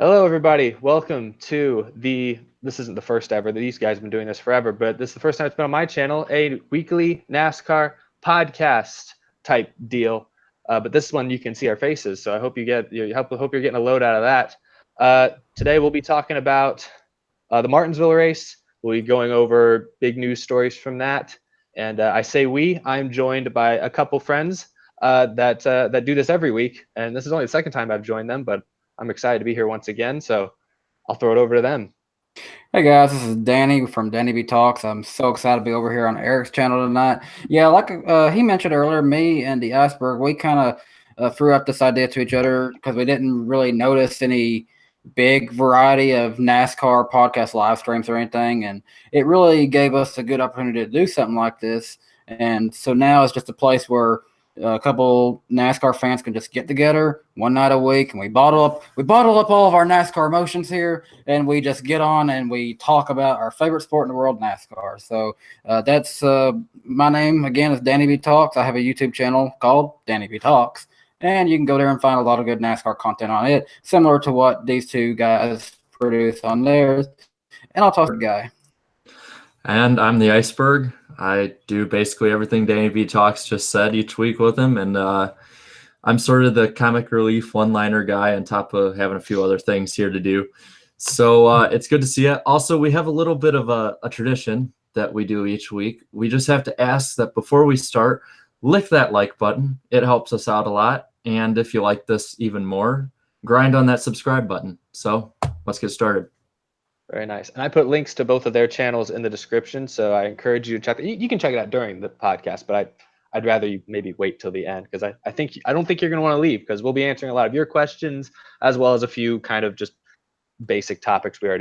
Hello, everybody. Welcome to this isn't the first ever. These guys have been doing this forever, but this is the first time it's been on my channel, a weekly NASCAR podcast type deal. But this one you can see our faces, so I hope hope you're getting a load out of that. Today we'll be talking about the Martinsville race. We'll be going over big news stories from that. And I say I'm joined by a couple friends that do this every week, and this is only the second time I've joined them, but I'm excited to be here once again, so I'll throw it over to them. Hey guys, this is Danny from DannyBTalks. I'm so excited to be over here on Eric's channel tonight. Yeah, like he mentioned earlier, me and the Iceberg, we kind of threw out this idea to each other because we didn't really notice any big variety of NASCAR podcast live streams or anything, and it really gave us a good opportunity to do something like this. And so now it's just a place where a couple NASCAR fans can just get together one night a week, and we bottle up all of our NASCAR emotions here, and we just get on and we talk about our favorite sport in the world, NASCAR. So that's my name again is DannyBTalks. I have a YouTube channel called DannyBTalks, and you can go there and find a lot of good NASCAR content on it, similar to what these two guys produce on theirs. And I'll talk to the guy. And I'm the Iceberg. I do basically everything DannyBTalks just said each week with him, and I'm sort of the comic relief one-liner guy on top of having a few other things here to do. So it's good to see you. Also, we have a little bit of a tradition that we do each week. We just have to ask that before we start, lick that like button. It helps us out a lot. And if you like this even more, grind on that subscribe button. So let's get started. Very nice. And I put links to both of their channels in the description, so I encourage you to check it. You can check it out during the podcast, but I'd rather you maybe wait till the end, because I don't think you're going to want to leave, because we'll be answering a lot of your questions as well as a few kind of just basic topics we're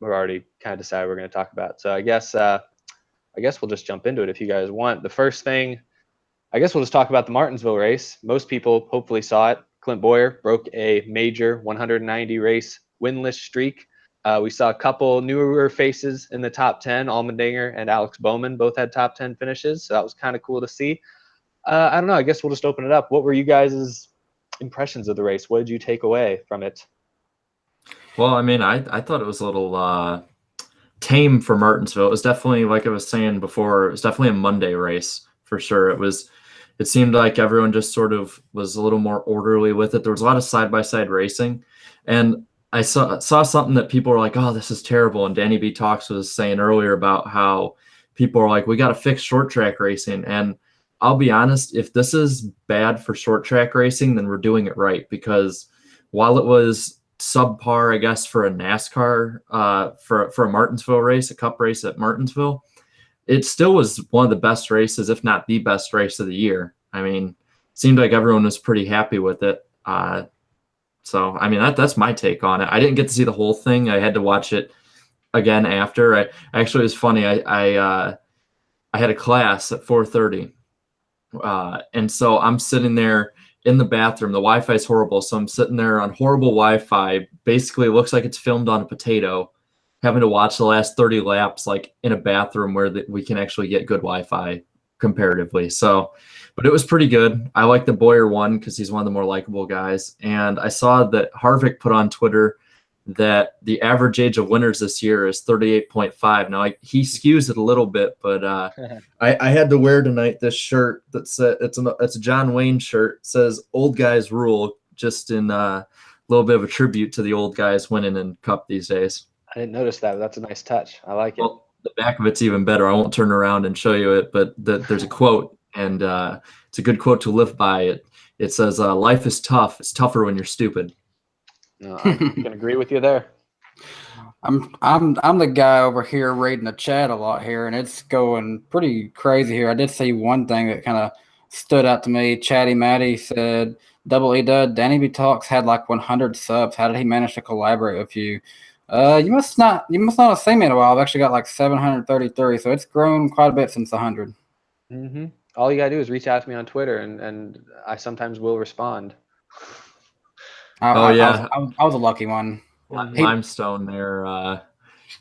already kind of decided we're going to talk about. So I guess we'll just jump into it if you guys want. The first thing, I guess we'll just talk about the Martinsville race. Most people hopefully saw it. Clint Bowyer broke a major 190 race winless streak. We saw a couple newer faces in the top 10. Allmendinger and Alex Bowman both had top 10 finishes, so that was kind of cool to see. I don't know. I guess we'll just open it up. What were you guys' impressions of the race? What did you take away from it? Well, I mean, I thought it was a little tame for Martinsville. It was definitely, like I was saying before, it was definitely a Monday race for sure. It seemed like everyone just sort of was a little more orderly with it. There was a lot of side-by-side racing, and I saw something that people were like, oh, this is terrible. And DannyBTalks was saying earlier about how people are like, we got to fix short track racing. And I'll be honest, if this is bad for short track racing, then we're doing it right. Because while it was subpar, I guess, for a NASCAR, for a Martinsville race, a cup race at Martinsville, it still was one of the best races, if not the best race of the year. I mean, it seemed like everyone was pretty happy with it. So, I mean, that's my take on it. I didn't get to see the whole thing. I had to watch it again after. Actually, it was funny. I had a class at 4:30. And so I'm sitting there in the bathroom. The Wi-Fi is horrible. So I'm sitting there on horrible Wi-Fi. Basically, it looks like it's filmed on a potato, having to watch the last 30 laps like in a bathroom where we can actually get good Wi-Fi comparatively. So, but it was pretty good. I like the Bowyer one because he's one of the more likable guys. And I saw that Harvick put on Twitter that the average age of winners this year is 38.5. Now, he skews it a little bit, but I had to wear tonight this shirt that said it's a John Wayne shirt. It says "Old Guys Rule," just in a little bit of a tribute to the old guys winning in Cup these days. I didn't notice that. That's a nice touch. I like it. Well, the back of it's even better. I won't turn around and show you it, but there's a quote. And it's a good quote to live by. It says, life is tough. It's tougher when you're stupid. No, I can agree with you there. I'm the guy over here reading the chat a lot here, and it's going pretty crazy here. I did see one thing that kind of stood out to me. Chatty Matty said, DoubleEdud, DannyBTalks had like 100 subs. How did he manage to collaborate with you? You must not have seen me in a while. I've actually got like 733, so it's grown quite a bit since 100. Mm-hmm. All you gotta do is reach out to me on Twitter, and I sometimes will respond. I was a lucky one. Limestone there.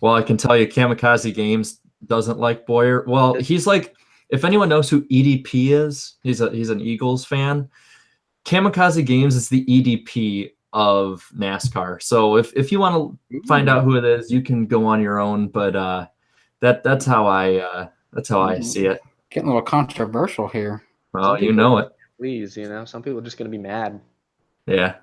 Well, I can tell you, Kamikaze Games doesn't like Bowyer. Well, he's like, if anyone knows who EDP is, he's an Eagles fan. Kamikaze Games is the EDP of NASCAR. So if you want to find out who it is, you can go on your own. But that's how I see it. Getting a little controversial here. Well, you know it. Please, some people are just going to be mad. Yeah.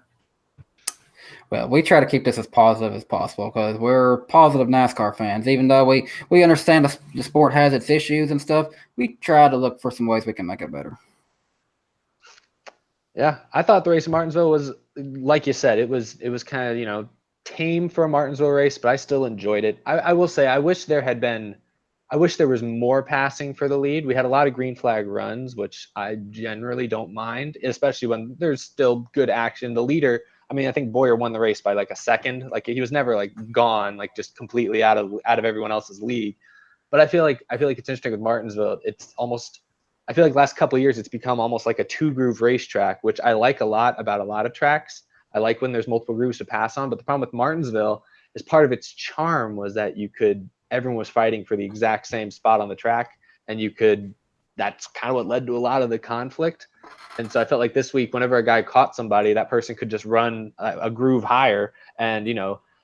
Well, we try to keep this as positive as possible because we're positive NASCAR fans. Even though we understand the sport has its issues and stuff, we try to look for some ways we can make it better. Yeah, I thought the race in Martinsville was, like you said, it was kind of, tame for a Martinsville race, but I still enjoyed it. I will say I wish there was more passing for the lead. We had a lot of green flag runs, which I generally don't mind, especially when there's still good action. The leader, I think Boyer won the race by like a second. Like he was never like gone, like just completely out of everyone else's league. But I feel like it's interesting with Martinsville. It's almost, I feel like last couple of years it's become almost like a 2-groove racetrack, which I like a lot about a lot of tracks. I like when there's multiple grooves to pass on. But the problem with Martinsville is part of its charm was that everyone was fighting for the exact same spot on the track, and that's kind of what led to a lot of the conflict. And so I felt like this week, whenever a guy caught somebody, that person could just run a groove higher, and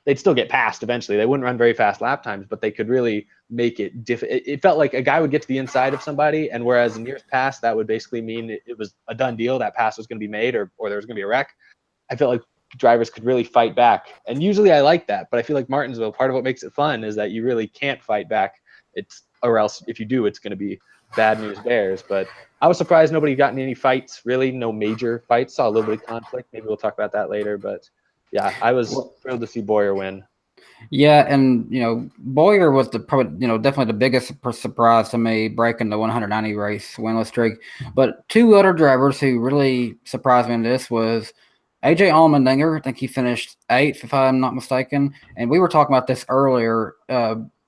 they'd still get past eventually. They wouldn't run very fast lap times, but they could really make it it felt like a guy would get to the inside of somebody, and whereas in years past that would basically mean it was a done deal, that pass was going to be made, or there was going to be a wreck. I felt like drivers could really fight back, and usually I like that. But I feel like Martinsville, part of what makes it fun is that you really can't fight back. Or else if you do, it's going to be bad news bears. But I was surprised nobody got in any fights, really, no major fights. Saw a little bit of conflict. Maybe we'll talk about that later. But yeah, I was thrilled to see Boyer win. Yeah, and Boyer was definitely the biggest surprise to me, breaking the 190 race winless streak. But two other drivers who really surprised me in this was AJ Allmendinger. I think he finished 8th, if I'm not mistaken. And we were talking about this earlier.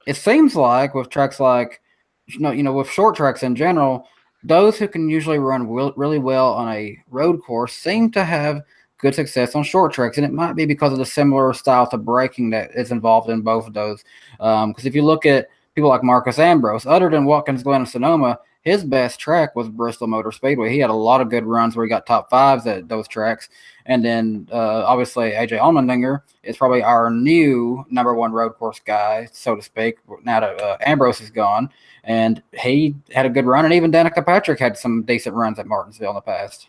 It seems like with tracks like, with short tracks in general, those who can usually run really well on a road course seem to have good success on short tracks, and it might be because of the similar style to braking that is involved in both of those. Because if you look at people like Marcus Ambrose, other than Watkins Glen and Sonoma, his best track was Bristol Motor Speedway. He had a lot of good runs where he got top 5s at those tracks. And then obviously AJ Allmendinger is probably our new number 1 road course guy, so to speak, now that Ambrose is gone. And he had a good run, and even Danica Patrick had some decent runs at Martinsville in the past.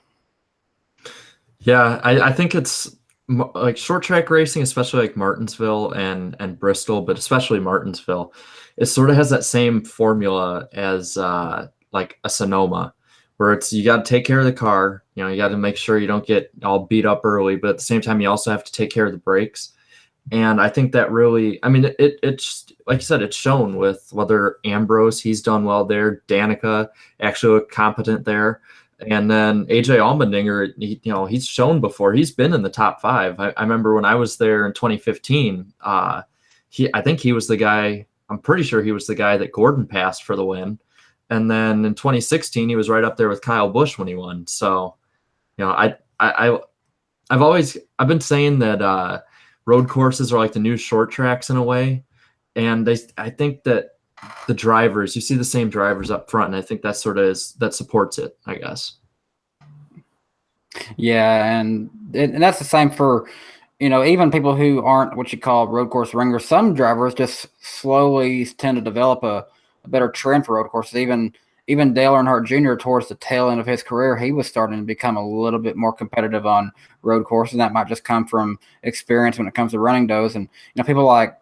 Yeah, I think it's like short track racing, especially like Martinsville and Bristol, but especially Martinsville, it sort of has that same formula as like a Sonoma, where it's you got to take care of the car, you got to make sure you don't get all beat up early, but at the same time you also have to take care of the brakes. And I think that really, it's like you said, it's shown with whether Ambrose, he's done well there, Danica actually looked competent there. And then AJ Allmendinger, he's shown before. He's been in the top 5. I remember when I was there in 2015. I think he was the guy. I'm pretty sure he was the guy that Gordon passed for the win. And then in 2016, he was right up there with Kyle Busch when he won. So, I've been saying that road courses are like the new short tracks in a way, and I think that the drivers, you see the same drivers up front, and I think that that supports it, I guess. Yeah, and that's the same for, even people who aren't what you call road course ringers. Some drivers just slowly tend to develop a better trend for road courses. Even Dale Earnhardt Jr. towards the tail end of his career, he was starting to become a little bit more competitive on road courses. And that might just come from experience when it comes to running those. And people like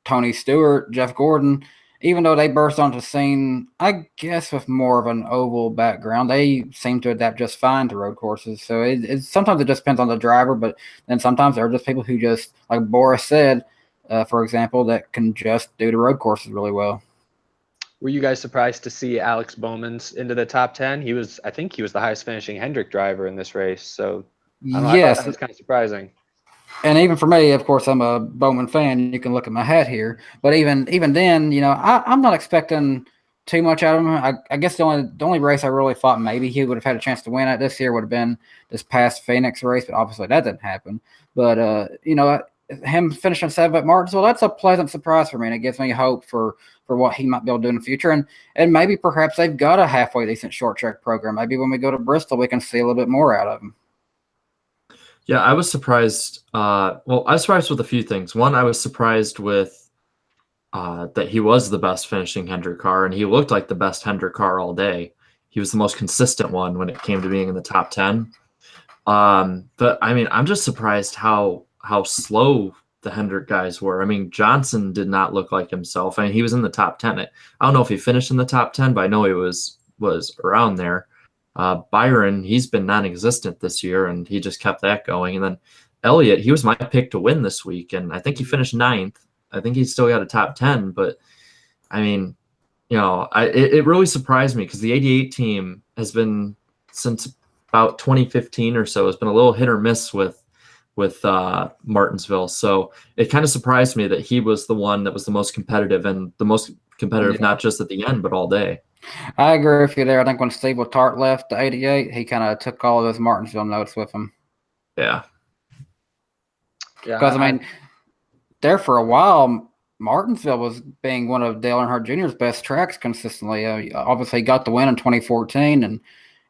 Tony Stewart, Jeff Gordon, even though they burst onto the scene, I guess with more of an oval background, they seem to adapt just fine to road courses. So sometimes it just depends on the driver, but then sometimes there are just people who just, like Boris said, for example, that can just do the road courses really well. Were you guys surprised to see Alex Bowman's into the top 10? I think he was the highest finishing Hendrick driver in this race. So I thought that was kind of surprising. And even for me, of course, I'm a Bowman fan. You can look at my hat here. But even then, I'm not expecting too much out of him. I guess the only race I really thought maybe he would have had a chance to win at this year would have been this past Phoenix race, but obviously that didn't happen. But him finishing 7th at Martinsville, that's a pleasant surprise for me, and it gives me hope for what he might be able to do in the future. And maybe perhaps they've got a halfway decent short track program. Maybe when we go to Bristol, we can see a little bit more out of him. Yeah, I was surprised. I was surprised with a few things. One, I was surprised with that he was the best finishing Hendrick car, and he looked like the best Hendrick car all day. He was the most consistent one when it came to being in the top 10. But I mean, I'm just surprised how slow the Hendrick guys were. I mean, Johnson did not look like himself. I mean, he was in the top 10. I don't know if he finished in the top 10, but I know he was around there. Byron, he's been non-existent this year, and he just kept that going. And then Elliott, he was my pick to win this week, and I think he finished 9th. I think he's still got a top 10, but I mean, it really surprised me because the 88 team has been, since about 2015 or so, has been a little hit or miss with Martinsville. So it kind of surprised me that he was the one that was the most competitive, and the most competitive not just at the end, but all day. I agree with you there. I think when Steve Letarte left the 88, he kind of took all of those Martinsville notes with him. Yeah. Because, I mean, there for a while, Martinsville was being one of Dale Earnhardt Jr.'s best tracks consistently. Obviously, he got the win in 2014, and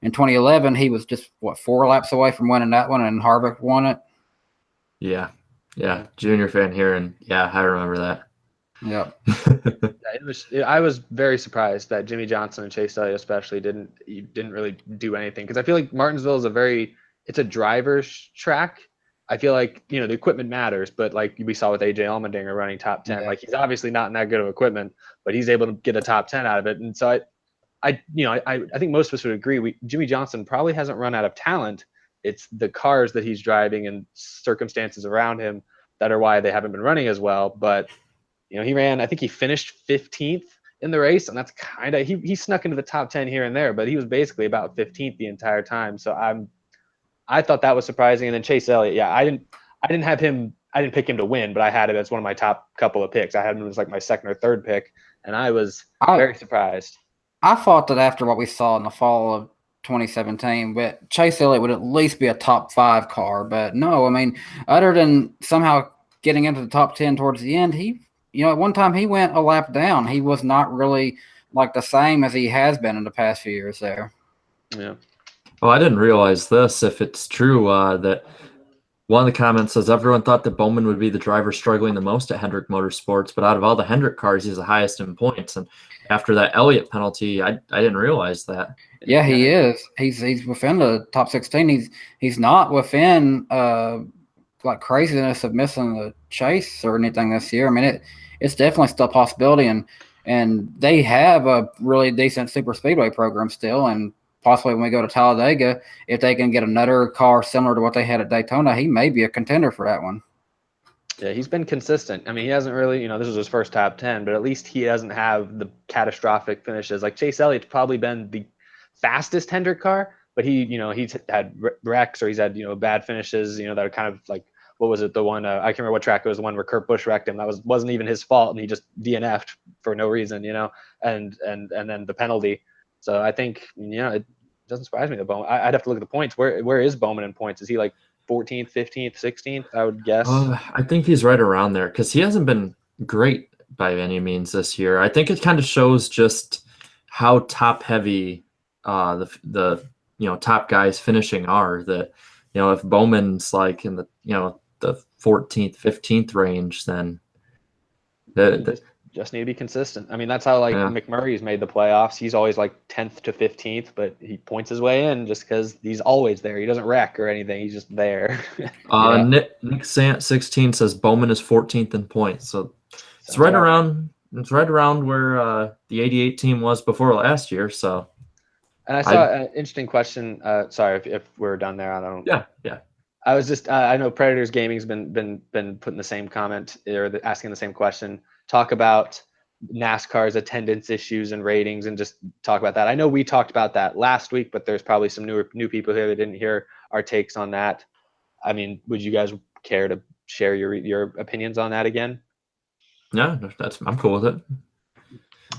in 2011, he was just, 4 laps away from winning that one, and Harvick won it. Yeah. Junior fan here, and yeah, I remember that. Yeah. I was very surprised that Jimmy Johnson and Chase Elliott especially didn't really do anything, because I feel like Martinsville is it's a driver's track. I feel like, the equipment matters, but like we saw with AJ Allmendinger running top 10, like he's obviously not in that good of equipment, but he's able to get a top 10 out of it. And so I think most of us would agree Jimmy Johnson probably hasn't run out of talent. It's the cars that he's driving and circumstances around him that are why they haven't been running as well. But I think he finished 15th in the race, and that's kind of, he snuck into the top 10 here and there, but he was basically about 15th the entire time. So I thought that was surprising. And then Chase Elliott, I didn't pick him to win, but I had him as one of my top couple of picks. I had him as like my second or third pick, and I was very surprised. I thought that after what we saw in the fall of 2017, but Chase Elliott would at least be a top 5 car. But no, I mean, other than somehow getting into the top 10 towards the end, at one time he went a lap down. He was not really like the same as he has been in the past few years there. Yeah. Well, I didn't realize this. If it's true that one of the comments says everyone thought that Bowman would be the driver struggling the most at Hendrick Motorsports, but out of all the Hendrick cars, he's the highest in points. And after that Elliott penalty, I didn't realize that. Yeah, he is. He's within the top 16. He's not within like craziness of missing the chase or anything this year. I mean, it's definitely still a possibility, and they have a really decent super speedway program still, and possibly when we go to Talladega, if they can get another car similar to what they had at Daytona, he may be a contender for that one. Yeah, he's been consistent. I mean, he hasn't really, this was his first top 10, but at least he doesn't have the catastrophic finishes. Like Chase Elliott's probably been the fastest Hendrick car, but he's had wrecks, or he's had, bad finishes, that are kind of like, what was it? The one, I can't remember what track it was, the one where Kurt Busch wrecked him. That wasn't even his fault, and he just DNF'd for no reason, and then the penalty. So I think, it doesn't surprise me that Bowman, I'd have to look at the points. Where is Bowman in points? Is he like 14th, 15th, 16th? I would guess. I think he's right around there, because he hasn't been great by any means this year. I think it kind of shows just how top heavy the top guys finishing are. That if Bowman's like in the the 14th, 15th range, then just need to be consistent. I mean, that's how McMurray's made the playoffs. He's always like 10th to 15th, but he points his way in just because he's always there. He doesn't wreck or anything. He's just there. Nick Sant 16 says Bowman is 14th in points, so it's right around where the 88 team was before last year. So, and I saw an interesting question. Sorry if we're done there. I don't. Yeah. I was just I know Predators Gaming's been putting the same comment, or asking the same question. Talk about NASCAR's attendance issues and ratings, and just talk about that. I know we talked about that last week, but there's probably some new people here that didn't hear our takes on that. I mean, would you guys care to share your opinions on that again? No, I'm cool with it.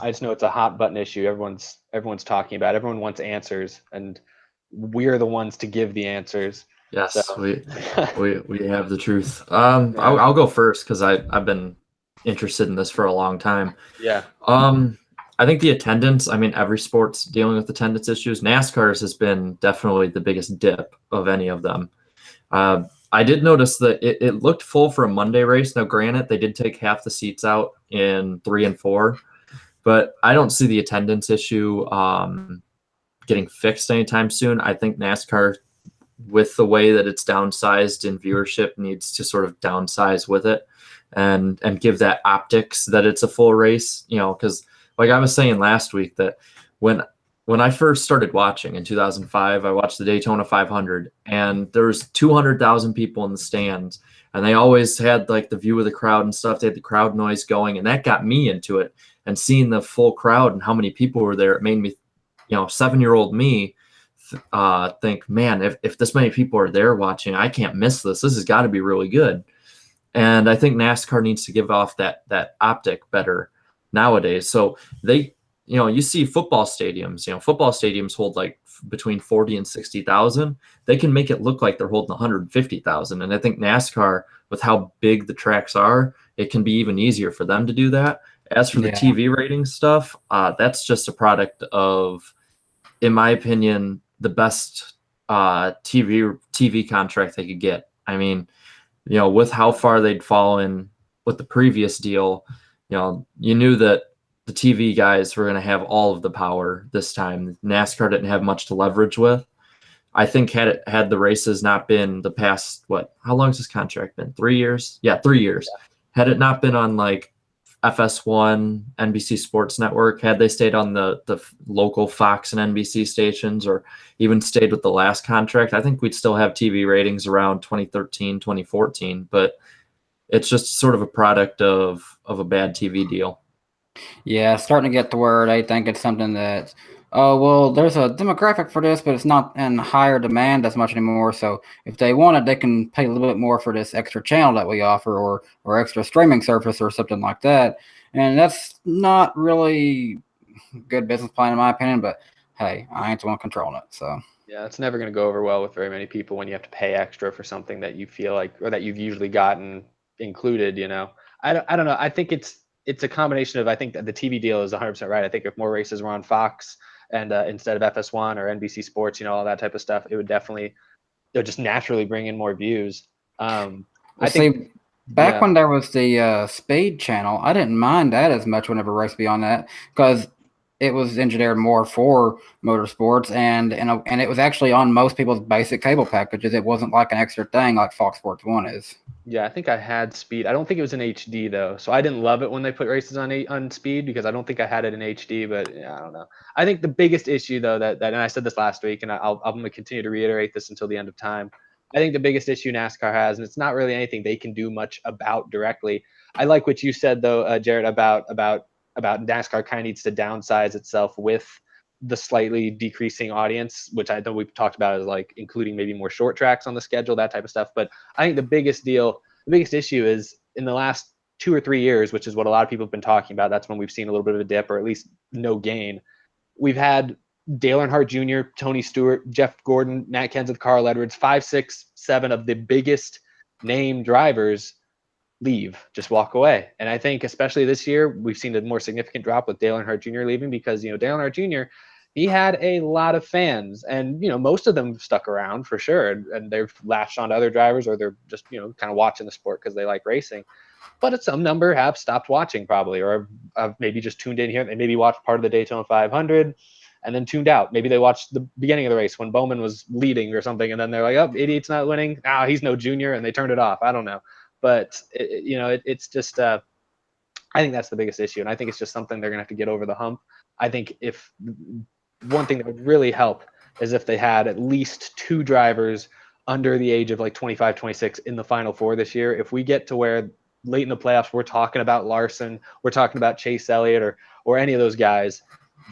I just know it's a hot button issue. Everyone's talking about it. Everyone wants answers, and we're the ones to give the answers. Yes, so. we have the truth. I'll go first because I've been interested in this for a long time. Yeah. I think the attendance, I mean, every sport's dealing with attendance issues. NASCAR's has been definitely the biggest dip of any of them. I did notice that it looked full for a Monday race. Now, granted, they did take half the seats out in 3 and 4, but I don't see the attendance issue getting fixed anytime soon. I think NASCAR, with the way that it's downsized in viewership, needs to sort of downsize with it and give that optics that it's a full race, because like I was saying last week, that when I first started watching in 2005, I watched the Daytona 500, and there was 200,000 people in the stands, and they always had like the view of the crowd and stuff. They had the crowd noise going, and that got me into it. And seeing the full crowd and how many people were there, it made me, 7-year-old me, think, man, if this many people are there watching, I can't miss this. This has got to be really good. And I think NASCAR needs to give off that optic better nowadays. So they, you see football stadiums hold like between 40 and 60,000. They can make it look like they're holding 150,000. And I think NASCAR, with how big the tracks are, it can be even easier for them to do that. As for the TV rating stuff, that's just a product of, in my opinion, the best TV contract they could get. I mean, with how far they'd fallen with the previous deal, you knew that the TV guys were going to have all of the power this time. NASCAR didn't have much to leverage with. I think had the races not been the past, how long has this contract been? 3 years? Yeah, 3 years. Yeah. Had it not been on like FS1, NBC Sports Network, had they stayed on the local Fox and NBC stations, or even stayed with the last contract, I think we'd still have TV ratings around 2013, 2014. But it's just sort of a product of a bad TV deal. Yeah, starting to get to where they think it's something that, oh, well, there's a demographic for this, but it's not in higher demand as much anymore. So if they want it, they can pay a little bit more for this extra channel that we offer, or extra streaming service or something like that. And that's not really good business plan, in my opinion. But hey, I ain't the one controlling it. So yeah, it's never going to go over well with very many people when you have to pay extra for something that you feel like, or that you've usually gotten included. I don't know. I think it's a combination of, I think that the TV deal is 100% right. I think if more races were on Fox and instead of FS1 or NBC Sports, all that type of stuff, it would just naturally bring in more views. I think back when there was the Speed channel, I didn't mind that as much whenever race be on that, because it was engineered more for motorsports, and it was actually on most people's basic cable packages. It wasn't like an extra thing like Fox Sports 1 is. Yeah, I think I had Speed. I don't think it was in HD though, so I didn't love it when they put races on Speed, because I don't think I had it in HD. But yeah, I don't know. I think the biggest issue though, that and I said this last week, and I'm going to continue to reiterate this until the end of time. I think the biggest issue NASCAR has, and it's not really anything they can do much about directly. I like what you said though, Jared, about NASCAR kind of needs to downsize itself with the slightly decreasing audience, which I know we've talked about, as like including maybe more short tracks on the schedule, that type of stuff. But I think the biggest issue is in the last 2 or 3 years, which is what a lot of people have been talking about. That's when we've seen a little bit of a dip, or at least no gain. We've had Dale Earnhardt Jr., Tony Stewart, Jeff Gordon, Matt Kenseth, Carl Edwards, 5, 6, 7 of the biggest name drivers leave, just walk away. And I think especially this year, we've seen a more significant drop with Dale Earnhardt Jr. leaving, because, Dale Earnhardt Jr., he had a lot of fans, and, most of them stuck around for sure. And they've latched on to other drivers, or they're just, kind of watching the sport because they like racing. But some number have stopped watching probably, or have maybe just tuned in here. They maybe watched part of the Daytona 500 and then tuned out. Maybe they watched the beginning of the race when Bowman was leading or something, and then they're like, oh, idiot's not winning. He's no junior, and they turned it off. I don't know. But, it's just I think that's the biggest issue. And I think it's just something they're going to have to get over the hump. I think if one thing that would really help is if they had at least 2 drivers under the age of like 25, 26 in the Final Four this year. If we get to where late in the playoffs we're talking about Larson, we're talking about Chase Elliott, or any of those guys,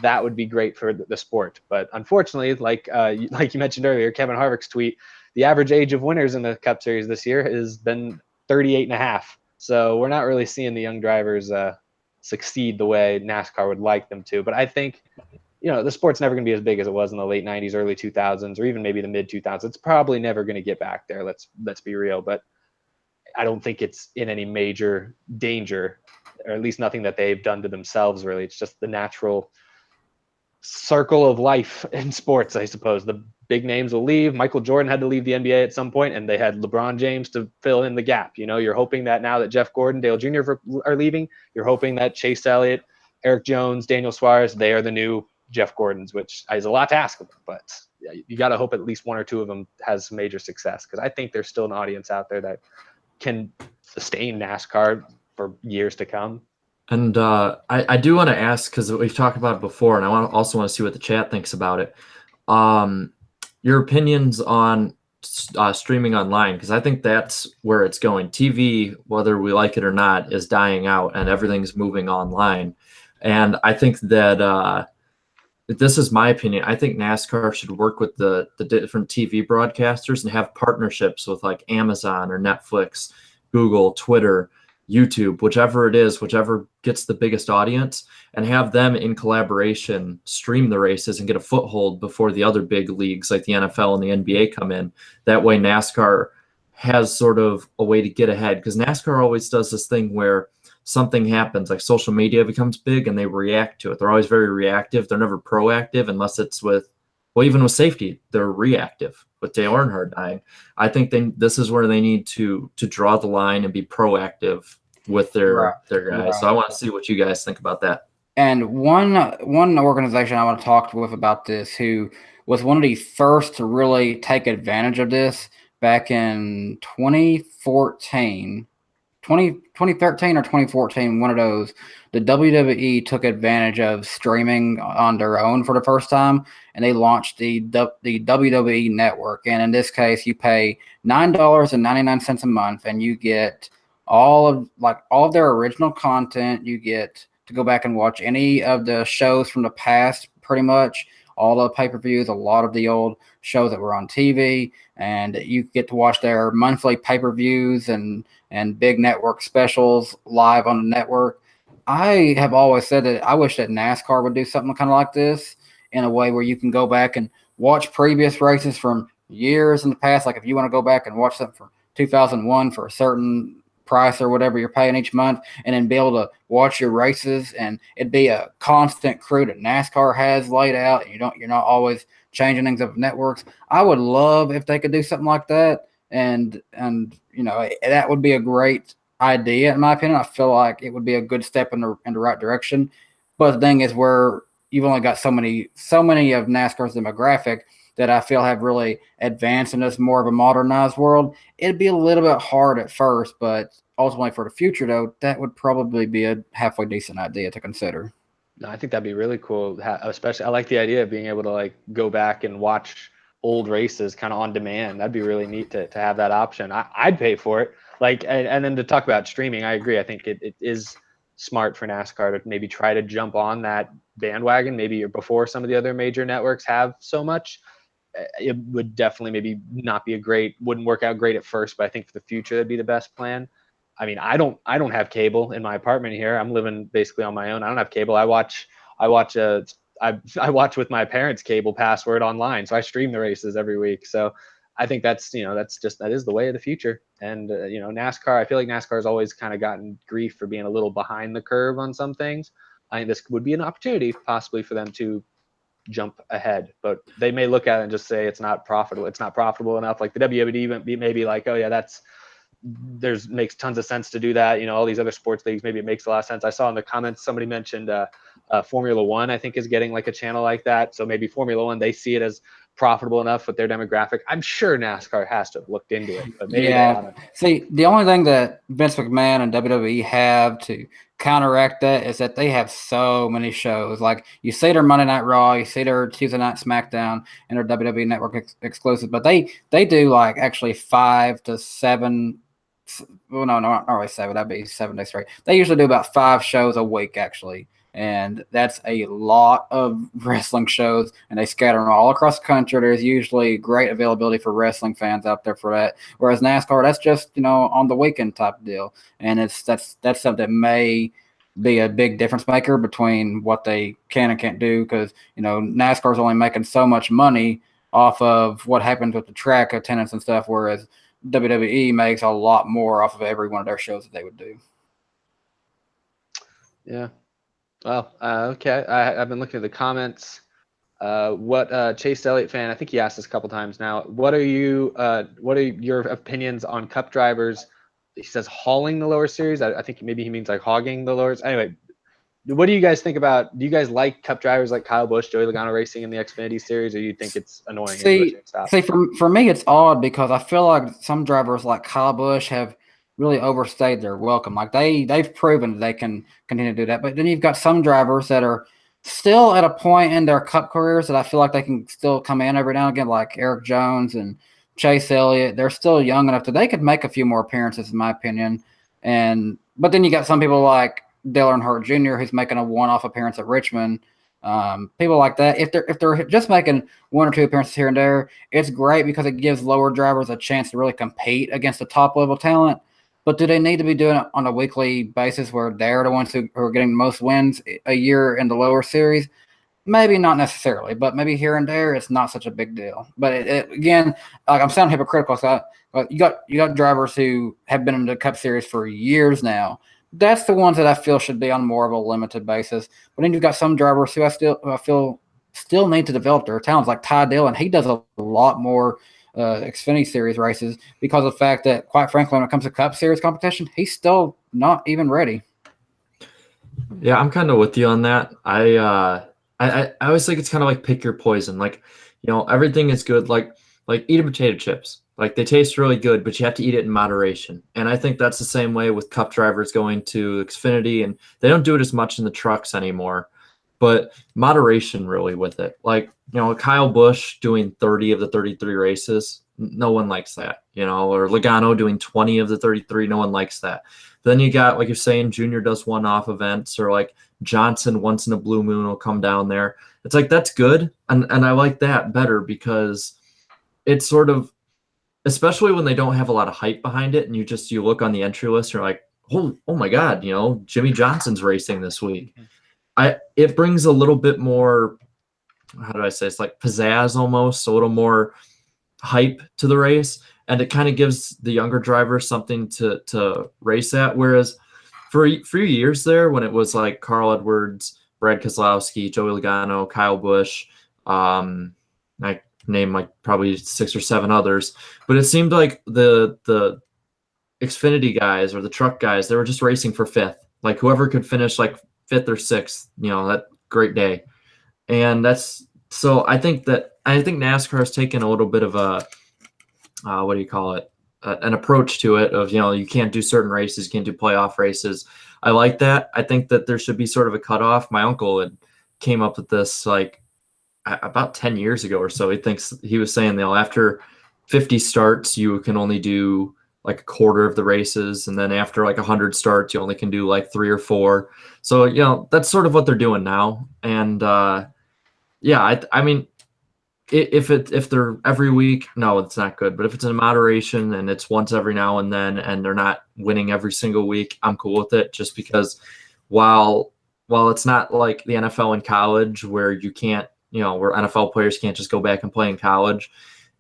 that would be great for the sport. But unfortunately, like you mentioned earlier, Kevin Harvick's tweet, the average age of winners in the Cup Series this year has been 38 and a half. So we're not really seeing the young drivers succeed the way NASCAR would like them to. But I think, the sport's never going to be as big as it was in the late 90s, early 2000s, or even maybe the mid 2000s. It's probably never going to get back there. Let's be real. But I don't think it's in any major danger, or at least nothing that they've done to themselves, really. It's just the natural circle of life in sports, I suppose. The big names will leave. Michael Jordan had to leave the NBA at some point, and they had LeBron James to fill in the gap. You're hoping that now that Jeff Gordon, Dale Jr. are leaving, you're hoping that Chase Elliott, Eric Jones, Daniel Suarez, they are the new Jeff Gordons, which is a lot to ask of them. But you got to hope at least one or two of them has major success, because I think there's still an audience out there that can sustain NASCAR for years to come. And I do want to ask, because we've talked about it before, and I also want to see what the chat thinks about it. Your opinions on streaming online, because I think that's where it's going. TV, whether we like it or not, is dying out, and everything's moving online. And I think that this is my opinion. I think NASCAR should work with the different TV broadcasters and have partnerships with like Amazon or Netflix, Google, Twitter, YouTube, whichever it is, whichever gets the biggest audience, and have them in collaboration stream the races and get a foothold before the other big leagues like the NFL and the NBA come in. That way NASCAR has sort of a way to get ahead, because NASCAR always does this thing where something happens, like social media becomes big and they react to it. They're always very reactive. They're never proactive unless it's with, well, even with safety, they're reactive. With Dale Earnhardt dying, I think this is where they need to draw the line and be proactive with their guys. Right. So I want to see what you guys think about that. And one organization I want to talk with about this, who was one of the first to really take advantage of this back in 2013 or 2014, one of those, the WWE took advantage of streaming on their own for the first time, and they launched the WWE Network. And in this case, you pay $9.99 a month, and you get all of their original content. You get to go back and watch any of the shows from the past, pretty much all the pay-per-views, a lot of the old shows that were on TV, and you get to watch their monthly pay-per-views and big network specials live on the network. I have always said that I wish that NASCAR would do something kind of like this, in a way where you can go back and watch previous races from years in the past. Like if you want to go back and watch something from 2001 for a certain price or whatever you're paying each month, and then be able to watch your races, and it'd be a constant crew that NASCAR has laid out, and you're not always changing things up with networks. I would love if they could do something like that, and that would be a great idea in my opinion. I feel like it would be a good step in the right direction. But the thing is, where you've only got so many of NASCAR's demographic that I feel have really advanced in this more of a modernized world, it'd be a little bit hard at first, but ultimately for the future, though, that would probably be a halfway decent idea to consider. No, I think that'd be really cool. Especially, I like the idea of being able to like go back and watch old races kind of on demand. That'd be really neat to have that option. I'd pay for it. Like, and then to talk about streaming, I agree. I think it is smart for NASCAR to maybe try to jump on that bandwagon, maybe before some of the other major networks have so much. It would definitely maybe not be wouldn't work out great at first, but I think for the future, that'd be the best plan. I mean, I don't have cable in my apartment here. I'm living basically on my own. I don't have cable. I watch with my parents' cable password online. So I stream the races every week. So I think that is the way of the future. And, NASCAR, I feel like NASCAR has always kind of gotten grief for being a little behind the curve on some things. I think this would be an opportunity possibly for them to jump ahead, but they may look at it and just say it's not profitable. It's not profitable enough. Like the WWE may be like, oh yeah, makes tons of sense to do that. All these other sports leagues, maybe it makes a lot of sense. I saw in the comments somebody mentioned Formula One, I think, is getting like a channel like that. So maybe Formula One, they see it as profitable enough with their demographic. I'm sure NASCAR has to have looked into it, but maybe See, the only thing that Vince McMahon and WWE have to counteract that is that they have so many shows. Like you see their Monday Night Raw, you see their Tuesday Night SmackDown, and their WWE Network exclusive, but they do like actually 5 to 7. Well, no, not really 7. That'd be 7 days straight. They usually do about 5 shows a week, actually. And that's a lot of wrestling shows, and they scatter them all across the country. There's usually great availability for wrestling fans out there for that. Whereas NASCAR, that's just, on the weekend type deal. And that's something that may be a big difference maker between what they can and can't do, because, NASCAR's only making so much money off of what happens with the track attendance and stuff, whereas WWE makes a lot more off of every one of their shows that they would do. Yeah. Well, okay. I've been looking at the comments. What Chase Elliott fan? I think he asked this a couple times now. What are your opinions on Cup drivers? He says hauling the lower series. I think maybe he means like hogging the lowers. Anyway, what do you guys think about? Do you guys like Cup drivers like Kyle Busch, Joey Logano racing in the Xfinity series, or do you think it's annoying and wish it would stop? See, for me, it's odd because I feel like some drivers like Kyle Busch have really overstayed their welcome. Like they've proven they can continue to do that. But then you've got some drivers that are still at a point in their Cup careers that I feel like they can still come in every now and again, like Eric Jones and Chase Elliott. They're still young enough that they could make a few more appearances, in my opinion. But then you got some people like Dale Earnhardt Jr., who's making a one-off appearance at Richmond. People like that, if they're just making one or two appearances here and there, it's great because it gives lower drivers a chance to really compete against the top level talent. But do they need to be doing it on a weekly basis where they're the ones who are getting the most wins a year in the lower series? Maybe not necessarily, but maybe here and there it's not such a big deal. But again, like I'm sounding hypocritical, so you got drivers who have been in the Cup Series for years now. That's the ones that I feel should be on more of a limited basis. But then you've got some drivers who I feel still need to develop their talents, like Ty Dillon. He does a lot more Xfinity Series races because of the fact that, quite frankly, when it comes to Cup Series competition, he's still not even ready. Yeah, I'm kind of with you on that. I always think it's kind of like pick your poison. Like, everything is good. Like eat a potato chips. Like they taste really good, but you have to eat it in moderation. And I think that's the same way with Cup drivers going to Xfinity, and they don't do it as much in the trucks anymore. But moderation really with it. Like, Kyle Busch doing 30 of the 33 races, no one likes that, or Logano doing 20 of the 33, no one likes that. Then you got, like you're saying, Junior does one-off events, or like Johnson once in a blue moon will come down there. It's like, that's good. And I like that better because it's sort of, especially when they don't have a lot of hype behind it, and you look on the entry list, you're like, oh my God, Jimmy Johnson's racing this week. It brings a little bit more, how do I say, it's like pizzazz almost, a little more hype to the race, and it kind of gives the younger drivers something to race at. Whereas for a few years there, when it was like Carl Edwards, Brad Keselowski, Joey Logano, Kyle Busch, I name like probably 6 or 7 others, but it seemed like the Xfinity guys or the truck guys, they were just racing for 5th. Like whoever could finish like 5th or 6th, that great day. And so I think NASCAR has taken a little bit of a what do you call it? An approach to it of, you can't do certain races, you can't do playoff races. I like that. I think that there should be sort of a cutoff. My uncle came up with this like about 10 years ago or so. He was saying, after 50 starts, you can only do like a quarter of the races. And then after like 100 starts, you only can do like 3 or 4. So, that's sort of what they're doing now. And yeah, I mean, if they're every week, no, it's not good. But if it's in moderation and it's once every now and then, and they're not winning every single week, I'm cool with it. Just because while it's not like the NFL in college where you can't, where NFL players can't just go back and play in college,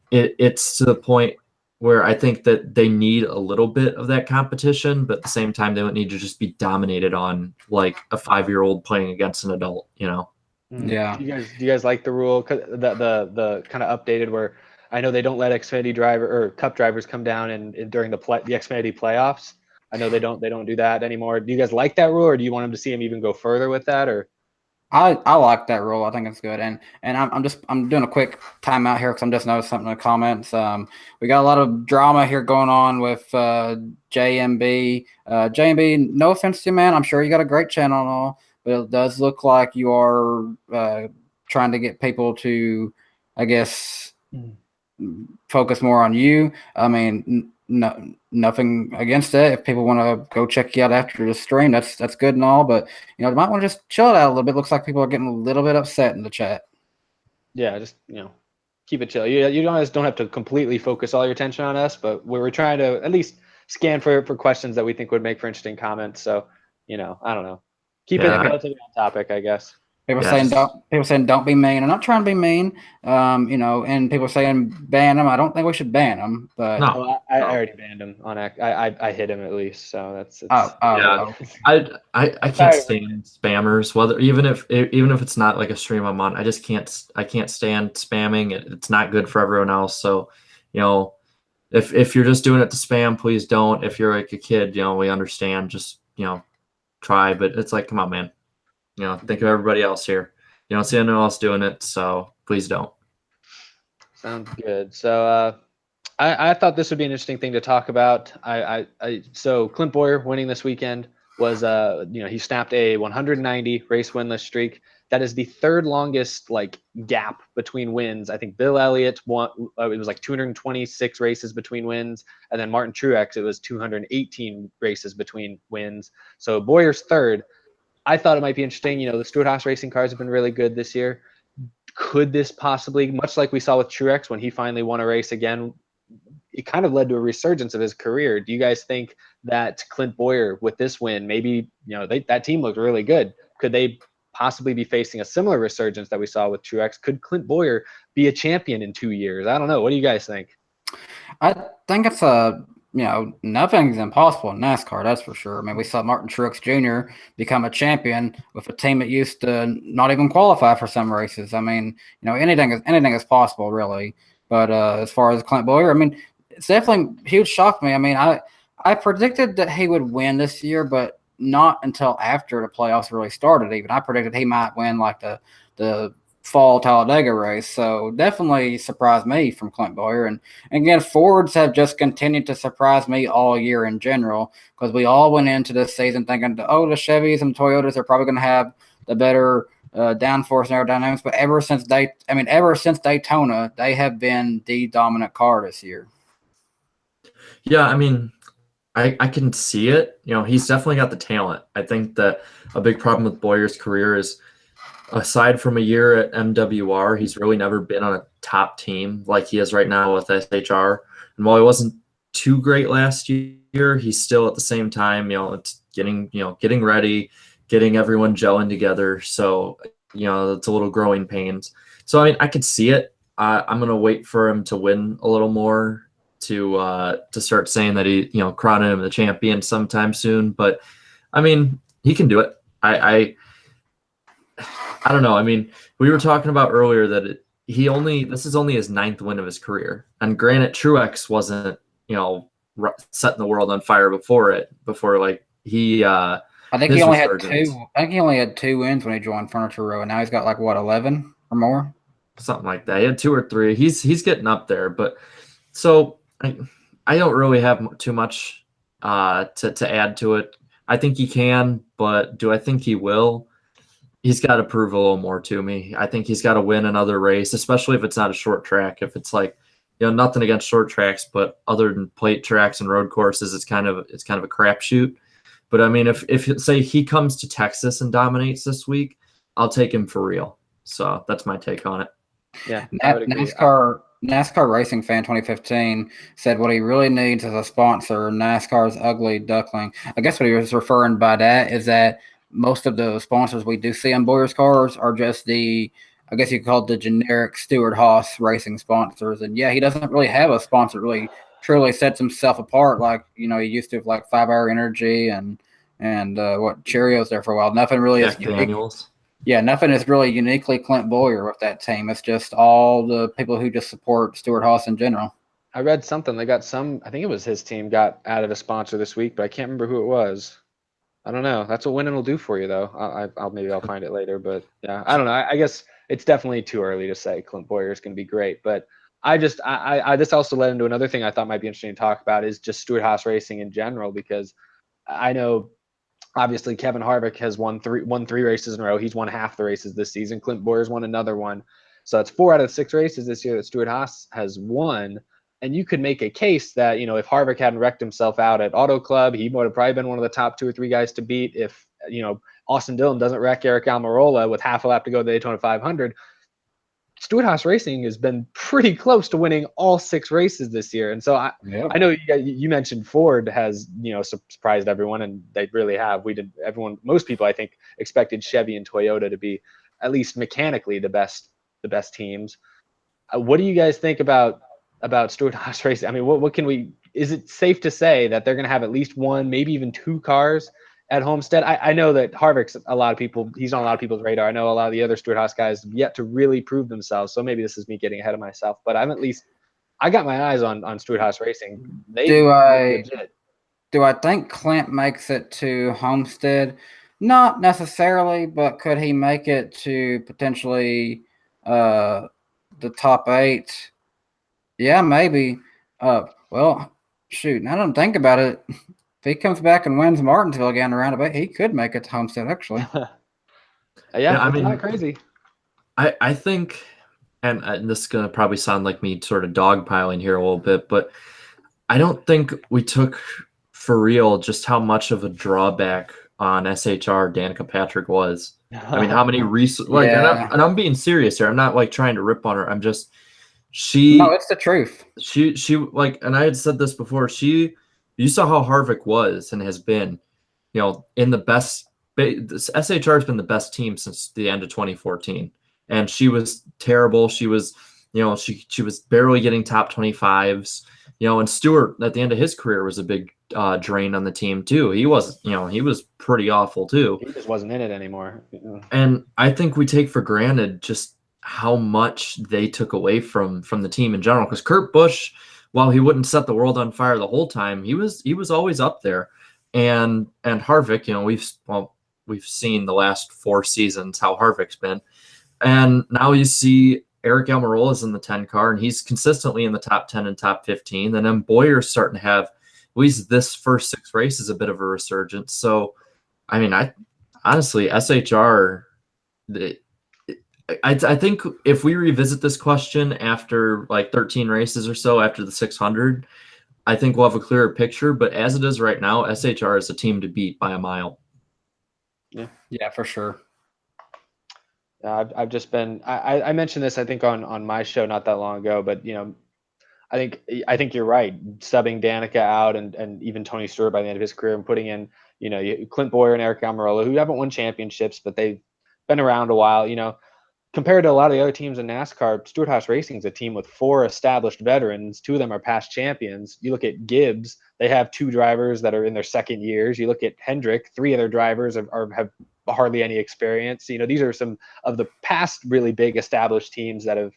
it's to the point where I think that they need a little bit of that competition, but at the same time, they don't need to just be dominated on like a 5-year-old playing against an adult, Yeah. Do you guys like the rule? The kind of updated where I know they don't let Xfinity driver or Cup drivers come down and during the Xfinity playoffs. I know they don't do that anymore. Do you guys like that rule, or do you want them to see them even go further with that? Or I like that rule. I think it's good. And I'm doing a quick timeout here because I'm just noticed something in the comments. We got a lot of drama here going on with JMB. JMB, no offense to you, man. I'm sure you got a great channel and all, but it does look like you are trying to get people to, I guess, focus more on you. I mean, no, nothing against it. If people want to go check you out after the stream, that's good and all. But you might want to just chill it out a little bit. Looks like people are getting a little bit upset in the chat. Yeah, just keep it chill. You guys don't have to completely focus all your attention on us, but we're trying to at least scan for questions that we think would make for interesting comments. So I don't know, keep it relatively on topic, I guess. People Yeah, saying just don't be mean. I'm not trying to be mean. And people saying ban them. I don't think we should ban them. But no, Oh, I no. already banned him on act. I hit him at least, so that's oh, it's Yeah, oh, good. I I'm can't tired of it. stand spammers. Whether even if it's not like a stream I'm on, I can't stand spamming. It's not good for everyone else. So, you know, if you're just doing it to spam, please don't. If you're like a kid, we understand. Just try. But it's like, come on, man. Think of everybody else here. You don't see anyone else doing it, so please don't. Sounds good. So I thought this would be an interesting thing to talk about. So Clint Boyer winning this weekend was he snapped a 190 race winless streak. That is the third longest gap between wins. I think Bill Elliott won. It was like 226 races between wins, and then Martin Truex, it was 218 races between wins. So Boyer's third. I thought it might be interesting. The Stewart-Haas racing cars have been really good this year. Could this possibly, much like we saw with Truex when he finally won a race again, it kind of led to a resurgence of his career. Do you guys think that Clint Boyer with this win, maybe, that team looked really good. Could they possibly be facing a similar resurgence that we saw with Truex? Could Clint Boyer be a champion in 2 years? I don't know. What do you guys think? I think it's nothing's impossible in NASCAR. That's for sure. I mean, we saw Martin Truex Jr. become a champion with a team that used to not even qualify for some races. I mean, anything is possible, really. But as far as Clint Boyer, I mean, it's definitely a huge shock to me. I mean, I predicted that he would win this year, but not until after the playoffs really started. Even I predicted he might win like the fall Talladega race. So definitely surprised me from Clint Boyer. And again, Fords have just continued to surprise me all year in general, because we all went into this season thinking, the Chevys and Toyotas are probably going to have the better downforce and aerodynamics. But ever since Daytona, they have been the dominant car this year. Yeah, I mean, I can see it. He's definitely got the talent. I think that a big problem with Boyer's career is, aside from a year at MWR, he's really never been on a top team like he is right now with SHR. And while he wasn't too great last year, he's still at the same time, it's getting ready, getting everyone gelling together. So, it's a little growing pains. So, I mean, I could see it. I'm going to wait for him to win a little more to start saying that he, crowning him the champion sometime soon. But, I mean, he can do it. I don't know. I mean, we were talking about earlier that this is only his 9th win of his career. And granted, Truex wasn't, setting the world on fire before he. I think he only had two. I think he only had 2 wins when he joined Furniture Row, and now he's got 11 or more, something like that. He had 2 or 3. He's getting up there, but so I don't really have too much to add to it. I think he can, but do I think he will? He's got to prove a little more to me. I think he's got to win another race, especially if it's not a short track. If it's nothing against short tracks, but other than plate tracks and road courses, it's kind of a crapshoot. But I mean, if say he comes to Texas and dominates this week, I'll take him for real. So that's my take on it. Yeah, I would agree. NASCAR Racing Fan 2015 said what he really needs is a sponsor, NASCAR's Ugly Duckling. I guess what he was referring by that is that most of the sponsors we do see on Boyer's cars are just I guess you could call it the generic Stewart-Haas racing sponsors. And yeah, he doesn't really have a sponsor that really truly sets himself apart like, he used to have 5 Hour Energy and what Cheerios there for a while. Nothing really is unique. Yeah, nothing is really uniquely Clint Boyer with that team. It's just all the people who just support Stewart-Haas in general. I read something. They got I think it was his team got added a sponsor this week, but I can't remember who it was. I don't know. That's what winning will do for you, though. I'll find it later, but yeah, I don't know. I guess it's definitely too early to say Clint Boyer is going to be great, but this also led into another thing I thought might be interesting to talk about is just Stewart-Haas racing in general, because I know obviously Kevin Harvick has won three races in a row. He's won half the races this season. Clint Boyer's won another one, so it's 4 out of 6 races this year that Stewart-Haas has won. And you could make a case that, if Harvick hadn't wrecked himself out at Auto Club, he would have probably been one of the top 2 or 3 guys to beat. If, Austin Dillon doesn't wreck Eric Almirola with half a lap to go to the Daytona 500, Stewart-Haas Racing has been pretty close to winning all 6 races this year. And so I know you mentioned Ford has, surprised everyone, and they really have. Most people, I think, expected Chevy and Toyota to be at least mechanically the best teams. What do you guys think about Stewart-Haas Racing? I mean, what can we? Is it safe to say that they're going to have at least one, maybe even two cars at Homestead? I know that Harvick's he's on a lot of people's radar. I know a lot of the other Stewart-Haas guys have yet to really prove themselves. So maybe this is me getting ahead of myself, but I got my eyes on Stewart-Haas Racing. They look legit. Do I think Clint makes it to Homestead? Not necessarily, but could he make it to potentially the top 8? Yeah, maybe. Well, shoot, now that I think about it, if he comes back and wins Martinsville again around about, he could make it to Homestead, actually. Yeah, I mean, not crazy. I think, and this is going to probably sound like me sort of dogpiling here a little bit, but I don't think we took for real just how much of a drawback on SHR Danica Patrick was. I mean, how many and I'm being serious here. I'm not like trying to rip on her. I'm just No, it's the truth. She like, and I had said this before. You saw how Harvick was and has been, in the best. SHR has been the best team since the end of 2014, and she was terrible. She was, she was barely getting top 25s. And Stewart at the end of his career was a big drain on the team too. He was, he was pretty awful too. He just wasn't in it anymore. And I think we take for granted just how much they took away from the team in general. Because Kurt Busch, while he wouldn't set the world on fire the whole time, he was always up there. And Harvick, we've seen the last 4 seasons how Harvick's been, and now you see Eric Almirola's in the 10 car, and he's consistently in the top 10 and top 15. And then Boyer's starting to have, at least this first 6 races, a bit of a resurgence. So, I mean, honestly, SHR, I think if we revisit this question after like 13 races or so, after the 600, I think we'll have a clearer picture. But as it is right now, SHR is a team to beat by a mile. Yeah, for sure. I've just been. I mentioned this, I think, on my show not that long ago. But I think you're right. Subbing Danica out and even Tony Stewart by the end of his career, and putting in Clint Boyer and Eric Almirola, who haven't won championships, but they've been around a while. Compared to a lot of the other teams in NASCAR, Stewart-Haas Racing is a team with 4 established veterans. 2 of them are past champions. You look at Gibbs, they have 2 drivers that are in their second years. You look at Hendrick, 3 of their drivers have hardly any experience. These are some of the past really big established teams that have,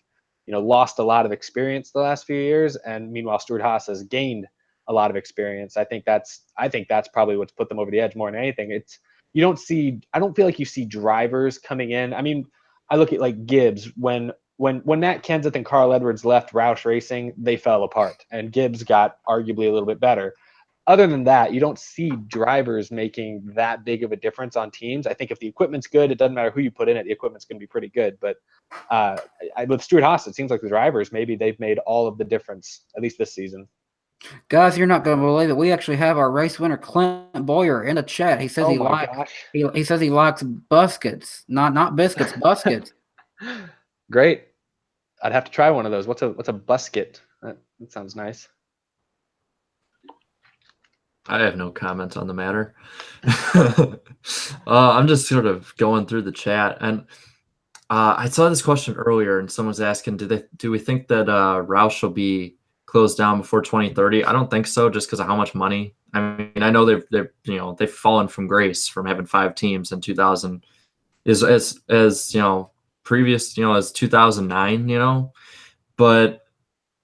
lost a lot of experience the last few years. And meanwhile, Stewart-Haas has gained a lot of experience. I think that's probably what's put them over the edge more than anything. I don't feel like you see drivers coming in. I mean, I look at like Gibbs, when Matt Kenseth and Carl Edwards left Roush Racing, they fell apart, and Gibbs got arguably a little bit better. Other than that, you don't see drivers making that big of a difference on teams. I think if the equipment's good, it doesn't matter who you put in it, the equipment's going to be pretty good. But with Stewart-Haas, it seems like the drivers, maybe they've made all of the difference, at least this season. Guys, you're not going to believe it. We actually have our race winner, Clint Boyer, in the chat. He says he says he likes buskets, not biscuits, buskets. Great. I'd have to try one of those. What's a busket? That sounds nice. I have no comment on the matter. I'm just sort of going through the chat, and I saw this question earlier, and someone was asking, do we think that Roush will be closed down before 2030? I don't think so, just because of how much money. I mean, I know they've fallen from grace from having 5 teams in 2000 as previous as 2009, but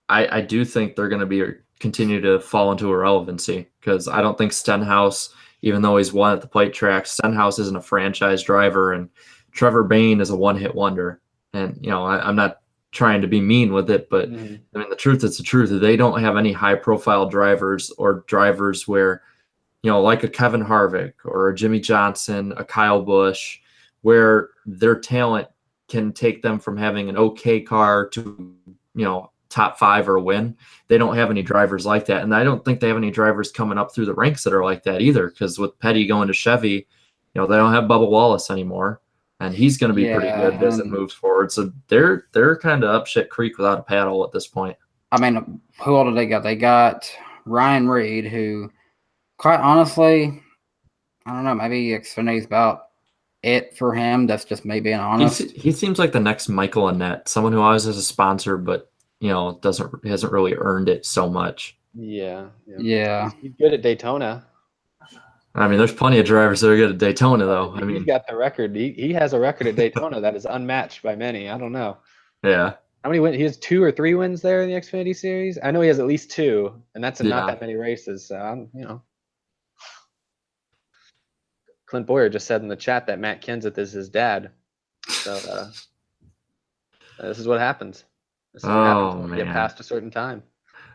I do think they're going to continue to fall into irrelevancy, because I don't think Stenhouse, even though he's won at the plate track, Stenhouse isn't a franchise driver, and Trevor Bayne is a one-hit wonder. And I'm not trying to be mean with it, but I mean, the truth is the truth. They don't have any high-profile drivers, or drivers where, like a Kevin Harvick or a Jimmy Johnson, a Kyle Busch, where their talent can take them from having an okay car to, top 5 or a win. They don't have any drivers like that. And I don't think they have any drivers coming up through the ranks that are like that either, because with Petty going to Chevy, they don't have Bubba Wallace anymore, and he's going to be pretty good as it moves forward. So they're kind of up shit creek without a paddle at this point. I mean, who all did they got? They got Ryan Reed, who, quite honestly, I don't know, maybe Xfinity's about it for him. That's just me being honest. He seems like the next Michael Annett, someone who always has a sponsor, but hasn't really earned it so much. Yeah. Yeah. He's good at Daytona. I mean, there's plenty of drivers that are good at Daytona, though. I mean, he's got the record. He has a record at Daytona that is unmatched by many. I don't know. Yeah. How many wins? He has 2 or 3 wins there in the Xfinity Series. I know he has at least 2, and that's in not that many races. So Clint Boyer just said in the chat that Matt Kenseth is his dad. So this is what happens. This is what happens when you get past a certain time.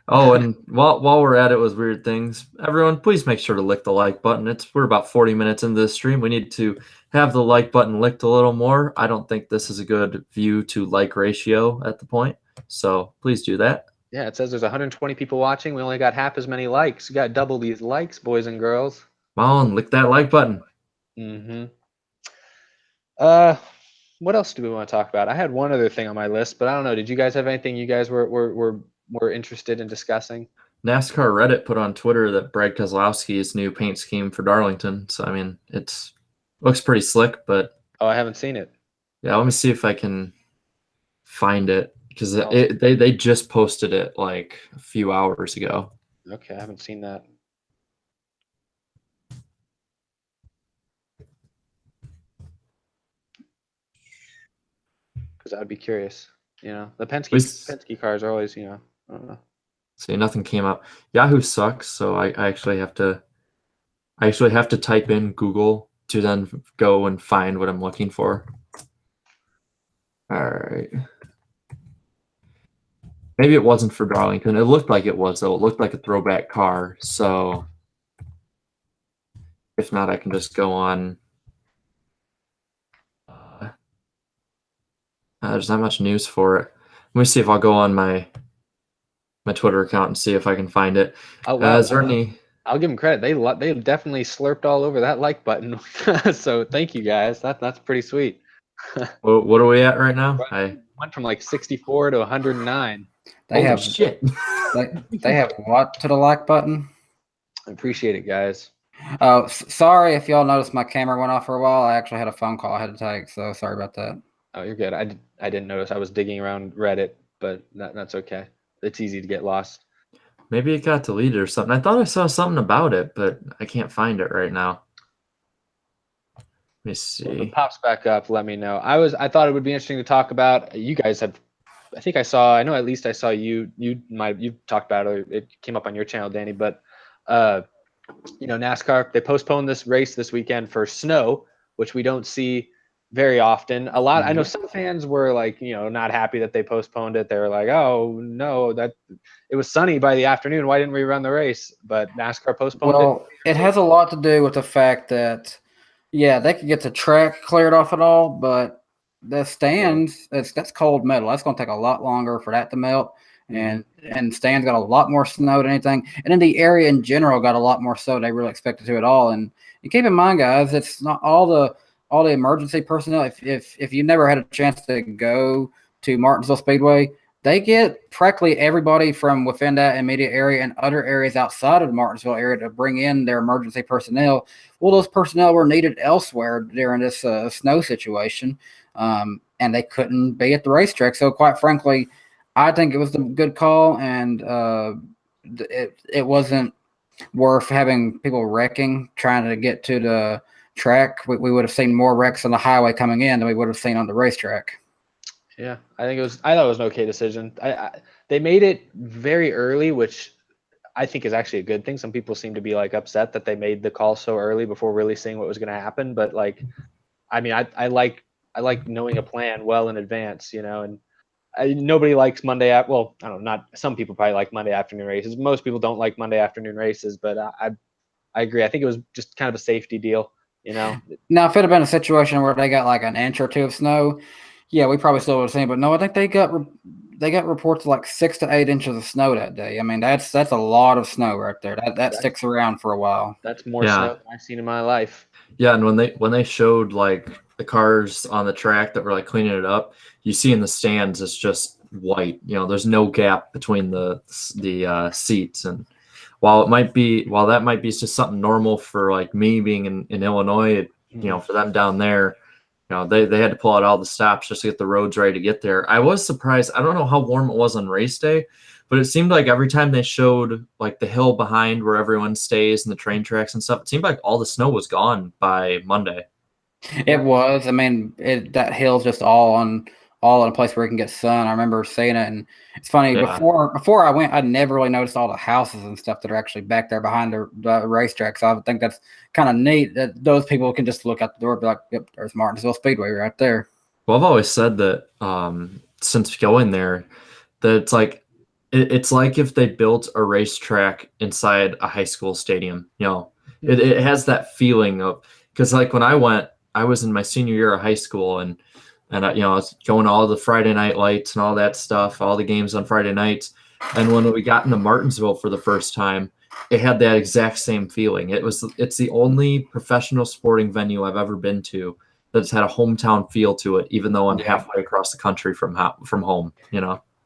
Oh, and while we're at it with weird things, everyone, please make sure to lick the like button. We're about 40 minutes into this stream. We need to have the like button licked a little more. I don't think this is a good view to like ratio at the point, so please do that. Yeah, it says there's 120 people watching. We only got half as many likes. You got double these likes, boys and girls. Come on, lick that like button. What else do we want to talk about? I had one other thing on my list, but I don't know. Did you guys have anything you guys were interested in discussing? NASCAR Reddit put on Twitter that Brad Keselowski's new paint scheme for Darlington. So I mean, looks pretty slick, but I haven't seen it. Yeah, let me see if I can find it because they just posted it like a few hours ago. Okay, I haven't seen that. Because I'd be curious. The Penske cars are always, I don't know. See, nothing came up. Yahoo sucks, so I actually have to type in Google to then go and find what I'm looking for. All right. Maybe it wasn't for Darlington. It looked like it was, though. It looked like a throwback car. So if not, I can just go on. There's not much news for it. Let me see if I'll go on my Twitter account and see if I can find it. Oh, wow. Is there any? I'll give them credit. They definitely slurped all over that like button. So thank you guys. That's pretty sweet. What are we at right now? I went from like 64 to 109. They have shit. they have what to the like button? I appreciate it, guys. Oh, sorry if y'all noticed my camera went off for a while. I actually had a phone call I had to take, so sorry about that. Oh, you're good. I didn't notice. I was digging around Reddit, but that's okay. It's easy to get lost. Maybe it got deleted or something. I thought I saw something about it, but I can't find it right now. Let me see. Well, if it pops back up, let me know. I thought it would be interesting to talk about. You guys have, I know at least I saw you talked about it. It came up on your channel, Danny, but NASCAR, they postponed this race this weekend for snow, which we don't see very often. I know some fans were like, not happy that they postponed it. They were like, oh no, that it was sunny by the afternoon. Why didn't we run the race? But NASCAR postponed it. Well, it has a lot to do with the fact that, they could get the track cleared off at all, but the stands, that's cold metal. That's going to take a lot longer for that to melt. And stands got a lot more snow than anything. And then the area in general got a lot more snow than they really expected to at all. And you keep in mind, guys, it's not all the emergency personnel. If you never had a chance to go to Martinsville Speedway, they get practically everybody from within that immediate area and other areas outside of the Martinsville area to bring in their emergency personnel. Well, those personnel were needed elsewhere during this snow situation, and they couldn't be at the racetrack. So quite frankly, I think it was a good call, and it wasn't worth having people wrecking trying to get to the track. We would have seen more wrecks on the highway coming in than we would have seen on the racetrack. Yeah, I thought it was an okay decision. They made it very early, which I think is actually a good thing. Some people seem to be like upset that they made the call so early before really seeing what was going to happen. But I like knowing a plan well in advance, and nobody likes Monday. Well, I don't know. Not some people probably like Monday afternoon races. Most people don't like Monday afternoon races, but I agree. I think it was just kind of a safety deal. Now, if it had been a situation where they got like an inch or two of snow, we probably still would have seen. But no, I think they got reports of like 6 to 8 inches of snow that day. I mean, that's a lot of snow right there. That sticks around for a while. That's more snow than I've seen in my life. Yeah, and when they showed like the cars on the track that were like cleaning it up, you see in the stands it's just white. There's no gap between the seats. And while that might be just something normal for like me being in Illinois, for them down there, they had to pull out all the stops just to get the roads ready to get there. I was surprised. I don't know how warm it was on race day, but it seemed like every time they showed like the hill behind where everyone stays and the train tracks and stuff, it seemed like all the snow was gone by Monday. It was. I mean, that hill's just all in a place where you can get sun. I remember seeing it, and it's funny. Yeah. Before I went, I never really noticed all the houses and stuff that are actually back there behind the racetrack. So I would think that's kind of neat that those people can just look out the door and be like, "Yep, there's Martinsville Speedway right there." Well, I've always said that since going there, that it's like if they built a racetrack inside a high school stadium. It has that feeling of, because like when I went, I was in my senior year of high school, and I was going to all the Friday night lights and all that stuff, all the games on Friday nights. And when we got into Martinsville for the first time, it had that exact same feeling. It's the only professional sporting venue I've ever been to that's had a hometown feel to it, even though I'm halfway across the country from home.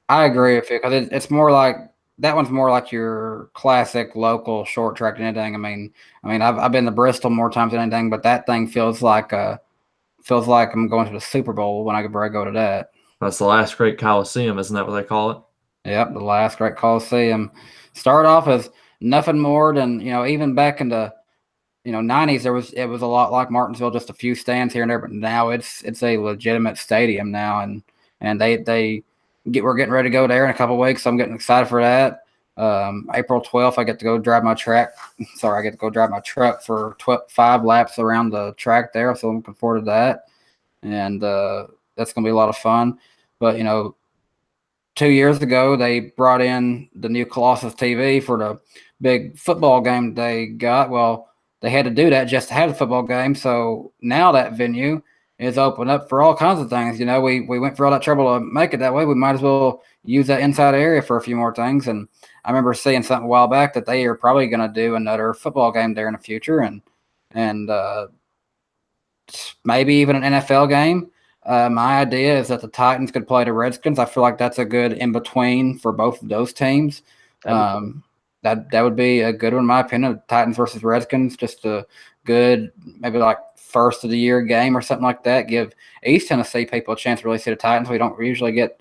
I agree with you, because it's more like that one's more like your classic local short track than anything. I mean, I've been to Bristol more times than anything, but that thing feels like I'm going to the Super Bowl when I go to that. That's the last great Coliseum, isn't that what they call it? Yep, the last great Coliseum. Started off as nothing more than, even back in the 90s, it was a lot like Martinsville, just a few stands here and there, but now it's a legitimate stadium now, and we're getting ready to go there in a couple of weeks, so I'm getting excited for that. April 12th, I get to go drive my truck for 5 laps around the track there, so I'm looking forward to that, and that's going to be a lot of fun. But 2 years ago, they brought in the new Colossus TV for the big football game they got. Well, they had to do that just to have the football game, so now that venue is open up for all kinds of things. We went for all that trouble to make it that way. We might as well use that inside area for a few more things. And I remember seeing something a while back that they are probably going to do another football game there in the future, and maybe even an NFL game. My idea is that the Titans could play the Redskins. I feel like that's a good in between for both of those teams. That would be a good one, in my opinion. Titans versus Redskins, just a good, maybe like first of the year game or something like that. Give East Tennessee people a chance to really see the Titans. We don't usually get.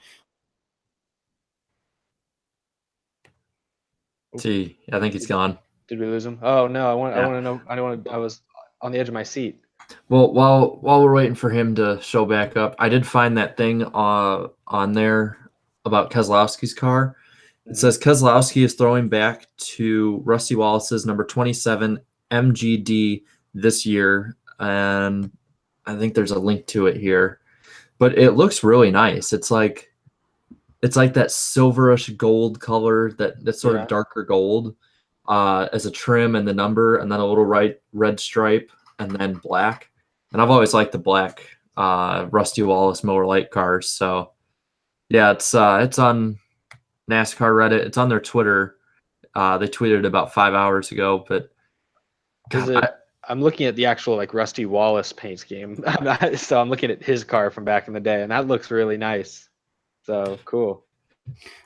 See, I think he's gone. Did we lose him? Oh no, I want to know. I was on the edge of my seat. Well, while we're waiting for him to show back up, I did find that thing on there about Keselowski's car. It says Keselowski is throwing back to Rusty Wallace's number 27 MGD this year, and I think there's a link to it here. But it looks really nice. It's like that silverish gold color, that's sort of darker gold as a trim and the number, and then a little red stripe, and then black. And I've always liked the black Rusty Wallace Miller Lite cars. So yeah, it's on NASCAR Reddit. It's on their Twitter. They tweeted it about 5 hours ago, but I'm looking at the actual like Rusty Wallace paint scheme. So I'm looking at his car from back in the day, and that looks really nice. So cool.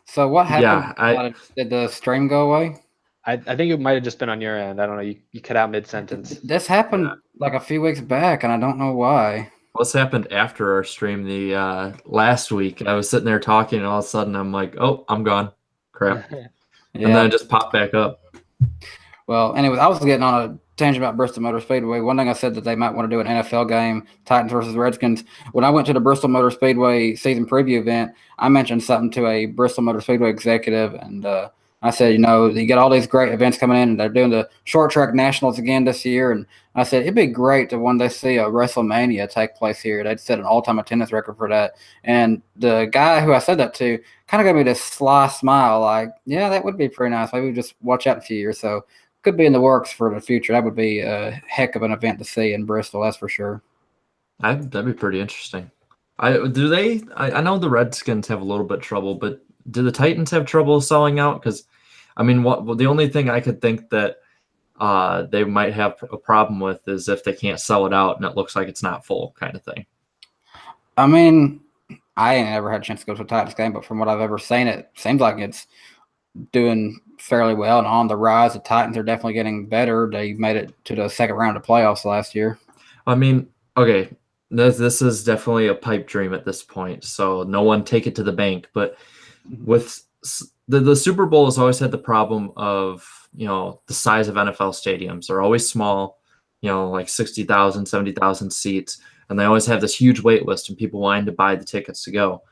So what happened? Did the stream go away? I think it might have just been on your end. I don't know. You cut out mid-sentence. This happened like a few weeks back, and I don't know why. What's happened after our stream the last week? I was sitting there talking, and all of a sudden I'm like, oh, I'm gone. Crap. And then it just popped back up. Well, anyways, I was getting on a tangent about Bristol Motor Speedway. One thing I said that they might want to do an NFL game, Titans versus Redskins. When I went to the Bristol Motor Speedway season preview event, I mentioned something to a Bristol Motor Speedway executive, and I said, you got all these great events coming in, and they're doing the short track nationals again this year. And I said, it'd be great to one day see a WrestleMania take place here. They'd set an all-time attendance record for that. And the guy who I said that to kind of gave me this sly smile, like, yeah, that would be pretty nice. Maybe we just watch out in a few years. So could be in the works for the future. That would be a heck of an event to see in Bristol, that's for sure. That'd be pretty interesting. I know the Redskins have a little bit trouble, but do the Titans have trouble selling out? Because, I mean, the only thing I could think that they might have a problem with is if they can't sell it out and it looks like it's not full, kind of thing. I mean, I ain't never had a chance to go to a Titans game, but from what I've ever seen, it seems like it's doing fairly well and on the rise. The Titans are definitely getting better. They made it to the second round of playoffs last year. I mean, okay, This is definitely a pipe dream at this point, so no one take it to the bank. But with the Super Bowl has always had the problem of, the size of NFL stadiums. They're always small, like 60,000, 70,000 seats, and they always have this huge wait list and people wanting to buy the tickets to go.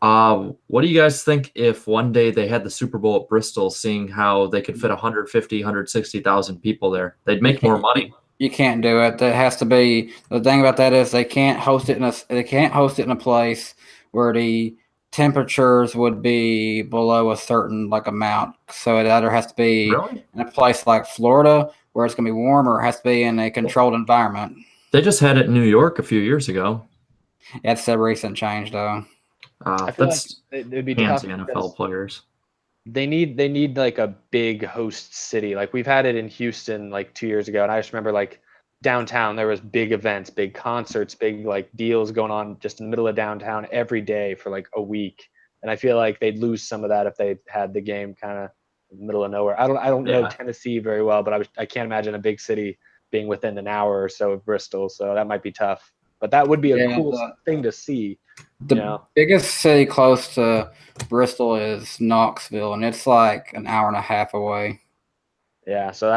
What do you guys think if one day they had the Super Bowl at Bristol, seeing how they could fit 150, 160,000 people there? They'd make more money. You can't do it. That has to be the thing about that is they can't host it in a place where the temperatures would be below a certain amount. So it either has to be Really? in a place like Florida where it's going to be warm, or it has to be in a controlled environment. They just had it in New York a few years ago. It's a recent change, though. I feel That's like it'd be tough handsy NFL because players. they need like a big host city. Like we've had it in Houston like 2 years ago, and I just remember like downtown there was big events, big concerts, big like deals going on just in the middle of downtown every day for like a week. And I feel like they'd lose some of that if they had the game kind of in the middle of nowhere. I don't know Yeah. Tennessee very well, but I can't imagine a big city being within an hour or so of Bristol, so that might be tough. But that would be a cool thing to see. The biggest city close to Bristol is Knoxville, and it's like an hour and a half away. Yeah, so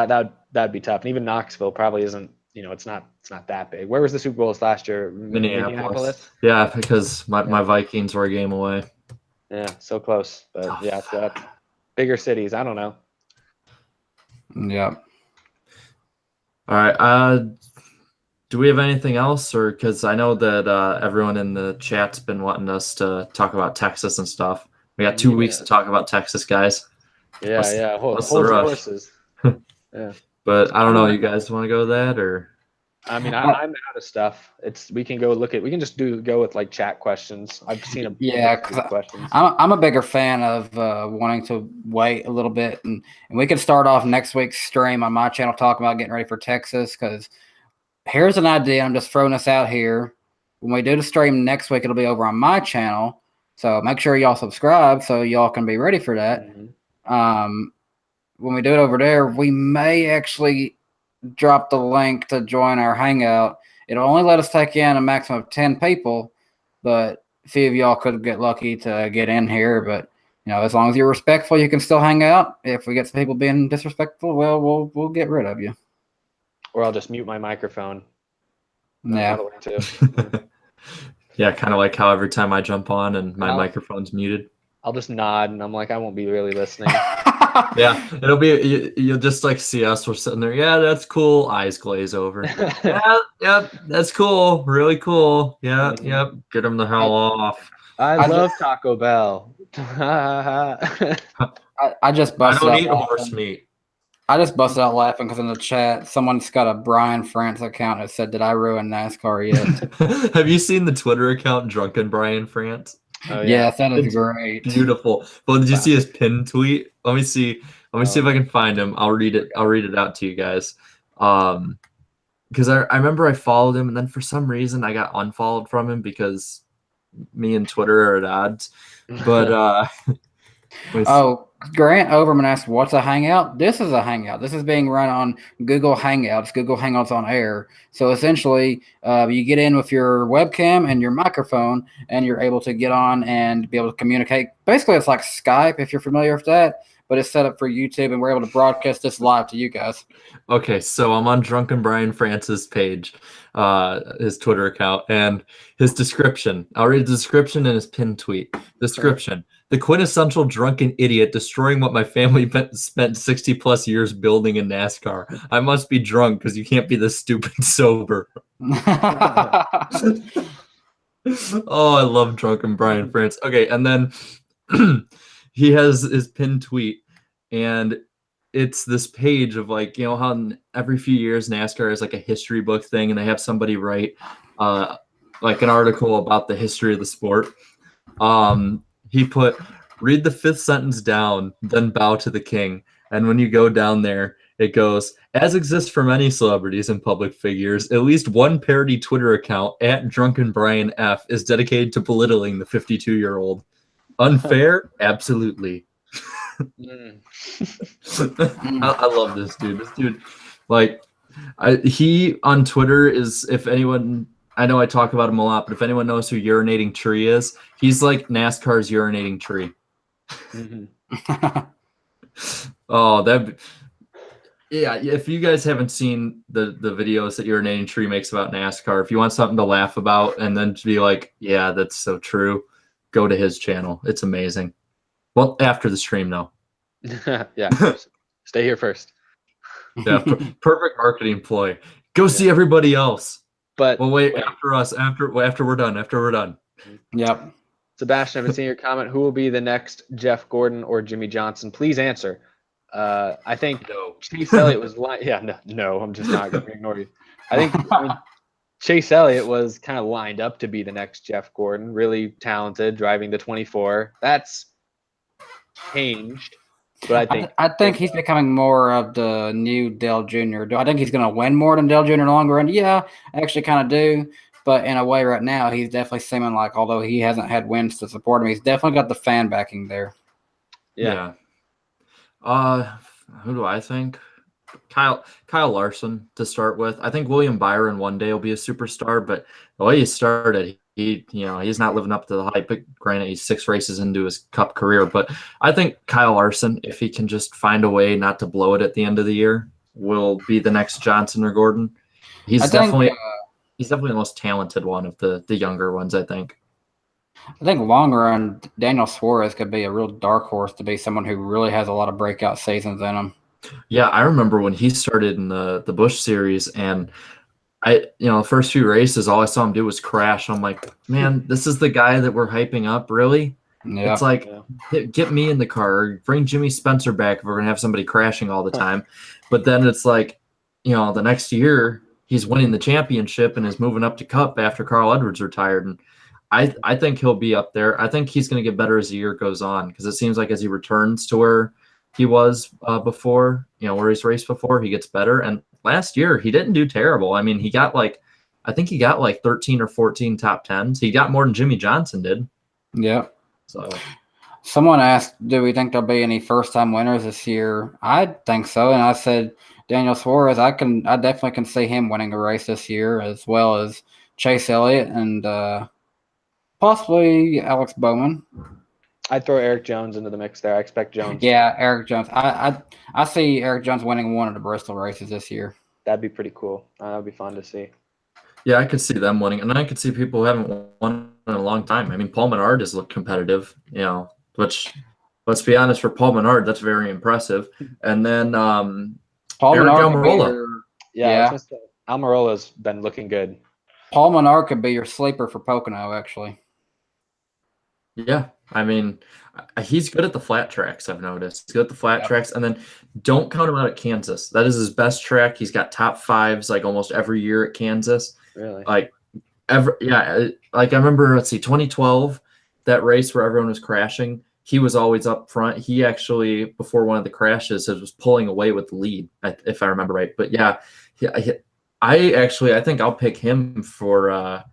that'd be tough. And even Knoxville probably isn't, it's not that big. Where was the Super Bowls last year? Minneapolis. Yeah, because my Vikings were a game away. Yeah, so close. But yeah, so that's bigger cities. I don't know. Yep. All right. Do we have anything else, or because I know that everyone in the chat's been wanting us to talk about Texas and stuff. We got 2 weeks to talk about Texas, guys. Yeah. What's the rush? Horses. Yeah. But I don't know. You guys want to go with that, or? I mean, I'm out of stuff. We can just go with like chat questions. I've seen questions. I'm a bigger fan of wanting to wait a little bit, and we can start off next week's stream on my channel talking about getting ready for Texas. Because here's an idea. I'm just throwing this out here. When we do the stream next week, it'll be over on my channel. So make sure y'all subscribe so y'all can be ready for that. Mm-hmm. When we do it over there, we may actually drop the link to join our hangout. It'll only let us take in a maximum of 10 people, but a few of y'all could get lucky to get in here. But as long as you're respectful, you can still hang out. If we get some people being disrespectful, well, we'll get rid of you. Or I'll just mute my microphone. Yeah. Yeah, kind of like how every time I jump on and my microphone's muted. I'll just nod and I'm like, I won't be really listening. Yeah, it'll be you'll just like see us. We're sitting there. Yeah, that's cool. Eyes glaze over. Yeah, that's cool. Really cool. Yeah, yep. Get them the hell off. I love Taco Bell. I just busted. I don't eat horse meat. I just busted out laughing because in the chat, someone's got a Brian France account that said, "Did I ruin NASCAR yet?" Have you seen the Twitter account Drunken Brian France? Oh, yes, that is great. Beautiful. Well, did you see his pinned tweet? Let me see if I can find him. I'll read it out to you guys. Because I remember I followed him, and then for some reason I got unfollowed from him because me and Twitter are at odds. But Grant Overman asked, "What's a Hangout?" This is a Hangout. This is being run on Google Hangouts. Google Hangouts on Air. So essentially, you get in with your webcam and your microphone, and you're able to get on and be able to communicate. Basically, it's like Skype if you're familiar with that, but it's set up for YouTube, and we're able to broadcast this live to you guys. Okay, so I'm on Drunken Brian France's page, his Twitter account, and his description. I'll read the description in his pinned tweet. Description: the quintessential drunken idiot destroying what my family spent 60 plus years building in NASCAR. I must be drunk because you can't be this stupid sober. Oh, I love Drunken Brian France. Okay, and then he has his pinned tweet, and it's this page of like, how every few years NASCAR is like a history book thing, and they have somebody write like an article about the history of the sport. He put, read the fifth sentence down, then bow to the king. And when you go down there, it goes, as exists for many celebrities and public figures, at least one parody Twitter account at Drunken Brian F is dedicated to belittling the 52-year-old. Unfair? Absolutely. I love this dude. This dude, like, he on Twitter is, if anyone I know I talk about him a lot, but if anyone knows who Urinating Tree is, he's like NASCAR's Urinating Tree. Mm-hmm. Oh, yeah. If you guys haven't seen the videos that Urinating Tree makes about NASCAR, if you want something to laugh about and then to be like, yeah, that's so true, go to his channel. It's amazing. Well, after the stream, though. Yeah. Stay here first. Yeah, perfect marketing ploy. Go see everybody else. But well, wait, after us, after we're done. Yep. Sebastian, I haven't seen your comment. Who will be the next Jeff Gordon or Jimmy Johnson? Please answer. I think Chase Elliott was no, I'm just not going to ignore you. I mean, Chase Elliott was kind of lined up to be the next Jeff Gordon, really talented, driving the 24. That's changed, but I think he's becoming more of the new Dale Jr. Do I think he's going to win more than Dale Jr. in the long run? Yeah, I actually kind of do. But in a way, right now, he's definitely seeming like, although he hasn't had wins to support him, he's definitely got the fan backing there. Yeah. Who do I think? Kyle Larson to start with. I think William Byron one day will be a superstar, but the way he started, he's not living up to the hype. Granted, he's 6 races into his Cup career, but I think Kyle Larson, if he can just find a way not to blow it at the end of the year, will be the next Johnson or Gordon. He's definitely the most talented one of the younger ones, I think. I think long run, Daniel Suarez could be a real dark horse to be someone who really has a lot of breakout seasons in him. Yeah, I remember when he started in the Busch series, and the first few races, all I saw him do was crash. I'm like, man, this is the guy that we're hyping up, really? Yeah. It's like, get me in the car, or bring Jimmy Spencer back if we're gonna have somebody crashing all the time. But then it's like, the next year he's winning the championship and is moving up to Cup after Carl Edwards retired, and I think he'll be up there. I think he's going to get better as the year goes on, because it seems like as he returns to where he was before, where he's raced before, he gets better. And last year he didn't do terrible. I mean, he got like 13 or 14 top 10s. He got more than Jimmy Johnson did. Yeah. So someone asked, do we think there'll be any first-time winners this year? I think so. And I said, Daniel Suarez, I definitely can see him winning a race this year, as well as Chase Elliott and possibly Alex Bowman. I'd throw Eric Jones into the mix there. I expect Jones. Yeah, Eric Jones. I see Eric Jones winning one of the Bristol races this year. That'd be pretty cool. That would be fun to see. Yeah, I could see them winning, and I could see people who haven't won in a long time. I mean, Paul Menard has looked competitive, which, let's be honest, for Paul Menard, that's very impressive. And then Paul Menard, Almirola. Almirola's been looking good. Paul Menard could be your sleeper for Pocono, actually. Yeah, I mean, he's good at the flat tracks, I've noticed. He's good at the flat tracks, and then don't count him out at Kansas. That is his best track. He's got top 5s like almost every year at Kansas. Really? Like I remember, 2012, that race where everyone was crashing. He was always up front. He actually, before one of the crashes, was pulling away with the lead, if I remember right. But yeah, I think I'll pick him for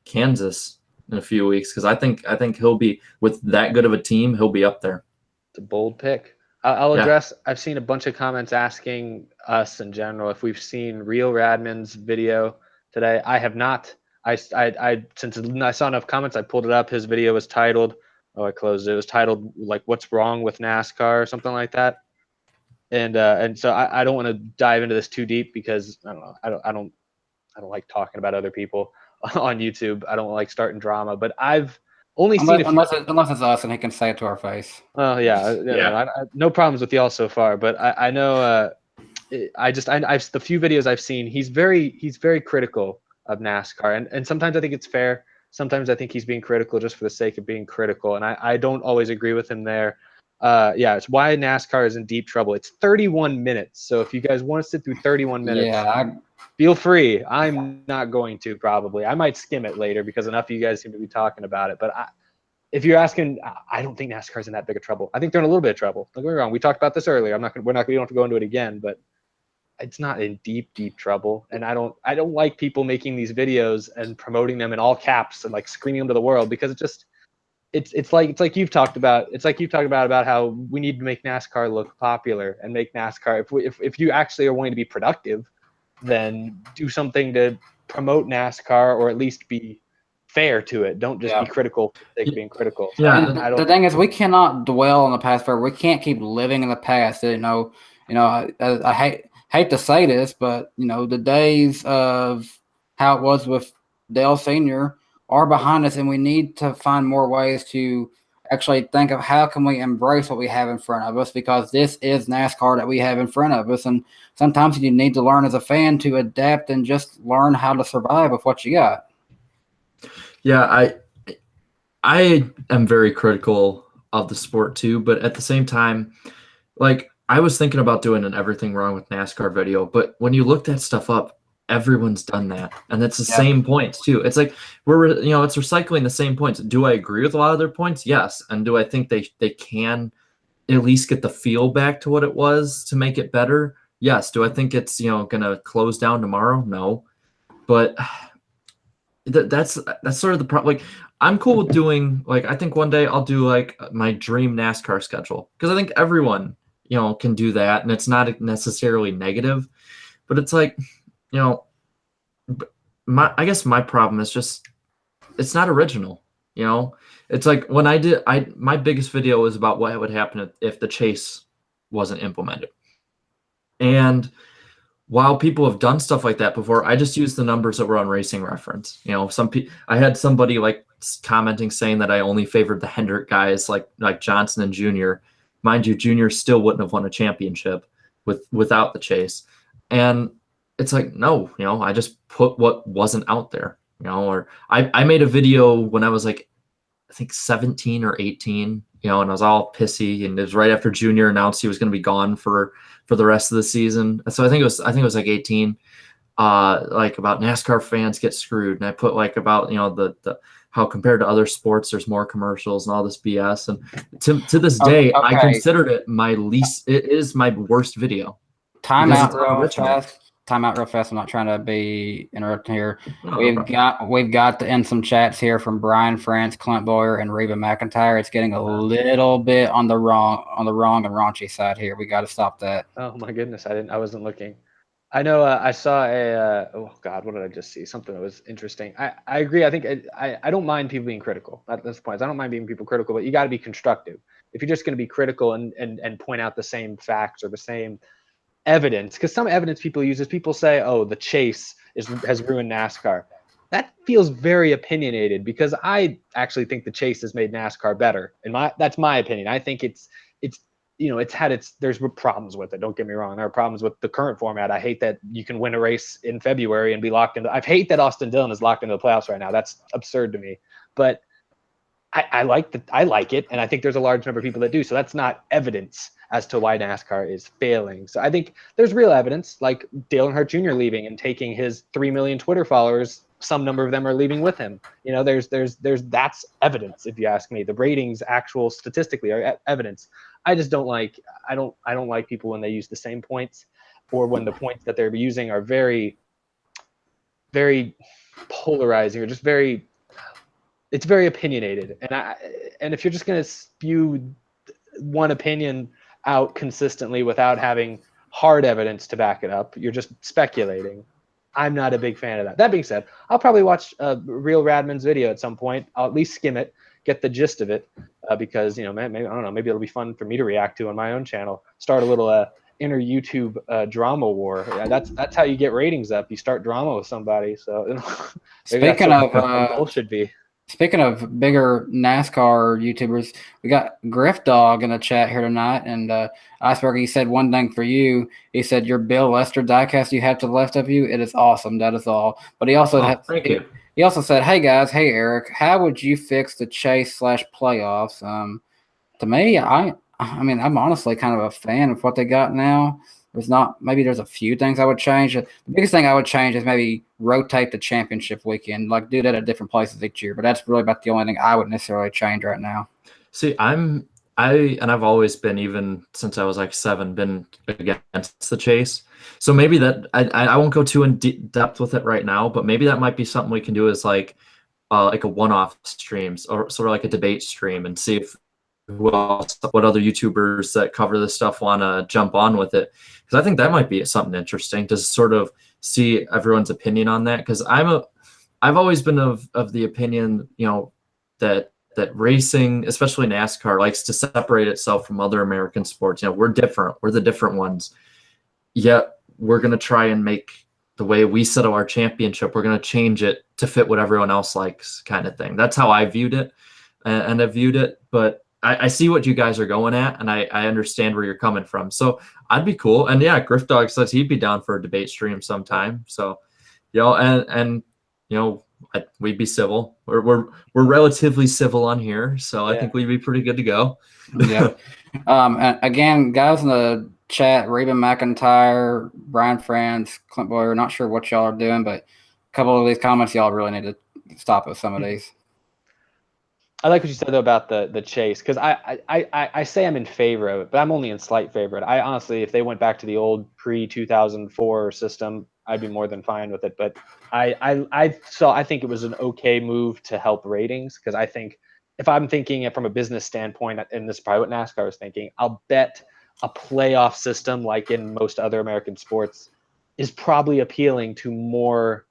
Kansas in a few weeks, because I think he'll be, with that good of a team, he'll be up there. It's a bold pick. I'll address. I've seen a bunch of comments asking us in general if we've seen Real Radman's video today. I have not. Since I saw enough comments, I pulled it up. His video was titled. I closed it. It was titled like "What's Wrong with NASCAR" or something like that. And so I don't want to dive into this too deep, because I don't know. I don't like talking about other people on YouTube. I don't like starting drama, but I've only seen unless it's us and he can say it to our face. Oh yeah. No problems with y'all so far, but I know I've the few videos I've seen, he's very critical of NASCAR, and sometimes I think it's fair. Sometimes I think he's being critical just for the sake of being critical, and I don't always agree with him there. It's why NASCAR is in deep trouble. It's 31 minutes, so if you guys want to sit through 31 minutes, feel free. I'm not going to, probably. I might skim it later because enough of you guys seem to be talking about it. But if you're asking, I don't think NASCAR's in that big of trouble. I think they're in a little bit of trouble. Don't get me wrong. We talked about this earlier. We don't have to go into it again, but it's not in deep, deep trouble. And I don't like people making these videos and promoting them in all caps and like screaming them to the world, because it's like you've talked about. It's like you've talked about how we need to make NASCAR look popular and make NASCAR. If you actually are wanting to be productive, then do something to promote NASCAR or at least be fair to it. Don't just be critical for the sake of being critical. So Yeah, and the thing is, we cannot dwell on the past forever. We can't keep living in the past. I hate to say this, but the days of how it was with Dale Sr. are behind us, and we need to find more ways to actually think of how can we embrace what we have in front of us, because this is NASCAR that we have in front of us, and sometimes you need to learn as a fan to adapt and just learn how to survive with what you got. Yeah, I am very critical of the sport too, but at the same time, like I was thinking about doing an everything wrong with NASCAR video, but when you look that stuff up, everyone's done that, and it's the same points too. It's like it's recycling the same points. Do I agree with a lot of their points? Yes. And do I think they can at least get the feel back to what it was to make it better? Yes. Do I think it's gonna close down tomorrow? No. But that's sort of the problem. Like, I'm cool with doing, like, I think one day I'll do like my dream NASCAR schedule, because I think everyone can do that, and it's not necessarily negative, but it's like I guess my problem is just it's not original. It's like when my biggest video was about what would happen if the chase wasn't implemented, and while people have done stuff like that before, I just used the numbers that were on Racing Reference. I had somebody like commenting saying that I only favored the Hendrick guys like Johnson and Junior. Mind you, Junior still wouldn't have won a championship without the chase. And it's like, no, I just put what wasn't out there, or I made a video when I was like, I think 17 or 18, and I was all pissy, and it was right after Junior announced he was going to be gone for the rest of the season. So I think it was like 18, like about NASCAR fans get screwed. And I put like about, the how compared to other sports, there's more commercials and all this BS. And to this day, Okay. I considered it it is my worst video. Time out real fast. I'm not trying to be interrupting here. No, we've got to end some chats here from Brian France, Clint Boyer, and Reba McIntyre. It's getting a little bit on the wrong and raunchy side here. We got to stop that. Oh my goodness, I wasn't looking. I know I saw oh God, what did I just see? Something that was interesting. I agree. I think I don't mind people being critical. That's the point. I don't mind being people critical, but you got to be constructive. If you're just going to be critical and point out the same facts or the same evidence, because some evidence people use is people say, oh, the chase has ruined NASCAR. That feels very opinionated, because I actually think the chase has made NASCAR better. That's my opinion. I think there's problems with it. Don't get me wrong. There are problems with the current format. I hate that you can win a race in February and be locked into. I hate that Austin Dillon is locked into the playoffs right now. That's absurd to me. But I like it, and I think there's a large number of people that do. So that's not evidence as to why NASCAR is failing. So I think there's real evidence, like Dale Earnhardt Jr. leaving and taking his 3 million Twitter followers. Some number of them are leaving with him. That's evidence, if you ask me. The ratings, actual statistically, are evidence. I just don't like. I don't like people when they use the same points, or when the points that they're using are very, very polarizing, or just very. It's very opinionated, and if you're just going to spew one opinion out consistently without having hard evidence to back it up, you're just speculating. I'm not a big fan of that. That being said, I'll probably watch Real Radman's video at some point. I'll at least skim it, get the gist of it, because maybe I don't know, maybe it'll be fun for me to react to on my own channel. Start a little inner YouTube drama war. Yeah, that's how you get ratings up. You start drama with somebody. So speaking of goal should be. Speaking of bigger NASCAR YouTubers, we got Griff Dog in the chat here tonight, and Iceberg, he said one thing for you. He said your Bill Lester diecast you have to the left of you, it is awesome. That is all. But he also thank you. He also said, "Hey guys, hey Eric, how would you fix the chase / playoffs?" To me, I mean, I'm honestly kind of a fan of what they got now. There's a few things I would change. The biggest thing I would change is maybe rotate the championship weekend, like do that at different places each year. But that's really about the only thing I would necessarily change right now. See, I've always been, even since I was like 7, been against the chase. So maybe that I won't go too in depth with it right now, but maybe that might be something we can do as like a one-off streams, or sort of like a debate stream, and see if who else, what other YouTubers that cover this stuff want to jump on with it, because I think that might be something interesting to sort of see everyone's opinion on that. Because I've always been of the opinion, that racing, especially NASCAR, likes to separate itself from other American sports. We're different. We're the different ones. Yet we're going to try and make the way we settle our championship, we're going to change it to fit what everyone else likes, kind of thing. That's how I viewed it, and I viewed it. But I see what you guys are going at, and I understand where you're coming from. So I'd be cool. And yeah, Griff Dog says he'd be down for a debate stream sometime. So, and we'd be civil. We're relatively civil on here, so I think we'd be pretty good to go. Yeah. And again, guys in the chat, Reba McIntyre, Brian Franz, Clint Boyer, not sure what y'all are doing, but a couple of these comments y'all really need to stop with some of these. I like what you said though about the chase, because I say I'm in favor of it, but I'm only in slight favor of it. I honestly, if they went back to the old pre-2004 system, I'd be more than fine with it. But I think it was an okay move to help ratings, because I think if I'm thinking it from a business standpoint, and this is probably what NASCAR was thinking, I'll bet a playoff system like in most other American sports is probably appealing to more.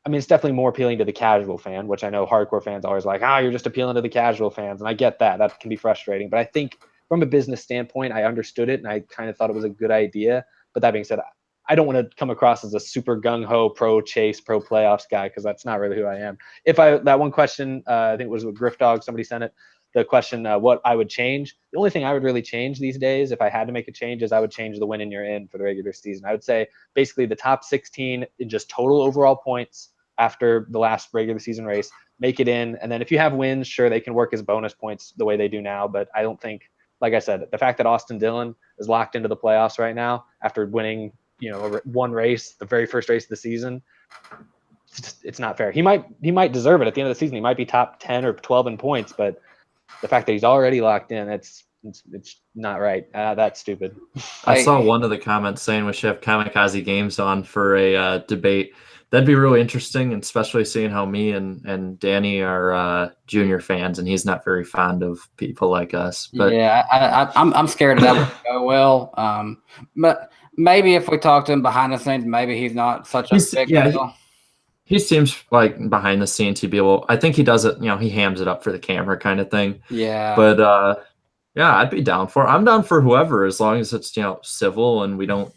I mean, it's definitely more appealing to the casual fan, which I know hardcore fans always like, you're just appealing to the casual fans. And I get that. That can be frustrating. But I think from a business standpoint, I understood it and I kind of thought it was a good idea. But that being said, I don't want to come across as a super gung-ho pro chase, pro playoffs guy, because that's not really who I am. That one question, I think it was with Griff Dog, somebody sent it, the question, what I would change. The only thing I would really change these days, if I had to make a change, is I would change the win and you're in for the regular season. I would say basically the top 16 in just total overall points after the last regular season race, make it in. And then if you have wins, sure, they can work as bonus points the way they do now. But I don't think, like I said, the fact that Austin Dillon is locked into the playoffs right now after winning, one race, the very first race of the season, it's not fair. He might deserve it at the end of the season. He might be top 10 or 12 in points, but the fact that he's already locked in, it's not right. That's stupid. I saw one of the comments saying we should have Kamikaze Games on for a debate. That'd be really interesting, and especially seeing how me and Danny are junior fans, and he's not very fond of people like us. But yeah, I'm scared that wouldn't go well. But maybe if we talk to him behind the scenes, maybe he's not such a big deal. He seems like behind the scenes he'd be able. I think he does it. He hams it up for the camera kind of thing. Yeah. But yeah, I'd be down for it. I'm down for whoever, as long as it's civil and we don't.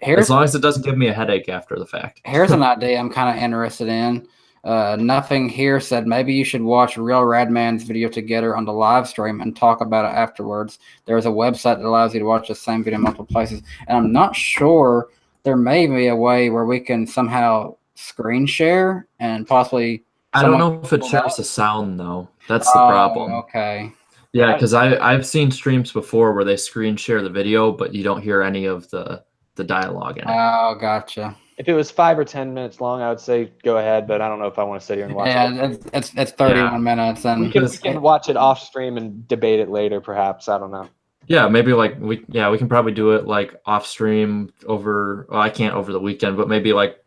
As long as it doesn't give me a headache after the fact. Here's an idea I'm kind of interested in. Nothing Here said maybe you should watch Real Radman's video together on the live stream and talk about it afterwards. There's a website that allows you to watch the same video in multiple places. And I'm not sure, there may be a way where we can somehow screen share and possibly. I don't know if it shares the sound though. That's the problem. Okay. Yeah, because I've seen streams before where they screen share the video, but you don't hear any of the dialogue in it. Oh, gotcha. If it was 5 or 10 minutes long, I would say go ahead, but I don't know if I want to sit here and watch it. Yeah, it's 31 minutes, and we can watch it off stream and debate it later, perhaps. I don't know. Yeah, maybe we can probably do it like off stream over. Well, I can't over the weekend, but maybe like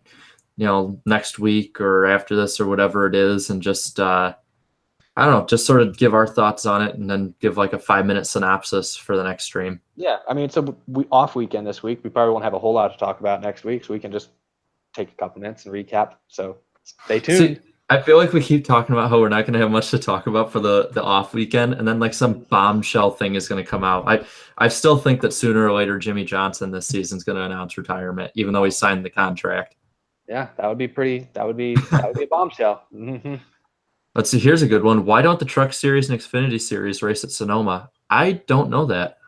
next week or after this or whatever it is, and just. I don't know, just sort of give our thoughts on it and then give like a 5-minute synopsis for the next stream. Yeah, I mean, so we off weekend this week. We probably won't have a whole lot to talk about next week, so we can just take a couple minutes and recap. So stay tuned. See, I feel like we keep talking about how we're not going to have much to talk about for the off weekend, and then like some bombshell thing is going to come out. I still think that sooner or later Jimmy Johnson this season is going to announce retirement, even though he signed the contract. Yeah, that would be a bombshell. Mm-hmm. Let's see. Here's a good one. Why don't the Truck Series and Xfinity Series race at Sonoma? I don't know that.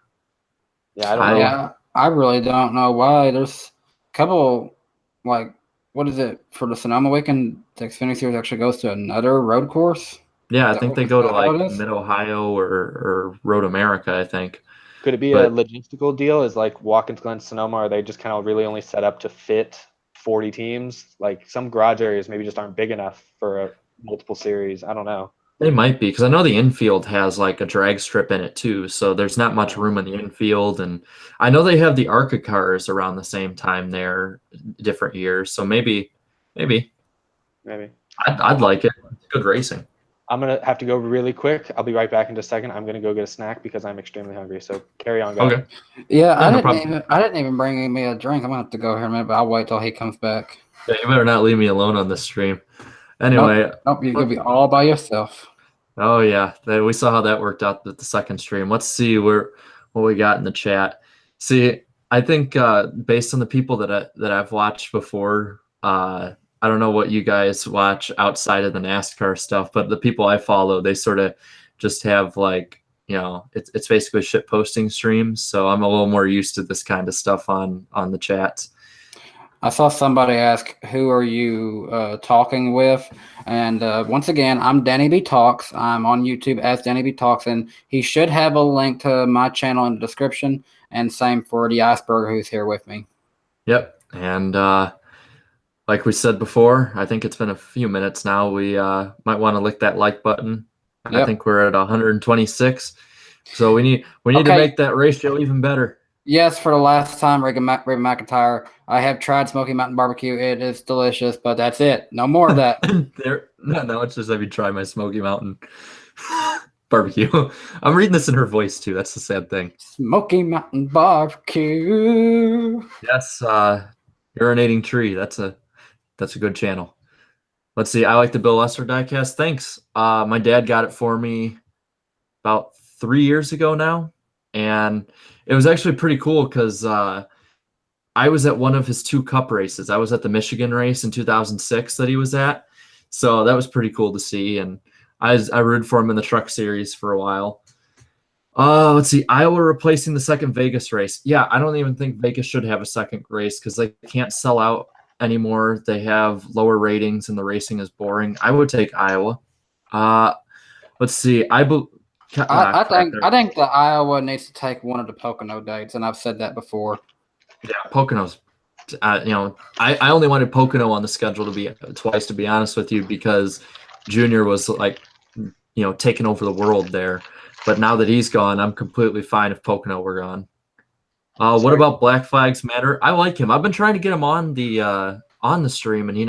Yeah, I don't know. Yeah, I really don't know why. There's a couple, like, what is it for the Sonoma weekend? The Xfinity Series actually goes to another road course. Yeah, I think they go to like Mid Ohio or Road America. I think. Could it be a logistical deal? Is like Watkins Glen, Sonoma? Are they just kind of really only set up to fit 40 teams? Like some garage areas maybe just aren't big enough for a multiple series. I don't know. They might be, because I know the infield has like a drag strip in it too, so there's not much room in the infield. And I know they have the ARCA cars around the same time there, different years. So maybe. I'd like it. It's good racing. I'm gonna have to go really quick. I'll be right back in just a second. I'm gonna go get a snack because I'm extremely hungry. So carry on, guys. Okay. Yeah, Yeah, no problem. I didn't even bring me a drink. I'm gonna have to go here in a minute, but I'll wait till he comes back. Yeah, you better not leave me alone on this stream. Anyway, Nope, you'll be all by yourself. oh yeah, we saw how that worked out with the second stream. Let's see what we got in the chat. See, I think based on the people that I've watched before, I don't know what you guys watch outside of the NASCAR stuff, but the people I follow, they sort of just have like, it's basically shit posting streams. So I'm a little more used to this kind of stuff on the chats. I saw somebody ask, who are you talking with? And once again, I'm DannyBTalks. I'm on YouTube as DannyBTalks, and he should have a link to my channel in the description. And same for the Iceberg who's here with me. Yep. And like we said before, I think it's been a few minutes now. We might want to lick that like button. Yep. I think we're at 126. So we need to make that ratio even better. Yes, for the last time, Reagan McIntyre, I have tried Smoky Mountain Barbecue. It is delicious, but that's it. No more of that. No, it's just have you try my Smoky Mountain Barbecue. I'm reading this in her voice too. That's the sad thing. Smoky Mountain Barbecue. Yes, urinating tree. That's a good channel. Let's see. I like the Bill Lesser diecast. Thanks. My dad got it for me about 3 years ago now, and it was actually pretty cool because I was at one of his 2 cup races. I was at the Michigan race in 2006 that he was at, so that was pretty cool to see. And I rooted for him in the Truck Series for a while. Let's see. Iowa replacing the second Vegas race. Yeah, I don't even think Vegas should have a second race because they can't sell out anymore. They have lower ratings and the racing is boring. I would take Iowa. Let's see. I think the Iowa needs to take one of the Pocono dates, and I've said that before. Yeah, Pocono's. I only wanted Pocono on the schedule to be twice, to be honest with you, because Junior was like, taking over the world there. But now that he's gone, I'm completely fine if Pocono were gone. What about Black Flags Matter? I like him. I've been trying to get him on the stream, and he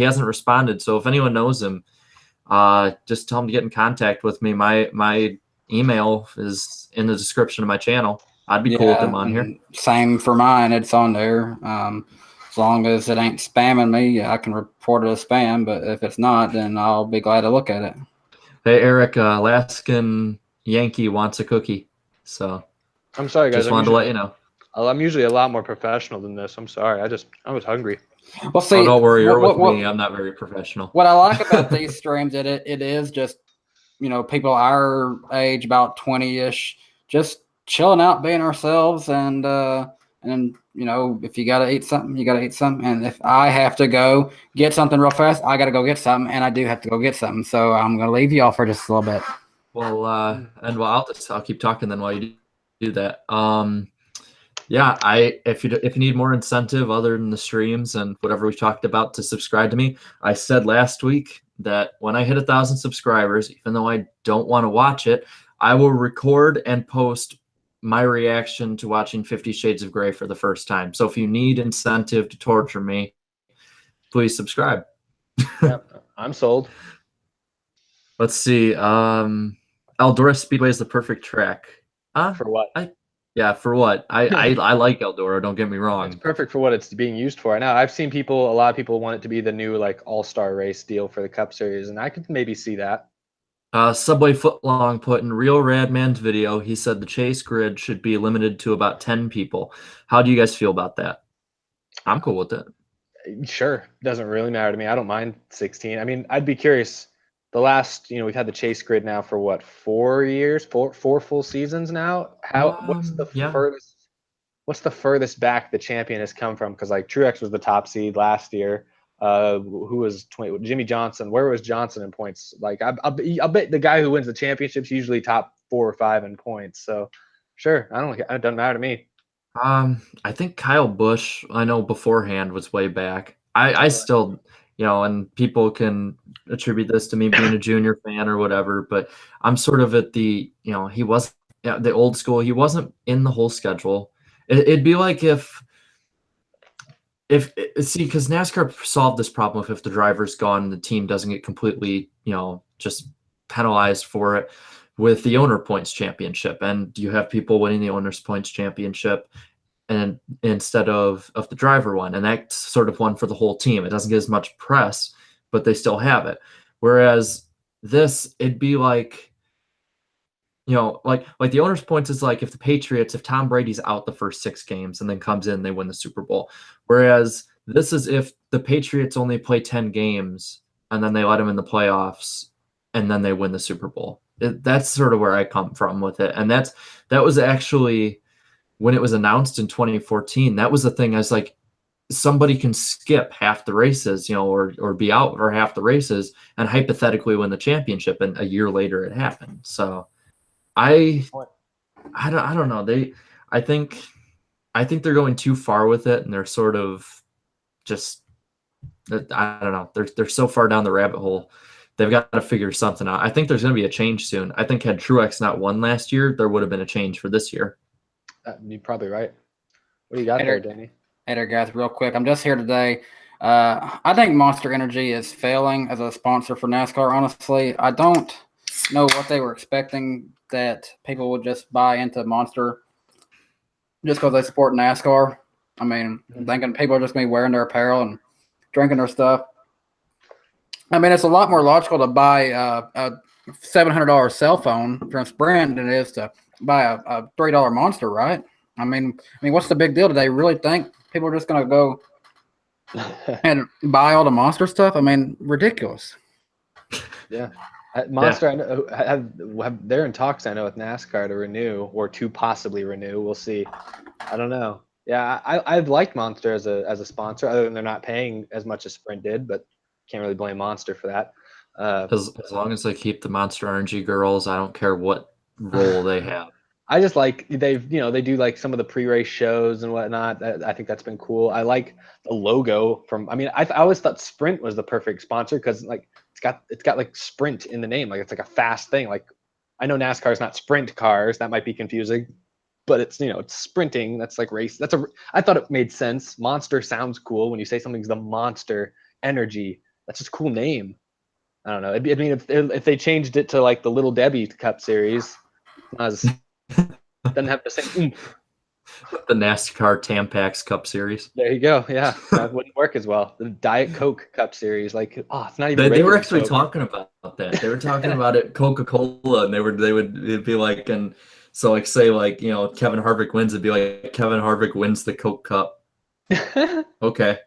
hasn't responded. So if anyone knows him, just tell him to get in contact with me. My email is in the description of my channel. I'd be cool with him on here. Same for mine. It's on there. As long as it ain't spamming me, I can report it as spam. But if it's not, then I'll be glad to look at it. Hey, Eric, Alaskan Yankee wants a cookie. So I'm sorry, guys. Just wanted to let you know. I'm usually a lot more professional than this. I'm sorry. I was hungry. Well, see, don't worry. You're with me. I'm not very professional. What I like about these streams, it is just, people our age, about 20-ish, just chilling out, being ourselves, and if you gotta eat something, you gotta eat something. And if I have to go get something real fast, I gotta go get something, and I do have to go get something. So I'm gonna leave you all for just a little bit. Well, I'll keep talking then while you do that. Yeah, if you need more incentive other than the streams and whatever we talked about to subscribe to me, I said last week that when I hit 1,000 subscribers, even though I don't want to watch it, I will record and post my reaction to watching 50 Shades of Grey for the first time. So if you need incentive to torture me, please subscribe. Yep, I'm sold. Let's see. Eldora Speedway is the perfect track. For what? Yeah, for what? I like Eldora, don't get me wrong. It's perfect for what it's being used for. Now, I've seen a lot of people want it to be the new all-star race deal for the Cup Series, and I could maybe see that. Subway Footlong put in Real Radman's video, he said the chase grid should be limited to about 10 people. How do you guys feel about that? I'm cool with it. Sure. Doesn't really matter to me. I don't mind 16. I mean, I'd be curious. The last, we've had the chase grid now for what, 4 years, four full seasons now. What's the furthest back the champion has come from? Because Truex was the top seed last year. Who was Jimmy Johnson? Where was Johnson in points? I'll bet the guy who wins the championship's usually top 4 or 5 in points. So sure, it doesn't matter to me. I think Kyle Busch, I know beforehand, was way back. I still, and people can attribute this to me being a Junior fan or whatever, but I'm sort of at the, he wasn't the old school. He wasn't in the whole schedule. It'd be like if because NASCAR solved this problem if the driver's gone and the team doesn't get completely, just penalized for it with the owner points championship, and you have people winning the owner's points championship and instead of the driver one, and that's sort of one for the whole team. It doesn't get as much press, but they still have it. Whereas this, it'd be like, like the owner's points is like if Tom Brady's out the first 6 games and then comes in, they win the Super Bowl. Whereas this is if the Patriots only play 10 games and then they let them in the playoffs and then they win the Super Bowl. That's sort of where I come from with it. And that was actually when it was announced in 2014, that was the thing. I was like, somebody can skip half the races, or be out for half the races and hypothetically win the championship. And a year later it happened. So I don't know. I think they're going too far with it, and they're sort of just, I don't know. They're so far down the rabbit hole. They've got to figure something out. I think there's going to be a change soon. I think had Truex not won last year, there would have been a change for this year. You're probably right. What do you got there, Danny? Hey there, guys. Real quick, I'm just here today. I think Monster Energy is failing as a sponsor for NASCAR. Honestly, I don't know what they were expecting, that people would just buy into Monster just because they support NASCAR. I mean, thinking people are just going to be wearing their apparel and drinking their stuff. I mean, it's a lot more logical to buy a $700 cell phone from Sprint than it is to buy a $3 Monster, right? I mean, what's the big deal? Do they really think people are just going to go and buy all the Monster stuff? I mean, ridiculous. Yeah. Monster, I know, they're in talks, I know, with NASCAR to renew or to possibly renew. We'll see. I don't know. Yeah, I've liked Monster as a sponsor, other than they're not paying as much as Sprint did, but can't really blame Monster for that. As long as they keep the Monster Energy girls, I don't care what role they have. I just like they do like some of the pre-race shows and whatnot. I think that's been cool. I like the logo I always thought Sprint was the perfect sponsor because like it's got like Sprint in the name. Like it's like a fast thing. Like I know NASCAR is not sprint cars. That might be confusing, but it's it's sprinting. That's like race. I thought it made sense. Monster sounds cool when you say something's the Monster Energy. That's just a cool name. I don't know. I mean, if they changed it to like the Little Debbie Cup Series, doesn't have the same oomph. The NASCAR Tampax Cup Series. There you go. Yeah, that wouldn't work as well. The Diet Coke Cup Series, like, it's not even. They were actually talking about that. They were talking about it, Coca-Cola, and it'd be like, and so like say like Kevin Harvick wins, it'd be like Kevin Harvick wins the Coke Cup. Okay.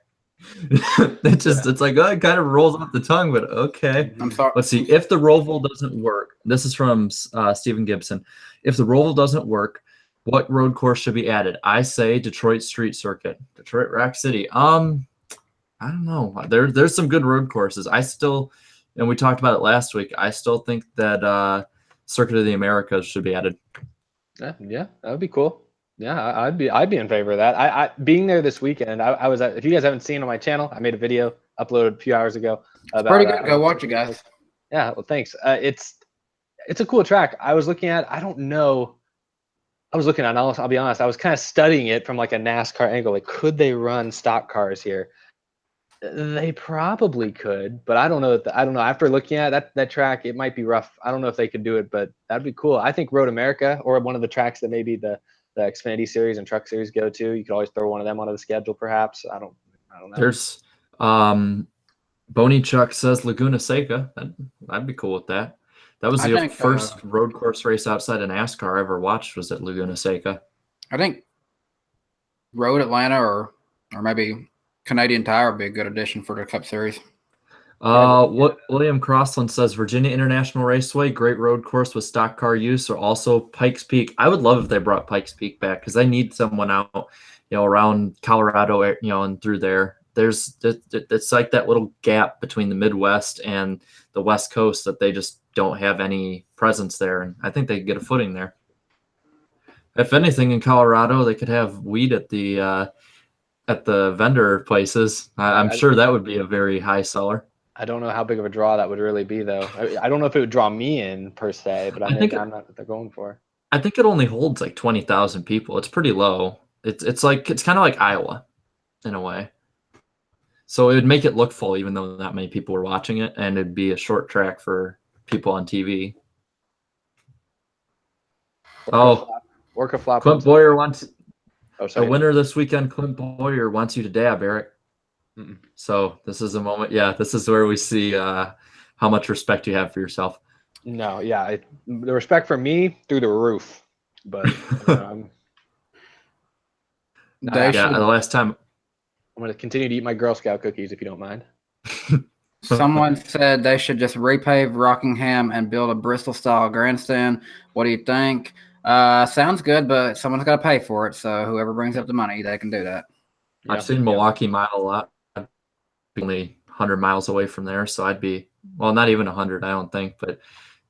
It's like, it kind of rolls off the tongue, but okay. I'm sorry. Let's see. If the Roval doesn't work, this is from Stephen Gibson. If the Roval doesn't work, what road course should be added? I say Detroit Street Circuit, Detroit Rack City. I don't know. There's some good road courses. And we talked about it last week. I still think that Circuit of the Americas should be added. Yeah, that would be cool. Yeah, I'd be in favor of that. I being there this weekend. I was if you guys haven't seen on my channel, I made a video uploaded a few hours ago. It's pretty good. Go watch it, guys. Yeah, well, thanks. It's a cool track. I was looking at. I don't know. I was looking at. I'll be honest. I was kind of studying it from like a NASCAR angle. Like, could they run stock cars here? They probably could, but I don't know. I don't know. After looking at that track, it might be rough. I don't know if they could do it, but that'd be cool. I think Road America or one of the tracks that maybe the Xfinity Series and Truck Series go to. You could always throw one of them onto the schedule, perhaps. I don't know. There's Boney Chuck says Laguna Seca. I'd be cool with that. That was the first road course race outside of NASCAR I ever watched was at Laguna Seca. I think Road Atlanta or maybe Canadian Tire would be a good addition for the Cup Series. What William Crossland says, Virginia International Raceway, great road course with stock car use, or also Pikes Peak. I would love if they brought Pikes Peak back because they need someone out, around Colorado, and through there. It's like that little gap between the Midwest and the West Coast that they just don't have any presence there, and I think they could get a footing there. If anything, in Colorado, they could have weed at the vendor places. I'm sure that would be a very high seller. I don't know how big of a draw that would really be, though. I don't know if it would draw me in per se, but I'm not what they're going for. I think it only holds like 20,000 people. It's pretty low. It's kind of like Iowa in a way. So it would make it look full, even though not many people were watching it, and it'd be a short track for people on TV. Work a flop. Clint Boyer wants the winner this weekend. Clint Boyer wants you to dab, Eric. Mm-mm. So this is a moment. Yeah, this is where we see how much respect you have for yourself. No, yeah, the respect for me through the roof, but the last time. I'm going to continue to eat my Girl Scout cookies if you don't mind. Someone said they should just repave Rockingham and build a Bristol-style grandstand. What do you think? Sounds good, but someone's got to pay for it. So whoever brings up the money, they can do that. I've seen Milwaukee Mile a lot. Only 100 miles away from there, so I'd be not even 100, I don't think. But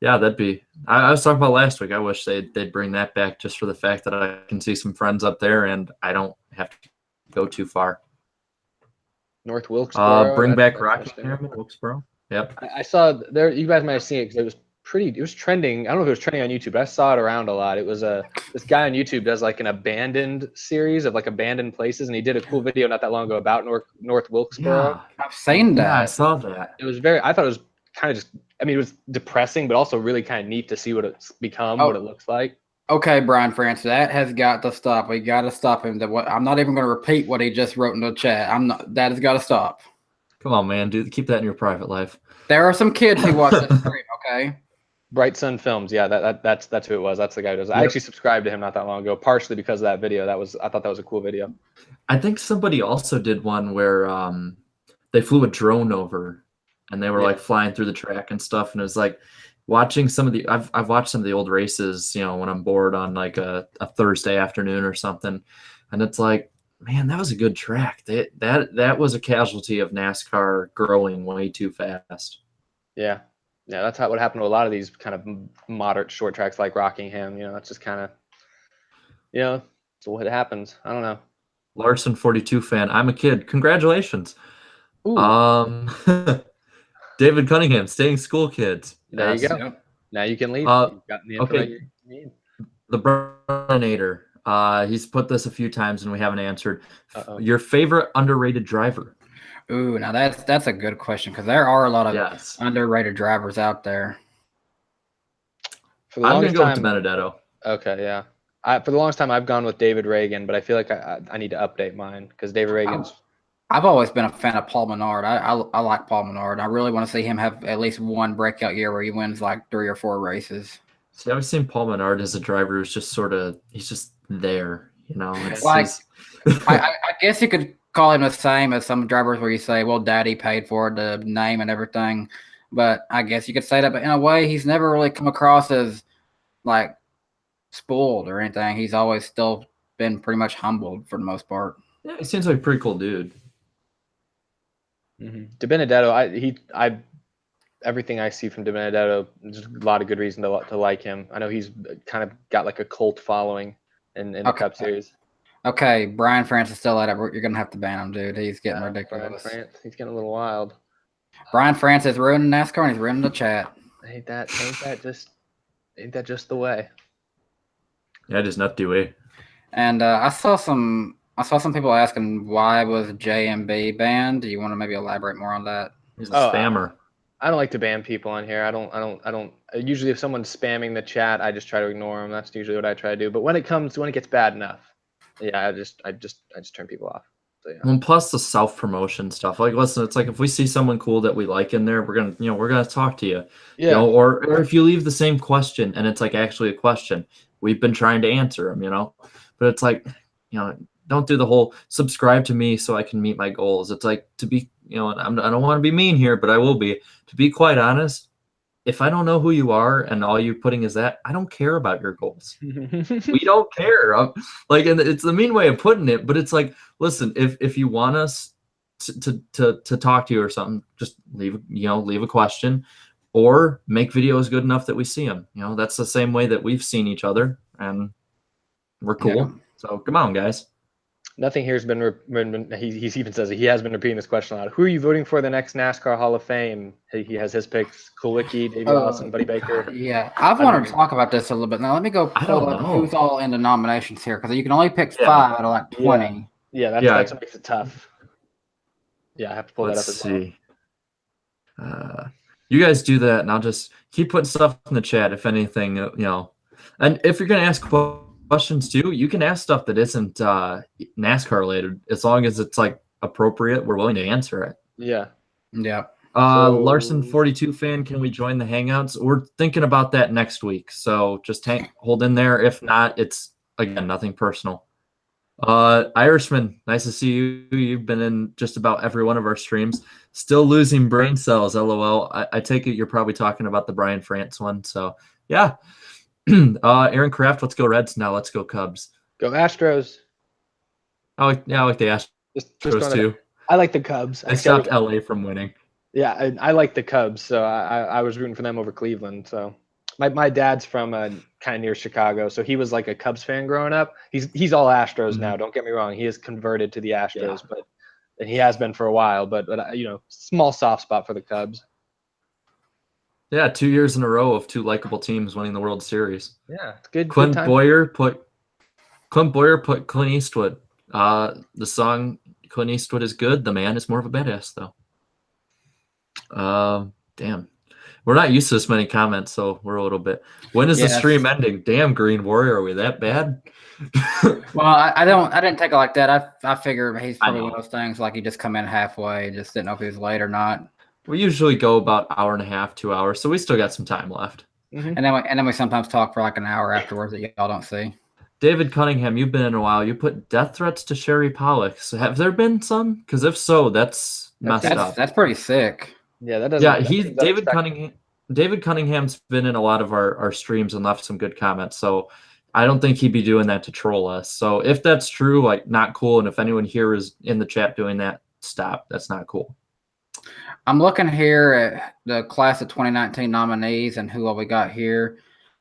yeah, that'd be. I was talking about last week. I wish they'd bring that back just for the fact that I can see some friends up there and I don't have to go too far. North Wilkesboro. Bring back Rockingham and Wilkesboro. Yep. I saw there. You guys might have seen it because it was pretty. It was trending. I don't know if it was trending on YouTube, but I saw it around a lot. It was this guy on YouTube does like an abandoned series of like abandoned places, and he did a cool video not that long ago about North Wilkesboro. Yeah, I've seen that. Yeah, I saw that. It was I thought it was kind of just. I mean, it was depressing, but also really kind of neat to see what it's become, what it looks like. Okay, Brian France, that has got to stop. We got to stop him. I'm not even going to repeat what he just wrote in the chat. That has got to stop. Come on, man, dude. Keep that in your private life. There are some kids who watch this stream. Okay. Bright Sun Films. Yeah, that's who it was. That's the guy who does it. I actually subscribed to him not that long ago, partially because of that video. I thought that was a cool video. I think somebody also did one where they flew a drone over, and they were like flying through the track and stuff, and it was like. Watching some of the I've watched some of the old races, when I'm bored on like a Thursday afternoon or something, and it's like, man, that was a good track. That was a casualty of NASCAR growing way too fast. Yeah, that's what happened to a lot of these kind of moderate short tracks like Rockingham. That's just kind of, it's what happens. I don't know. Larson 42 fan. I'm a kid. Congratulations. Ooh. David Cunningham, staying school kids. There you go. Yep. Now you can leave. You've gotten the information you need. The Burninator. He's put this a few times and we haven't answered. Uh-oh. Your favorite underrated driver? Ooh, now that's a good question because there are a lot of underrated drivers out there. I'm going to go with Benedetto. Okay, yeah. For the longest time, I've gone with David Reagan, but I feel like I need to update mine because David Reagan's. I've always been a fan of Paul Menard. I like Paul Menard. I really want to see him have at least one breakout year where he wins like 3 or 4 races. See, I've seen Paul Menard as a driver who's just he's just there, I guess you could call him the same as some drivers where you say, well, daddy paid for the name and everything. But I guess you could say that. But in a way, he's never really come across as like spoiled or anything. He's always still been pretty much humbled for the most part. Yeah, he seems like a pretty cool dude. Mm-hmm. De Benedetto, everything I see from De Benedetto, there's a lot of good reason to like him. I know he's kind of got like a cult following in the Cup Series. Okay, Brian France is still at it. You're gonna have to ban him, dude. He's getting ridiculous. Brian France, he's getting a little wild. Brian France is ruining NASCAR and he's ruining the chat. Ain't that just the way? Yeah, just not the way. And I saw some people asking why was JMB banned. Do you want to maybe elaborate more on that? He's a spammer. I don't like to ban people on here. I don't. Usually, if someone's spamming the chat, I just try to ignore them. That's usually what I try to do. But when it gets bad enough, I just turn people off. So, yeah. And plus the self promotion stuff. Like, listen, it's like if we see someone cool that we like in there, we're gonna talk to you. Yeah. Or if you leave the same question and it's like actually a question, we've been trying to answer them. But it's like, don't do the whole subscribe to me so I can meet my goals. It's like to be, I don't want to be mean here, but I will be. To be quite honest, if I don't know who you are and all you're putting is that, I don't care about your goals. We don't care. And it's the mean way of putting it, but it's like, listen, if you want us to talk to you or something, just leave a question or make videos good enough that we see them. That's the same way that we've seen each other and we're cool. Yeah. So come on, guys. Nothing here has been he even says he has been repeating this question a lot. Who are you voting for the next NASCAR Hall of Fame? He has his picks: Kulicki, Davey Allison, Buddy Baker. Yeah, I've wanted to talk about this a little bit. Now let me go pull up who's all in the nominations here because you can only pick 5 out of like 20. Yeah, that's what makes it tough. Yeah, I have to pull that up Let's as well. see. You guys do that, and I'll just keep putting stuff in the chat if anything, And if you're gonna ask questions too, you can ask stuff that isn't NASCAR related, as long as it's like appropriate. We're willing to answer it. Yeah. Yeah. Larson 42 fan, can we join the Hangouts? We're thinking about that next week, so just hold in there. If not, it's again nothing personal. Irishman, nice to see you. You've been in just about every one of our streams. Still losing brain cells, lol. I take it you're probably talking about the Brian France one. So yeah. Aaron Kraft, let's go Reds now. Let's go Cubs. Go Astros. Oh yeah, I like the Astros Just too. I like the Cubs. I stopped LA from winning. Yeah, I like the Cubs, so I was rooting for them over Cleveland. So my dad's from kind of near Chicago, so he was like a Cubs fan growing up. He's all Astros now. Don't get me wrong; he is converted to the Astros, and he has been for a while. But small soft spot for the Cubs. Yeah, 2 years in a row of two likable teams winning the World Series. Yeah, it's good. Clint Boyer put Clint Eastwood. The song Clint Eastwood is good. The man is more of a badass, though. Damn. We're not used to this many comments, so we're a little bit. When is the stream ending? Damn, Green Warrior, are we that bad? Well, I didn't take it like that. I figure he's probably one of those things like he just come in halfway, just didn't know if he was late or not. We usually go about hour and a half, 2 hours, so we still got some time left. And then we sometimes talk for like an hour afterwards that y'all don't see. David Cunningham, you've been in a while. You put death threats to Sherry Pollock. So have there been some? Because if so, that's messed up. That's pretty sick. Yeah, that doesn't. Yeah, David Cunningham's been in a lot of our streams and left some good comments. So I don't think he'd be doing that to troll us. So if that's true, like not cool. And if anyone here is in the chat doing that, stop. That's not cool. I'm looking here at the class of 2019 nominees and who all we got here.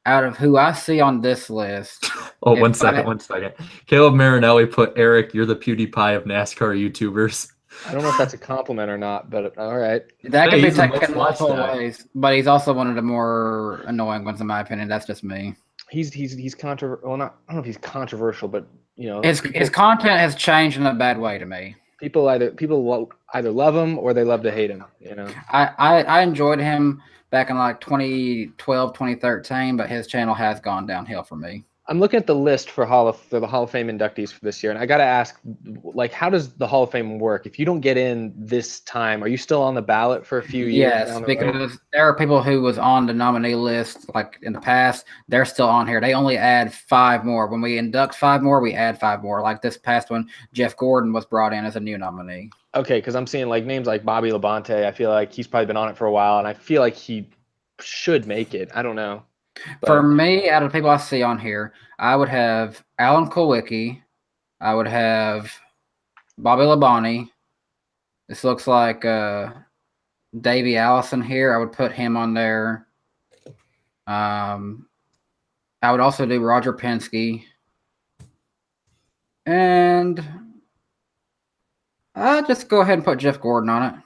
Out of who I see on this list. Oh, one second. Caleb Marinelli put, Eric, you're the PewDiePie of NASCAR YouTubers. I don't know if that's a compliment or not, but all right. That could be taken multiple ways, but he's also one of the more annoying ones in my opinion. That's just me. He's controversial. Well, I don't know if he's controversial, but his content has changed in a bad way to me. People either love him or they love to hate him. I enjoyed him back in like 2012, 2013, but his channel has gone downhill for me. I'm looking at the list for the Hall of Fame inductees for this year, and I got to ask, like, how does the Hall of Fame work? If you don't get in this time, are you still on the ballot for a few years? Yes, because there are people who was on the nominee list, like in the past, they're still on here. They only add 5 more. When we induct 5 more, we add 5 more. Like this past one, Jeff Gordon was brought in as a new nominee. Okay, because I'm seeing like names like Bobby Labonte. I feel like he's probably been on it for a while, and I feel like he should make it. I don't know. But for me, out of the people I see on here, I would have Alan Kulwicki. I would have Bobby Labonte. This looks like Davey Allison here. I would put him on there. I would also do Roger Penske. And I'll just go ahead and put Jeff Gordon on it.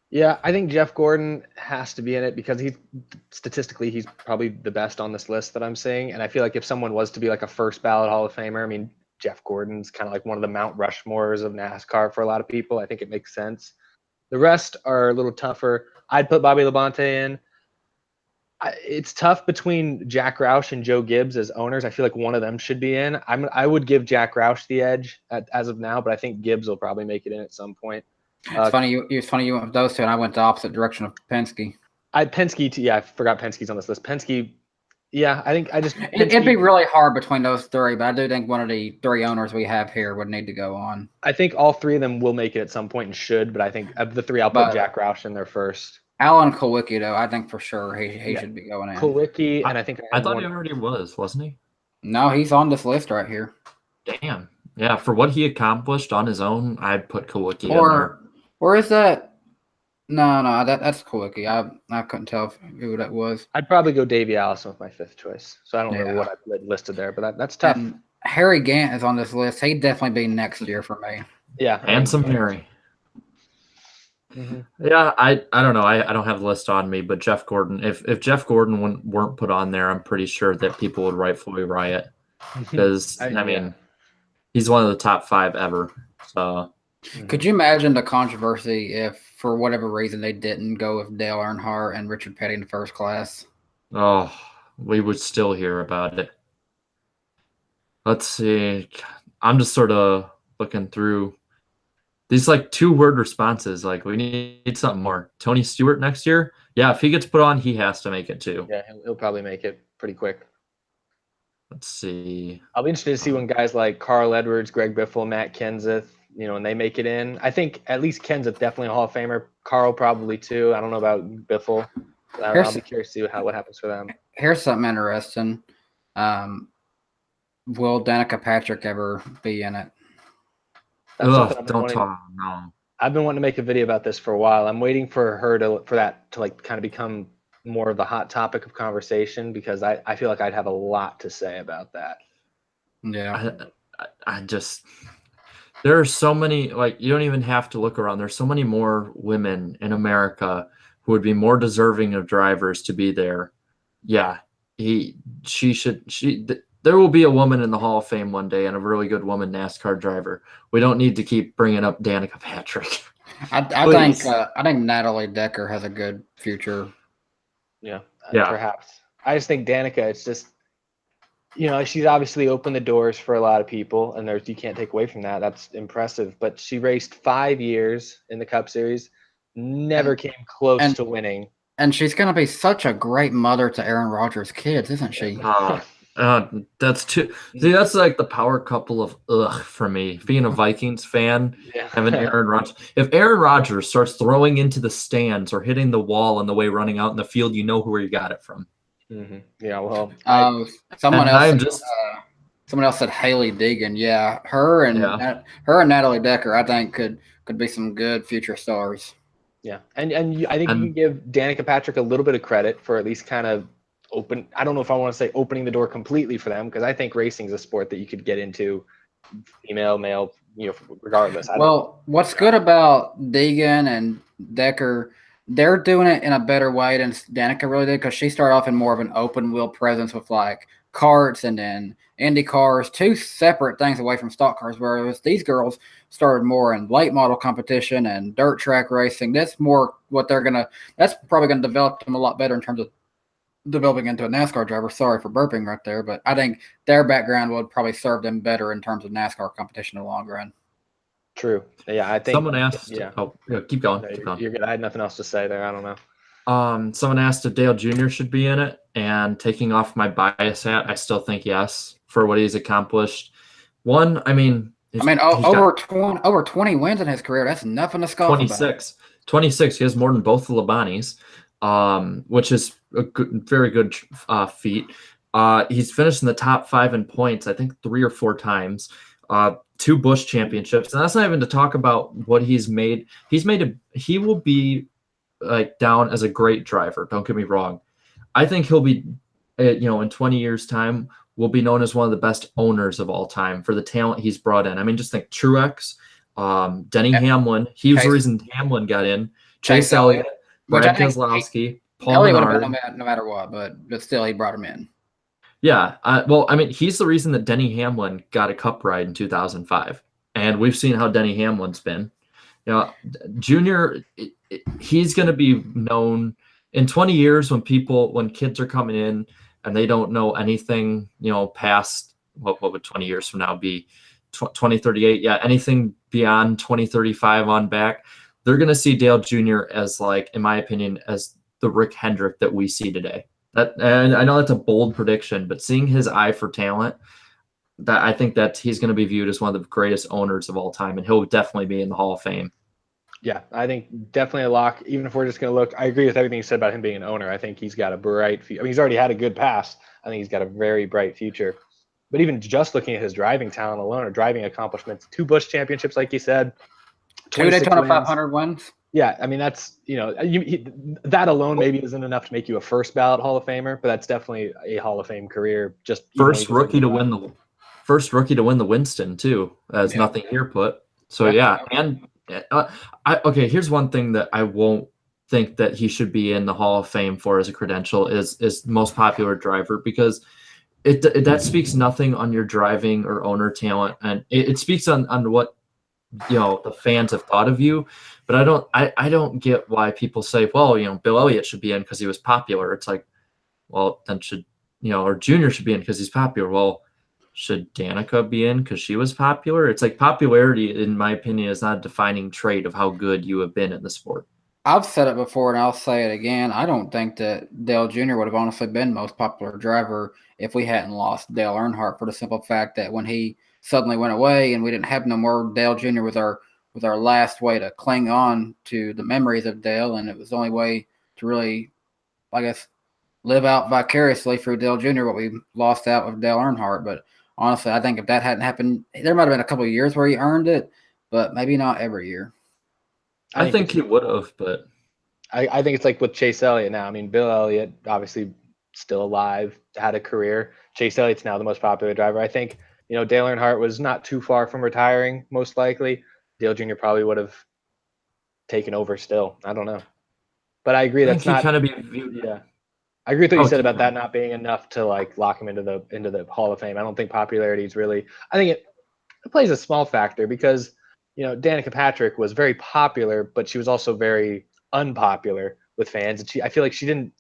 Yeah, I think Jeff Gordon has to be in it because statistically he's probably the best on this list that I'm seeing. And I feel like if someone was to be like a first ballot Hall of Famer, I mean, Jeff Gordon's kind of like one of the Mount Rushmores of NASCAR for a lot of people. I think it makes sense. The rest are a little tougher. I'd put Bobby Labonte in. It's tough between Jack Roush and Joe Gibbs as owners. I feel like one of them should be in. I would give Jack Roush the edge as of now, but I think Gibbs will probably make it in at some point. It's funny you went with those two, and I went the opposite direction of Penske. I forgot Penske's on this list. Penske, yeah, I think it'd be really hard between those 3, but I do think one of the 3 owners we have here would need to go on. I think all 3 of them will make it at some point and should, but I think of the 3, I'll put Jack Roush in there first. Alan Kulwicki, though, I think for sure he should be going in. Kulwicki, and I think I thought he already wasn't he? No, he's on this list right here. Damn. Yeah, for what he accomplished on his own, I'd put Kulwicki in there. Or is that? No, that's Kulwicki. I couldn't tell who that was. I'd probably go Davey Allison with my 5th choice. So I don't know what I listed there, but that's tough. And Harry Gant is on this list. He'd definitely be next year for me. Yeah, handsome Harry. Mm-hmm. Yeah, I don't know. I don't have the list on me, but Jeff Gordon. If Jeff Gordon weren't put on there, I'm pretty sure that people would rightfully riot because I mean, he's one of the top 5 ever. So. Could you imagine the controversy if, for whatever reason, they didn't go with Dale Earnhardt and Richard Petty in the first class? Oh, we would still hear about it. Let's see. I'm just sort of looking through these like 2-word responses. Like, we need something more. Tony Stewart next year? Yeah, if he gets put on, he has to make it too. Yeah, he'll probably make it pretty quick. Let's see. I'll be interested to see when guys like Carl Edwards, Greg Biffle, Matt Kenseth, when they make it in. I think at least Kenseth definitely a Hall of Famer. Carl probably too. I don't know about Biffle. I'll be curious to see what happens for them. Here's something interesting. Will Danica Patrick ever be in it? Don't talk. No. I've been wanting to make a video about this for a while. I'm waiting for that to like kind of become more of the hot topic of conversation, because I feel like I'd have a lot to say about that. Yeah. I just, there are so many, like, you don't even have to look around. There's so many more women in America who would be more deserving of drivers to be there. Yeah, there will be a woman in the Hall of Fame one day, and a really good woman NASCAR driver. We don't need to keep bringing up Danica Patrick. I think Natalie Decker has a good future. Yeah, perhaps. I just think Danica, it's just, she's obviously opened the doors for a lot of people, and you can't take away from that. That's impressive. But she raced 5 years in the Cup Series, never came close to winning. And she's going to be such a great mother to Aaron Rodgers' kids, isn't she? That's too. See, that's like the power couple of for me. Being a Vikings fan, having Aaron Rodgers. If Aaron Rodgers starts throwing into the stands or hitting the wall on the way running out in the field, you know where you got it from. Mm-hmm. Yeah, well, someone else said Haley Deegan. Yeah, her and Natalie Decker, I think could be some good future stars. Yeah, and I think you can give Danica Patrick a little bit of credit for at least kind of I don't know if I want to say opening the door completely for them, because I think racing is a sport that you could get into, female, male, regardless. What's good about Deegan and Decker, they're doing it in a better way than Danica really did, because she started off in more of an open wheel presence with like karts and then Indy cars, 2 separate things away from stock cars, whereas these girls started more in late model competition and dirt track racing. That's more what that's probably going to develop them a lot better in terms of developing into a NASCAR driver. Sorry for burping right there, but I think their background would probably serve them better in terms of NASCAR competition in the long run. True. Yeah, I think someone asked. Yeah. Oh, yeah, keep going. You're good. I had nothing else to say there. I don't know. Someone asked if Dale Jr. should be in it, and taking off my bias hat, I still think yes for what he's accomplished. Over 20 wins in his career. That's nothing to scoff 26. 26. He has more than both the Labanis, which is a very good feat. He's finished in the top 5 in points, I think 3 or 4 times. 2 Busch championships, and that's not even to talk about what he's made. He will be like down as a great driver. Don't get me wrong. I think he'll be, in 20 years' time, will be known as one of the best owners of all time for the talent he's brought in. I mean, just think Truex, Denny Hamlin. He was the reason Hamlin got in. Chase Elliott, Brad Keselowski, Paul Menard. No matter what, but still, he brought him in. Yeah. He's the reason that Denny Hamlin got a Cup ride in 2005. And we've seen how Denny Hamlin's been. Junior, he's going to be known in 20 years when kids are coming in and they don't know anything, past what would 20 years from now be? 2038. Yeah. Anything beyond 2035 on back, they're going to see Dale Jr. as, like, in my opinion, as the Rick Hendrick that we see today. And I know that's a bold prediction, but seeing his eye for talent, that I think that he's going to be viewed as one of the greatest owners of all time, and he'll definitely be in the Hall of Fame. Yeah, I think definitely a lock. Even if we're just going to look, I agree with everything you said about him being an owner. I think he's got a bright future. I mean, he's already had a good past. I think he's got a very bright future. But even just looking at his driving talent alone, or driving accomplishments, 2 Busch championships, like you said, 2 Daytona 500 wins. Yeah, I mean, that's, that alone maybe isn't enough to make you a first ballot Hall of Famer, but that's definitely a Hall of Fame career. Just first rookie to win the Winston too, as nothing here put. So and okay, here's one thing that I won't think that he should be in the Hall of Fame for as a credential is most popular driver, because that speaks nothing on your driving or owner talent, and it speaks on what the fans have thought of you. But I don't get why people say, well, Bill Elliott should be in because he was popular. It's like, well, then or Junior should be in because he's popular. Well, should Danica be in because she was popular? It's like popularity, in my opinion, is not a defining trait of how good you have been in the sport. I've said it before and I'll say it again. I don't think that Dale Jr. would have honestly been most popular driver if we hadn't lost Dale Earnhardt, for the simple fact that when he suddenly went away and we didn't have no more, Dale Jr. was our last way to cling on to the memories of Dale, and it was the only way to really, I guess, live out vicariously through Dale Jr. what we lost out with Dale Earnhardt. But honestly, I think if that hadn't happened, there might have been a couple of years where he earned it, but maybe not every year. I think he would have, but I think it's like with Chase Elliott now. I mean, Bill Elliott, obviously still alive, had a career. Chase Elliott's now the most popular driver. I think, Dale Earnhardt was not too far from retiring, most likely. Dale Jr. probably would have taken over still. I don't know. But I agree that's not kind of be viewed. Yeah. I agree with what you said about that not being enough to like lock him into the Hall of Fame. I don't think popularity is really. I think it plays a small factor because Danica Patrick was very popular, but she was also very unpopular with fans, and I feel like she didn't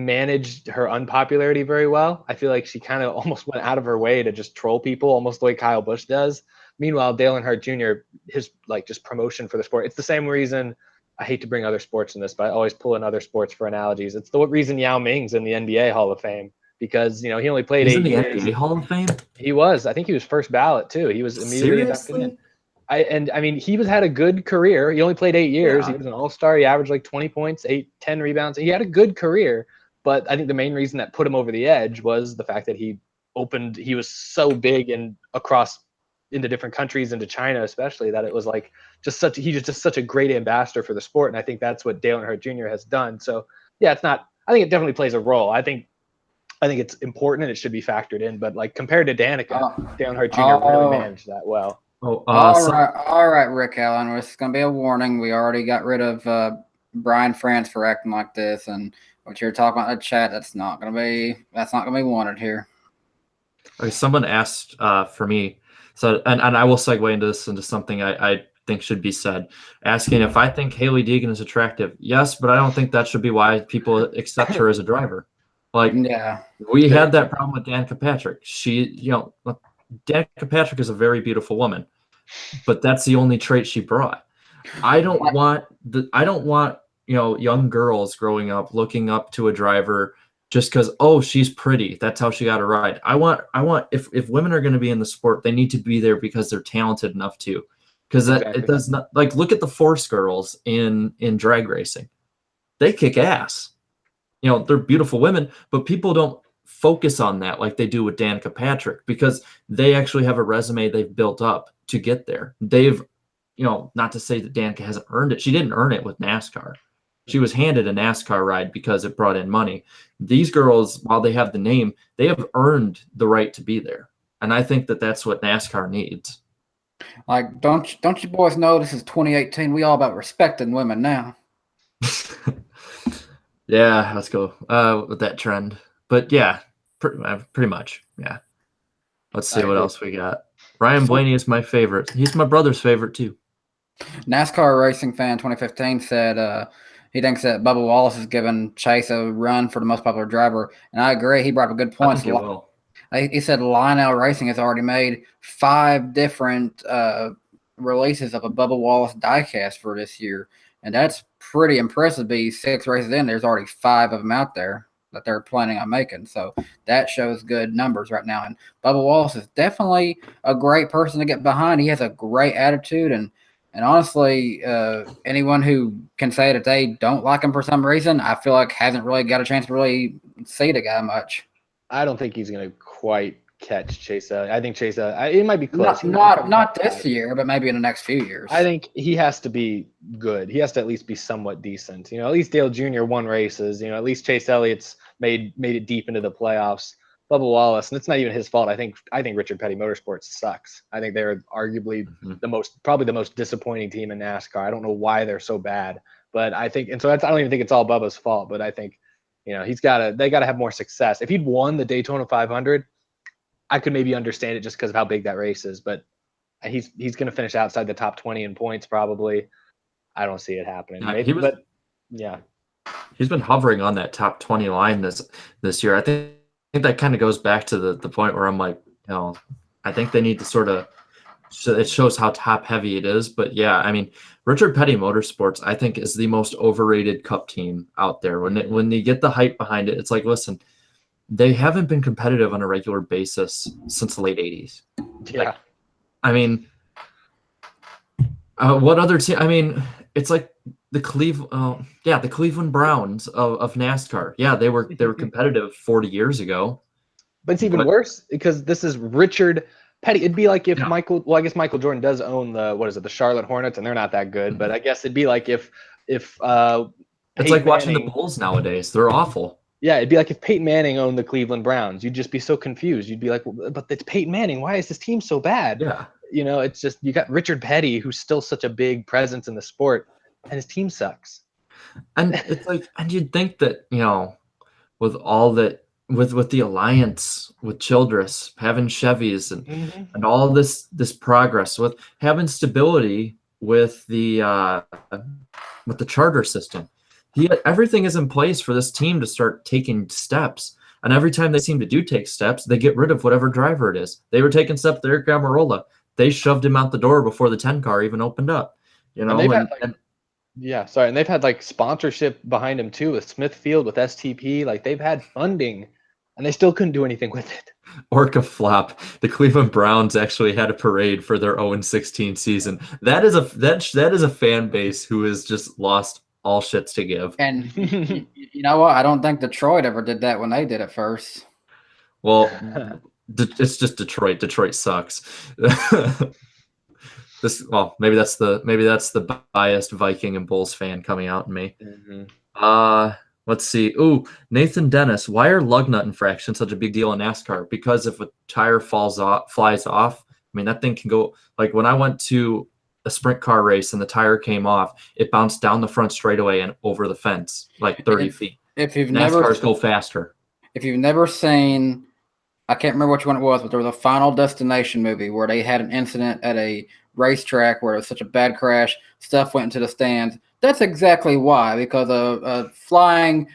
manage her unpopularity very well. I feel like she kind of almost went out of her way to just troll people, almost the way Kyle Busch does. Meanwhile, Dale Earnhardt Jr., his just promotion for the sport. It's the same reason. I hate to bring other sports in this, but I always pull in other sports for analogies. It's the reason Yao Ming's in the NBA Hall of Fame because he only played 8 years. He's in the NBA Hall of Fame. He was. I think he was first ballot too. He was immediately inducted in. I mean, he had a good career. He only played 8 years. Yeah. He was an all-star. He averaged like 20 points, 10 rebounds. He had a good career, but I think the main reason that put him over the edge was the fact that he was so big and across into different countries, into China especially, that it was like he's just such a great ambassador for the sport. And I think that's what Dale Earnhardt Jr. has done. So yeah, I think it definitely plays a role. I think it's important and it should be factored in, but like compared to Danica, Dale Earnhardt Jr. really managed that well. All right, Rick Allen. This is going to be a warning. We already got rid of Brian France for acting like this, and what you're talking about in the chat, that's not going to be wanted here. Okay, someone asked for me, so and I will segue into something I think should be said. Asking if I think Hailie Deegan is attractive. Yes, but I don't think that should be why people accept her as a driver. Like, yeah, we had that problem with Danica Patrick. Danica Patrick is a very beautiful woman, but that's the only trait she brought. I don't want young girls growing up looking up to a driver just because she's pretty. That's how she got a ride. I want if women are going to be in the sport, they need to be there because they're talented enough to. Because it does not, like, look at the Force girls in drag racing. They kick ass. They're beautiful women, but people don't focus on that like they do with Danica Patrick because they actually have a resume they've built up to get there. They've, not to say that Danica hasn't earned it. She didn't earn it with NASCAR. She was handed a NASCAR ride because it brought in money. These girls, while they have the name, they have earned the right to be there. And I think that that's what NASCAR needs. Like, don't you boys know this is 2018? We all about respecting women now. Yeah, let's go with that trend. But yeah, pretty much. Yeah. Let's see what else we got. Ryan Blaney is my favorite. He's my brother's favorite too. NASCAR Racing Fan 2015 said he thinks that Bubba Wallace has given Chase a run for the most popular driver, and I agree. He brought up a good point. He said Lionel Racing has already made 5 different releases of a Bubba Wallace diecast for this year, and that's pretty impressive. To be 6 races in, there's already 5 of them out there that they're planning on making. So that shows good numbers right now. And Bubba Wallace is definitely a great person to get behind. He has a great attitude, and honestly, anyone who can say that they don't like him for some reason, I feel like hasn't really got a chance to really see the guy much. I don't think he's going to quite catch Chase Elliott. I think Chase Elliott, it might be close. Not this year, but maybe in the next few years. I think he has to be good. He has to at least be somewhat decent. At least Dale Jr. won races. At least Chase Elliott's made it deep into the playoffs. Bubba Wallace, and it's not even his fault. I think Richard Petty Motorsports sucks. I think they're arguably probably the most disappointing team in NASCAR. I don't know why they're so bad, but I think, and so I don't even think it's all Bubba's fault. But I think, they got to have more success. If he'd won the Daytona 500, I could maybe understand it just because of how big that race is. But He's going to finish outside the top 20 in points probably. I don't see it happening. Yeah, Maybe, but yeah, he's been hovering on that top 20 line this year. I think that kind of goes back to the point where I'm like, I think they need to sort of. So it shows how top heavy it is. But yeah, I mean, Richard Petty Motorsports, I think, is the most overrated Cup team out there. When they get the hype behind it, it's like, listen, they haven't been competitive on a regular basis since the late 80s. Yeah. Like, I mean, what other team? I mean, it's like the Cleveland Browns of NASCAR. Yeah, they were competitive 40 years ago. But it's even worse because this is Richard Petty. It'd be like if I guess Michael Jordan does own the Charlotte Hornets, and they're not that good. But I guess it'd be like if it's like watching the Bulls nowadays. They're awful. Yeah, it'd be like if Peyton Manning owned the Cleveland Browns. You'd just be so confused. You'd be like, well, but it's Peyton Manning. Why is this team so bad? Yeah. It's just you got Richard Petty, who's still such a big presence in the sport, and his team sucks. And it's like, and you'd think that, with all that, with the alliance with Childress, having Chevys and all this progress, with having stability with the charter system, everything is in place for this team to start taking steps. And every time they seem to take steps, they get rid of whatever driver it is. They were taking steps with Eric Almirola. They shoved him out the door before the 10 car even opened up. And they've had like sponsorship behind him too, with Smithfield, with STP. Like they've had funding, and they still couldn't do anything with it. Orca flop. The Cleveland Browns actually had a parade for their 0-16 season. That is a fan base who has just lost all shits to give. And you know what? I don't think Detroit ever did that when they did it first. Well, it's just Detroit. Detroit sucks. Maybe that's the biased Viking and Bulls fan coming out in me. Let's see. Ooh, Nathan Dennis. Why are lug nut infractions such a big deal in NASCAR? Because if a tire flies off, I mean, that thing can go, like when I went to a sprint car race and the tire came off, it bounced down the front straightaway and over the fence, like 30 feet. If you've NASCARs go faster. If you've never seen, I can't remember which one it was, but there was a Final Destination movie where they had an incident at a racetrack where it was such a bad crash, stuff went into the stands. That's exactly why, because a flying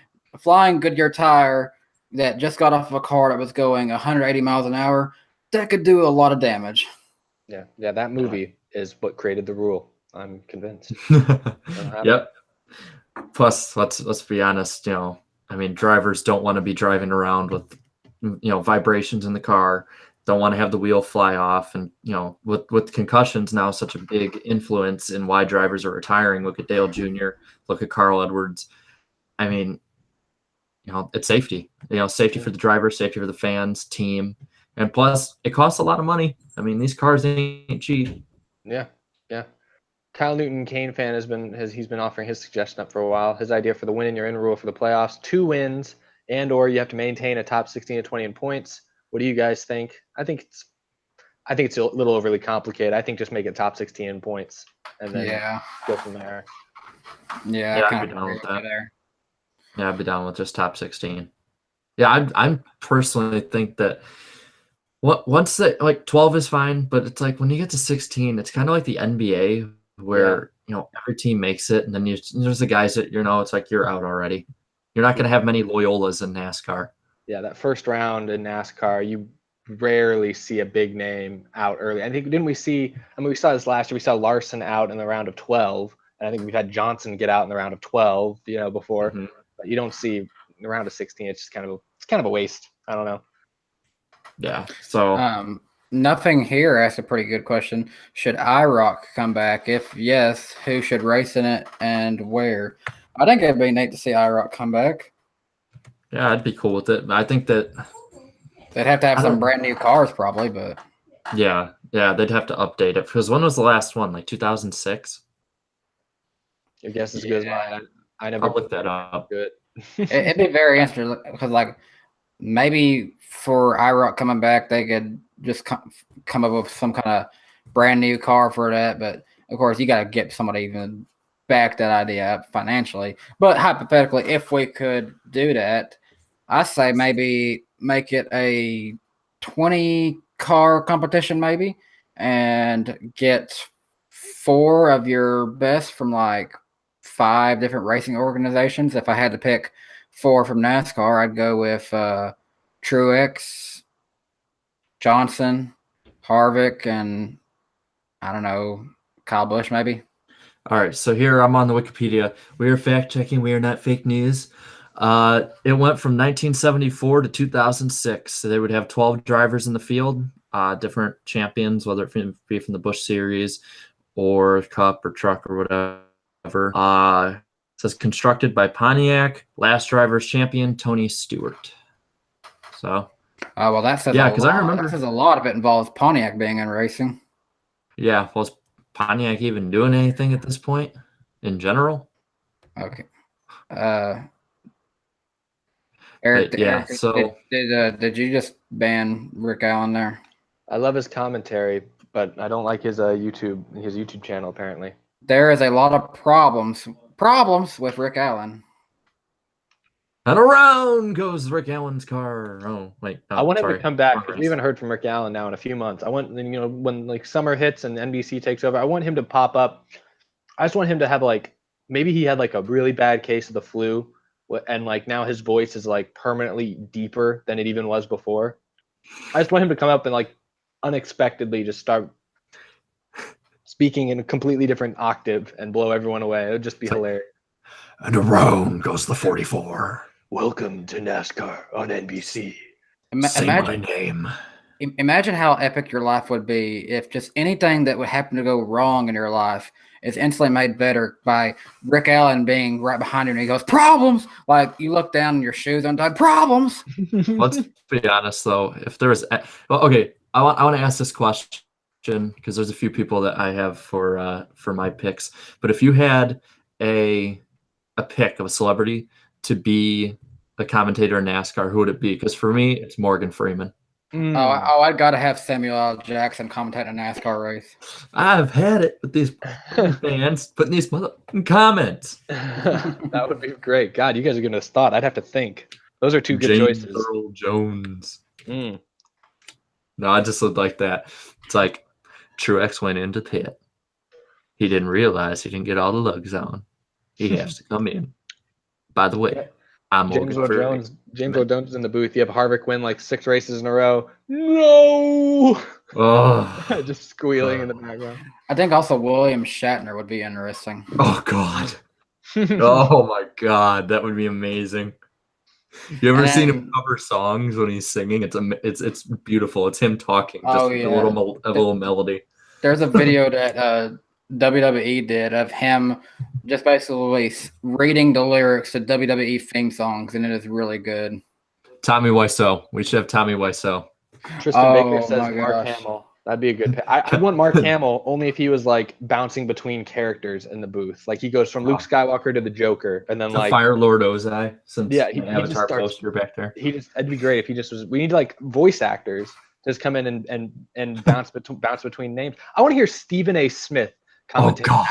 Goodyear tire that just got off of a car that was going 180 miles an hour, that could do a lot of damage. Yeah, that movie is what created the rule. I'm convinced. Yep. Plus, let's be honest. I mean, drivers don't want to be driving around with vibrations in the car. Don't want to have the wheel fly off, and with concussions now such a big influence in why drivers are retiring. Look at Dale Jr. Look at Carl Edwards. I mean, it's safety. Safety for the driver, safety for the fans, team, and plus it costs a lot of money. I mean, these cars ain't cheap. Yeah. Kyle Newton, Kane fan, he's been offering his suggestion up for a while. His idea for the win in your in rule for the playoffs: 2 wins, and/or you have to maintain a top 16 to 20 in points. What do you guys think? I think it's a little overly complicated. I think just make it top 16 in points and then go from there. Yeah, I'd be down with that. Yeah, I'd be down with just top 16. Yeah, I personally think that once that, like, 12 is fine, but it's like when you get to 16, it's kind of like the NBA where every team makes it, and then there's the guys that it's like you're out already. You're not going to have many Loyolas in NASCAR. Yeah, that first round in NASCAR, you rarely see a big name out early. I think we saw this last year. We saw Larson out in the round of 12, and I think we've had Johnson get out in the round of 12, before. Mm-hmm. But you don't see in the round of 16. It's just kind of a waste. I don't know. Yeah. So nothing here asked a pretty good question. Should IROC come back? If yes, who should race in it and where? I think it'd be neat to see IROC come back. Yeah, I'd be cool with it. I think that they'd have to have some brand new cars probably, but yeah, they'd have to update it, because when was the last one? Like 2006? Your guess is good as mine. I never I'll look that up. Good. It'd be very interesting because, like, maybe for IROC coming back, they could just come up with some kind of brand new car for that. But of course, you got to get somebody even back that idea up financially. But hypothetically, if we could do that, I say maybe make it a 20 car competition, maybe, and get 4 of your best from like 5 different racing organizations. If I had to pick 4 from NASCAR, I'd go with Truex, Johnson, Harvick, and I don't know, Kyle Busch maybe. All right, so here I'm on the Wikipedia. We are fact checking. We are not fake news. It went from 1974 to 2006. So they would have 12 drivers in the field, different champions, whether it be from the Busch Series or Cup or Truck or whatever. It says constructed by Pontiac. Last driver's champion Tony Stewart. So. Well, that says because I remember that says a lot of it involves Pontiac being in racing. Yeah, well, is Pontiac even doing anything at this point in general? Okay. Eric, yeah. So did you just ban Rick Allen there? I love his commentary, but I don't like his YouTube channel apparently. There is a lot of problems with Rick Allen. And around goes Rick Allen's car. Oh, wait. No, I want him to come back because we haven't heard from Rick Allen now in a few months. I want, when like summer hits and NBC takes over, I want him to pop up. I just want him to have like, maybe he had like a really bad case of the flu, and like now his voice is like permanently deeper than it even was before. I just want him to come up and like unexpectedly just start speaking in a completely different octave and blow everyone away. It would just be hilarious. And around goes the 44. Welcome to NASCAR on NBC. Say my name. Imagine how epic your life would be if just anything that would happen to go wrong in your life is instantly made better by Rick Allen being right behind you and he goes, problems! Like you look down and your shoes untied, problems! Let's be honest though. If there was, okay, I want to ask this question because there's a few people that I have for my picks. But if you had a pick of a celebrity to be a commentator in NASCAR, who would it be? Because for me, it's Morgan Freeman. I'd got to have Samuel L. Jackson commentate a NASCAR race. I've had it with these fans putting these comments. That would be great. God, you guys are giving us thought. I'd have to think. Those are two good choices. Earl Jones. No, I just look like that. It's like Truex went into pit. He didn't realize he didn't get all the lugs on. He has to come in. By the way, I'm James Earl Jones. James Earl Jones is in the booth. You have Harvick win like 6 races in a row. No. Oh, just squealing in the background. I think also William Shatner would be interesting. Oh God. Oh my God, that would be amazing. You ever seen him cover songs when he's singing? It's beautiful. It's him talking, just a little melody. There's a video that WWE did of him just basically reading the lyrics to WWE theme songs, and it is really good. Tommy Wiseau. We should have Tommy Wiseau. Tristan Baker says Mark Hamill. That'd be a good pick. I want Mark Hamill only if he was like bouncing between characters in the booth. Like he goes from Luke Skywalker to the Joker, and then the Fire Lord Ozai. He Avatar poster back there. It'd be great if he just was. We need like voice actors to just come in and bounce between names. I want to hear Stephen A. Smith. Oh God,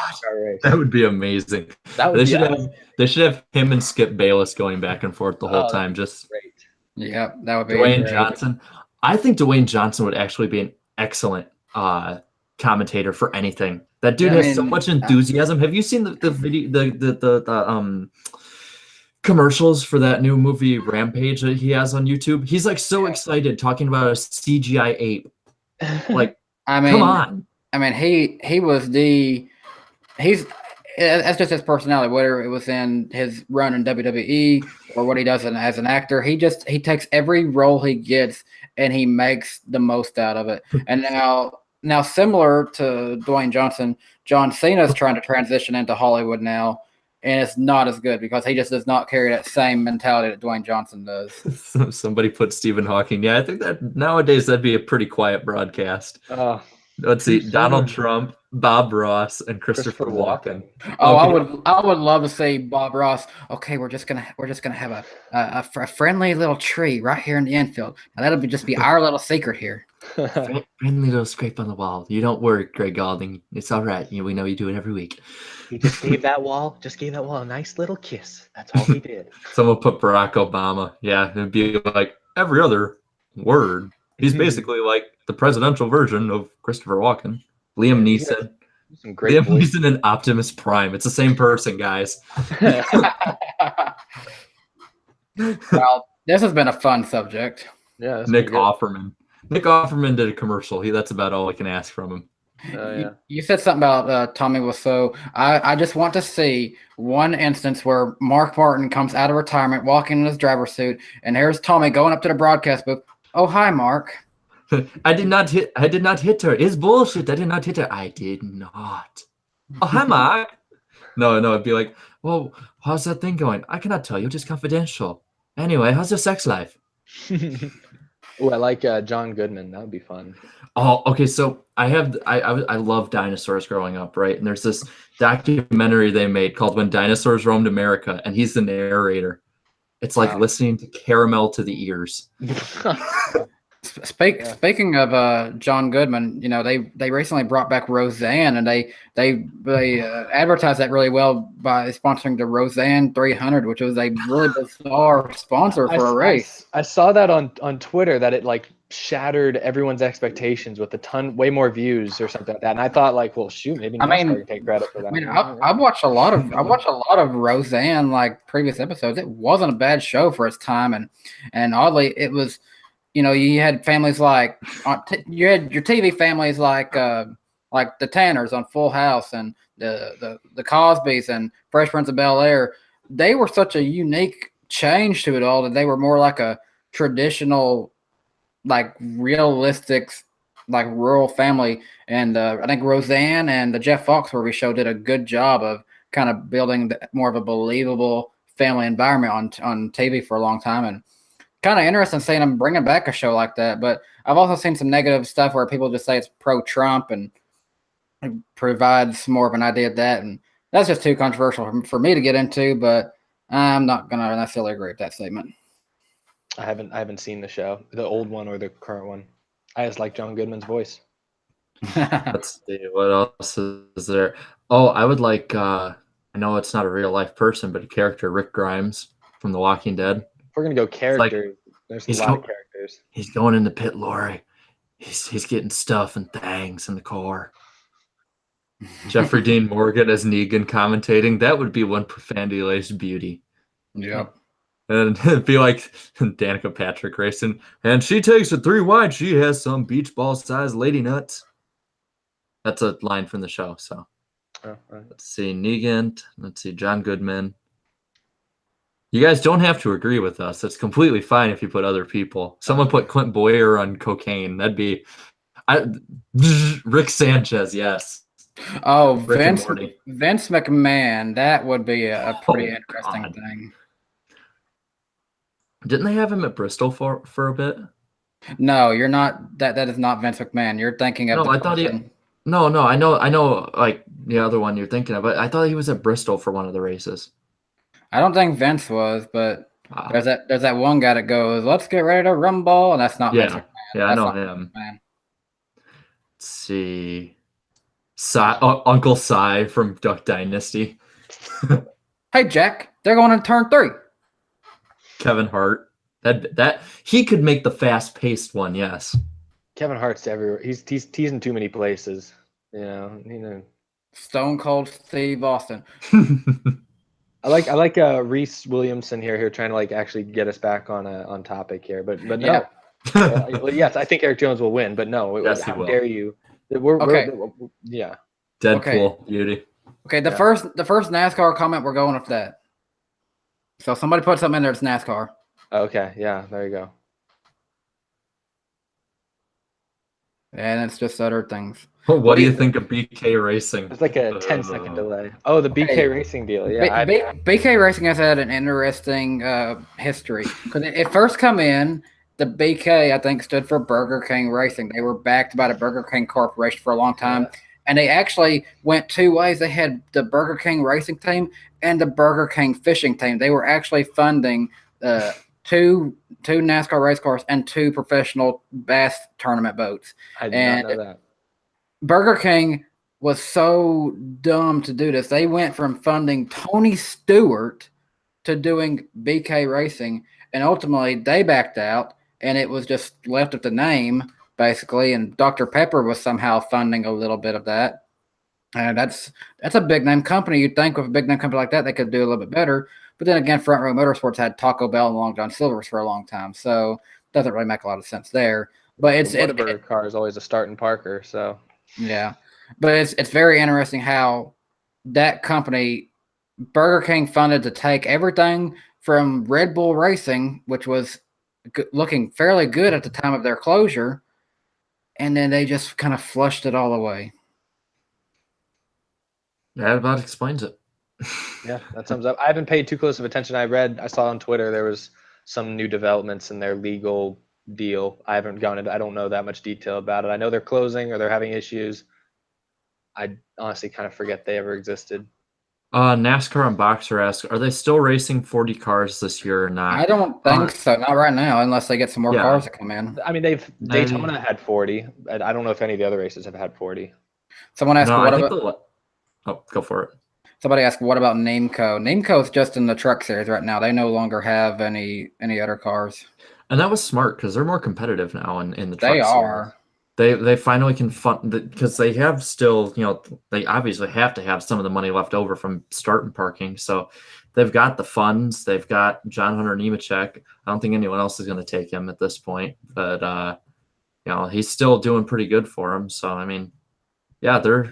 that would be amazing. They should have him and Skip Bayless going back and forth the whole time. Just great. Yeah, that would be Dwayne Johnson. I think Dwayne Johnson would actually be an excellent commentator for anything. That dude has so much enthusiasm. Have you seen the video, the commercials for that new movie Rampage that he has on YouTube? He's like so excited talking about a CGI ape. Like, come on. I mean, that's just his personality, whether it was in his run in WWE or what he does as an actor. He takes every role he gets and he makes the most out of it. And now similar to Dwayne Johnson, John Cena is trying to transition into Hollywood now, and it's not as good because he just does not carry that same mentality that Dwayne Johnson does. Somebody put Stephen Hawking. Yeah, I think that nowadays that'd be a pretty quiet broadcast. Let's see, Donald Trump, Bob Ross, and Christopher Walken. Oh, I would love to see Bob Ross. Okay, we're just gonna have a friendly little tree right here in the infield. Now that'll just be our little secret here. Friendly little scrape on the wall. You don't worry, Greg Galding. It's all right. We know you do it every week. He just gave that wall a nice little kiss. That's all he did. Someone put Barack Obama. Yeah, it'd be like every other word. He's basically like the presidential version of Christopher Walken. Liam Neeson. Some great Liam Neeson and Optimus Prime. It's the same person, guys. Well, this has been a fun subject. Yeah, Nick Offerman. Nick Offerman did a commercial. That's about all I can ask from him. You said something about Tommy Wiseau. I just want to see one instance where Mark Martin comes out of retirement, walking in his driver's suit, and here's Tommy going up to the broadcast booth. Oh, hi, Mark. I did not hit her. It's bullshit. I did not hit her. I did not. Oh, hi, Mark. No, it'd be like, well, how's that thing going? I cannot tell you. Just confidential. Anyway, how's your sex life? Oh, I like John Goodman. That would be fun. Oh, okay. So I love dinosaurs growing up, right? And there's this documentary they made called When Dinosaurs Roamed America, and he's the narrator. It's like listening to caramel to the ears. Speaking of John Goodman, they recently brought back Roseanne, and they advertised that really well by sponsoring the Roseanne 300, which was a really bizarre sponsor for a race. I saw that on Twitter, that it like shattered everyone's expectations with way more views or something like that. And I thought, like, well, shoot, maybe NASCAR can take credit for that. I mean, I've watched a lot of Roseanne, like previous episodes. It wasn't a bad show for its time, and oddly, it was. You had families like you had your TV families like the Tanners on Full House and the Cosbys and Fresh Prince of Bel-Air. They were such a unique change to it all that they were more like a traditional, like realistic, like rural family. And I think Roseanne and the Jeff Foxworthy show did a good job of kind of building more of a believable family environment on TV for a long time. And kind of interesting seeing them bringing back a show like that. But I've also seen some negative stuff where people just say it's pro-Trump and provides more of an idea of that. And that's just too controversial for me to get into, but I'm not going to necessarily agree with that statement. I haven't seen the show, the old one or the current one. I just like John Goodman's voice. Let's see, what else is there? Oh, I would like, I know it's not a real life person, but a character, Rick Grimes from The Walking Dead. If we're gonna go characters, there's a lot of characters. He's going into Pit Lorry. He's getting stuff and things in the car. Jeffrey Dean Morgan as Negan commentating. That would be one profanity-laced beauty. Yep. And it'd be like Danica Patrick racing. And she takes it 3 wide. She has some beach ball size lady nuts. That's a line from the show. So let's see, Negan. Let's see, John Goodman. You guys don't have to agree with us. It's completely fine if you put other people. Someone put Clint Boyer on cocaine. That'd be Rick Sanchez, yes. Oh, Vince McMahon. That would be a pretty interesting thing. Didn't they have him at Bristol for a bit? No, you're not. That is not Vince McMahon. You're thinking of No, I know like the other one you're thinking of, but I thought he was at Bristol for one of the races. I don't think Vince was, but there's that one guy that goes, "Let's get ready to rumble," and that's not Vince McMahon. Yeah, I know him. Let's see, Uncle Si from Duck Dynasty. Hey Jack, they're going to turn 3. Kevin Hart. That he could make the fast-paced one. Yes. Kevin Hart's everywhere. He's in too many places. Stone Cold Steve Austin. I like Reese Williamson here trying to like actually get us back on topic here, but no. Yeah. Yes, I think Eric Jones will win, but no. Yes, how dare you? Yeah. Deadpool beauty. Okay, the first NASCAR comment, we're going with that. So somebody put something in there. It's NASCAR. Okay, yeah, there you go. And it's just other things. What do you think of BK Racing? It's like a 10-second delay. Oh, the BK Racing deal. Yeah. BK Racing has had an interesting history. Because it first come in, the BK, I think, stood for Burger King Racing. They were backed by the Burger King Corporation for a long time. Yeah. And they actually went 2 ways. They had the Burger King Racing team and the Burger King Fishing team. They were actually funding two NASCAR race cars and 2 professional bass tournament boats. I did not know that. Burger King was so dumb to do this. They went from funding Tony Stewart to doing BK Racing, and ultimately they backed out. and it was just left with the name basically. And Dr. Pepper was somehow funding a little bit of that. And that's a big name company. You'd think with a big name company like that, they could do a little bit better. But then again, Front Row Motorsports had Taco Bell and Long John Silver's for a long time, so it doesn't really make a lot of sense there. But the Whataburger car is always a start in Parker, so yeah. But it's very interesting how that company, Burger King, funded to take everything from Red Bull Racing, which was looking fairly good at the time of their closure, and then they just kind of flushed it all away. That about explains it. Yeah, that sums up. I haven't paid too close of attention. I saw on Twitter there was some new developments in their legal deal. I haven't gone into. I don't know that much detail about it. I know they're closing or they're having issues. I honestly kind of forget they ever existed. NASCAR and Boxer ask, are they still racing 40 cars this year or not? I don't think so. Not right now, unless they get some more cars to come in. I mean, Daytona had 40. I don't know if any of the other races have had 40. Someone asked, go for it. Somebody asked, what about Nameco? Nameco is just in the truck series right now. They no longer have any other cars. And that was smart because they're more competitive now in the truck series. They are. They finally can fund because they have still, they obviously have to have some of the money left over from starting parking. So they've got the funds. They've got John Hunter Nemechek. I don't think anyone else is going to take him at this point, but he's still doing pretty good for him. So I mean, yeah, they're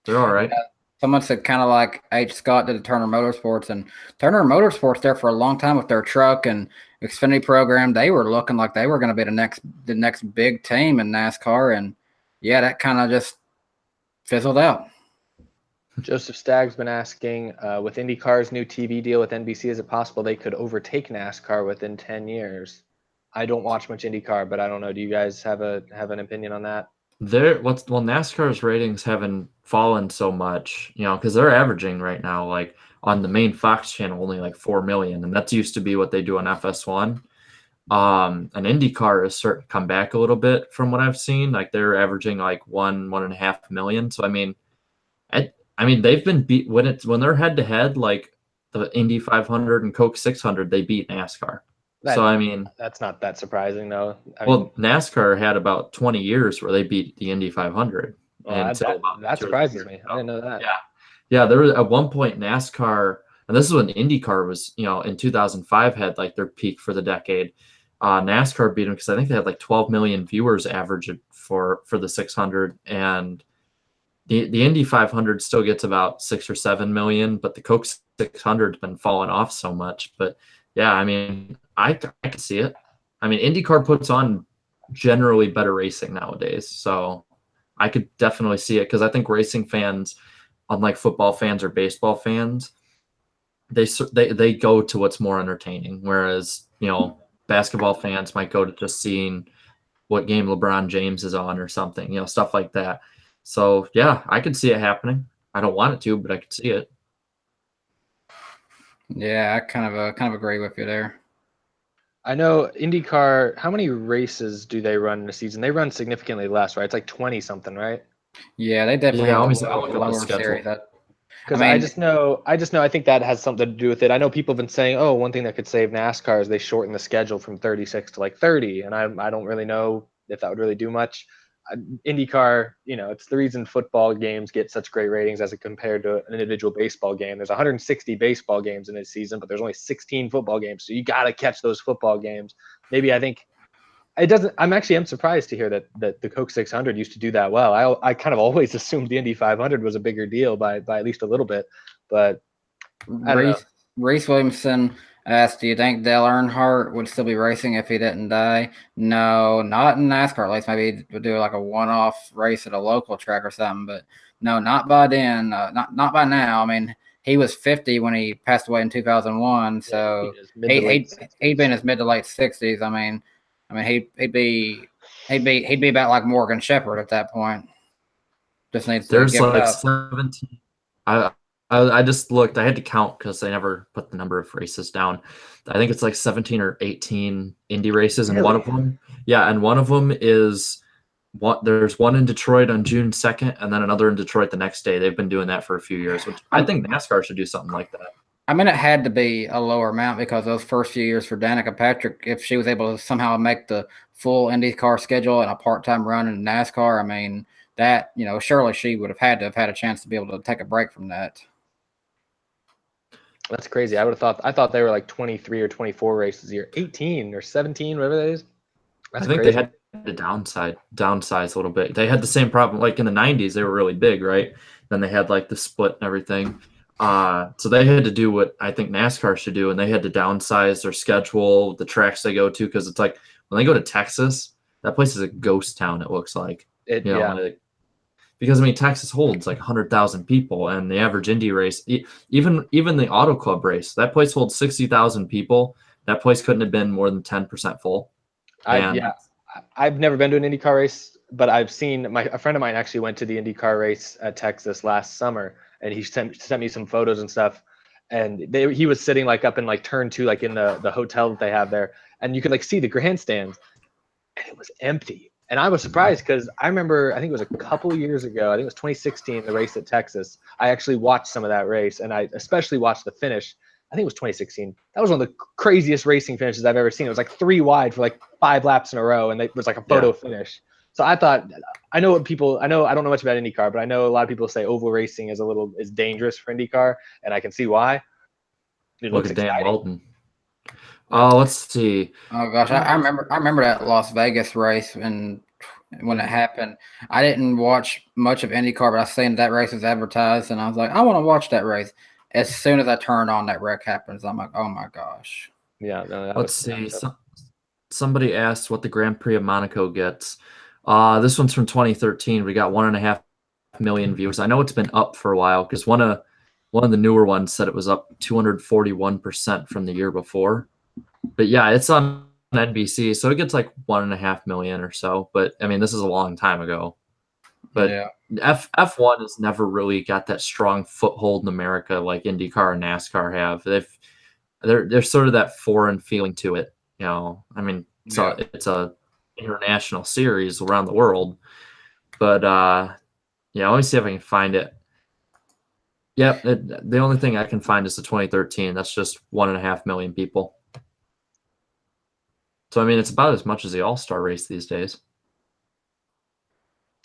all right. Yeah. Someone said kind of like H. Scott did at Turner Motorsports, and Turner Motorsports there for a long time with their truck and Xfinity program. They were looking like they were going to be the next big team in NASCAR, and yeah, that kind of just fizzled out. Joseph Stagg's been asking, with IndyCar's new TV deal with NBC, is it possible they could overtake NASCAR within 10 years? I don't watch much IndyCar, but I don't know. Do you guys have an opinion on that? NASCAR's ratings haven't fallen so much, because they're averaging right now, like on the main Fox channel, only like 4 million, and that's used to be what they do on FS1. And IndyCar has started to come back a little bit from what I've seen. Like they're averaging like 1.5 million. So I mean, they've been beat when they're head to head, like the Indy 500 and Coke 600, they beat NASCAR. That's not that surprising, though. NASCAR had about 20 years where they beat the Indy 500. That surprises me. I didn't know that. Yeah. There was at one point NASCAR, and this is when IndyCar was, in 2005 had like their peak for the decade. NASCAR beat them because I think they had like 12 million viewers average for the 600, and the Indy 500 still gets about 6 or 7 million, but the Coke 600 has been falling off so much. But yeah, I mean, I can see it. I mean, IndyCar puts on generally better racing nowadays, so I could definitely see it because I think racing fans, unlike football fans or baseball fans, they go to what's more entertaining, whereas basketball fans might go to just seeing what game LeBron James is on or something, stuff like that. So yeah, I could see it happening. I don't want it to, but I could see it. Yeah, I kind of agree with you there. I know IndyCar, how many races do they run in a season? They run significantly less, right? It's like 20 something, right? Yeah, they definitely have a lower series. Because I just know, I think that has something to do with it. I know people have been saying, oh, one thing that could save NASCAR is they shorten the schedule from 36 to like 30. And I don't really know if that would really do much. IndyCar, it's the reason football games get such great ratings as compared to an individual baseball game. There's 160 baseball games in this season, but there's only 16 football games. So you got to catch those football games. Maybe I think it doesn't. I'm surprised to hear that the Coke 600 used to do that well. I kind of always assumed the Indy 500 was a bigger deal by at least a little bit, but I don't know. Reese Williamson asked, do you think Dale Earnhardt would still be racing if he didn't die? No, not in NASCAR. At least maybe we'll do like a one-off race at a local track or something. But no, not by then. Not by now. I mean, he was 50 when he passed away in 2001. So he'd been in his mid to late 60s. I mean, he'd be about like Morgan Shepherd at that point. Just needs to There's give like it up. 17. I just looked. I had to count because they never put the number of races down. I think it's like 17 or 18 Indy races, and one of them is there's one in Detroit on June 2nd, and then another in Detroit the next day. They've been doing that for a few years, which I think NASCAR should do something like that. I mean, it had to be a lower amount because those first few years for Danica Patrick, if she was able to somehow make the full IndyCar schedule and a part-time run in NASCAR, I mean, that, surely she would have had to have had a chance to be able to take a break from that. That's crazy. I thought they were like 23 or 24 races a year, 18 or 17, whatever that is. That's I think crazy. they had to downsize a little bit. They had the same problem. Like in the 90s, they were really big, right? Then they had like the split and everything. So they had to do what I think NASCAR should do, and they had to downsize their schedule, the tracks they go to, because it's like when they go to Texas, that place is a ghost town. It looks like because I mean Texas holds like 100,000 people, and the average Indy race, even the Auto Club race, that place holds 60,000 people. That place couldn't have been more than 10% full. I've never been to an IndyCar race, but I've seen a friend of mine actually went to the IndyCar race at Texas last summer, and he sent me some photos and stuff. And he was sitting like up in like turn 2, like in the hotel that they have there, and you could like see the grandstands, and it was empty. And I was surprised because I remember, I think it was a couple of years ago, I think it was 2016, the race at Texas. I actually watched some of that race, and I especially watched the finish. I think it was 2016. That was one of the craziest racing finishes I've ever seen. It was like 3 wide for like 5 laps in a row, and it was like a photo finish. So I thought, I don't know much about IndyCar, but I know a lot of people say oval racing is dangerous for IndyCar, and I can see why. Look at Dan Walton. Oh, let's see. Oh gosh, I remember that Las Vegas race when it happened. I didn't watch much of IndyCar, but I seen that race was advertised, and I was like, I want to watch that race. As soon as I turned on, that wreck happens. I'm like, oh my gosh. Yeah. No, let's see. Somebody asked what the Grand Prix of Monaco gets. This one's from 2013. We got 1.5 million viewers. I know it's been up for a while because one of the newer ones said it was up 241% from the year before. But yeah, it's on NBC, so it gets like 1.5 million or so. But I mean, this is a long time ago. But yeah. F1 has never really got that strong foothold in America like IndyCar and NASCAR have. They're sort of that foreign feeling to it. I mean, it's a international series around the world. But let me see if I can find it. Yep, the only thing I can find is the 2013. That's just 1.5 million people. So I mean, it's about as much as the All-Star race these days.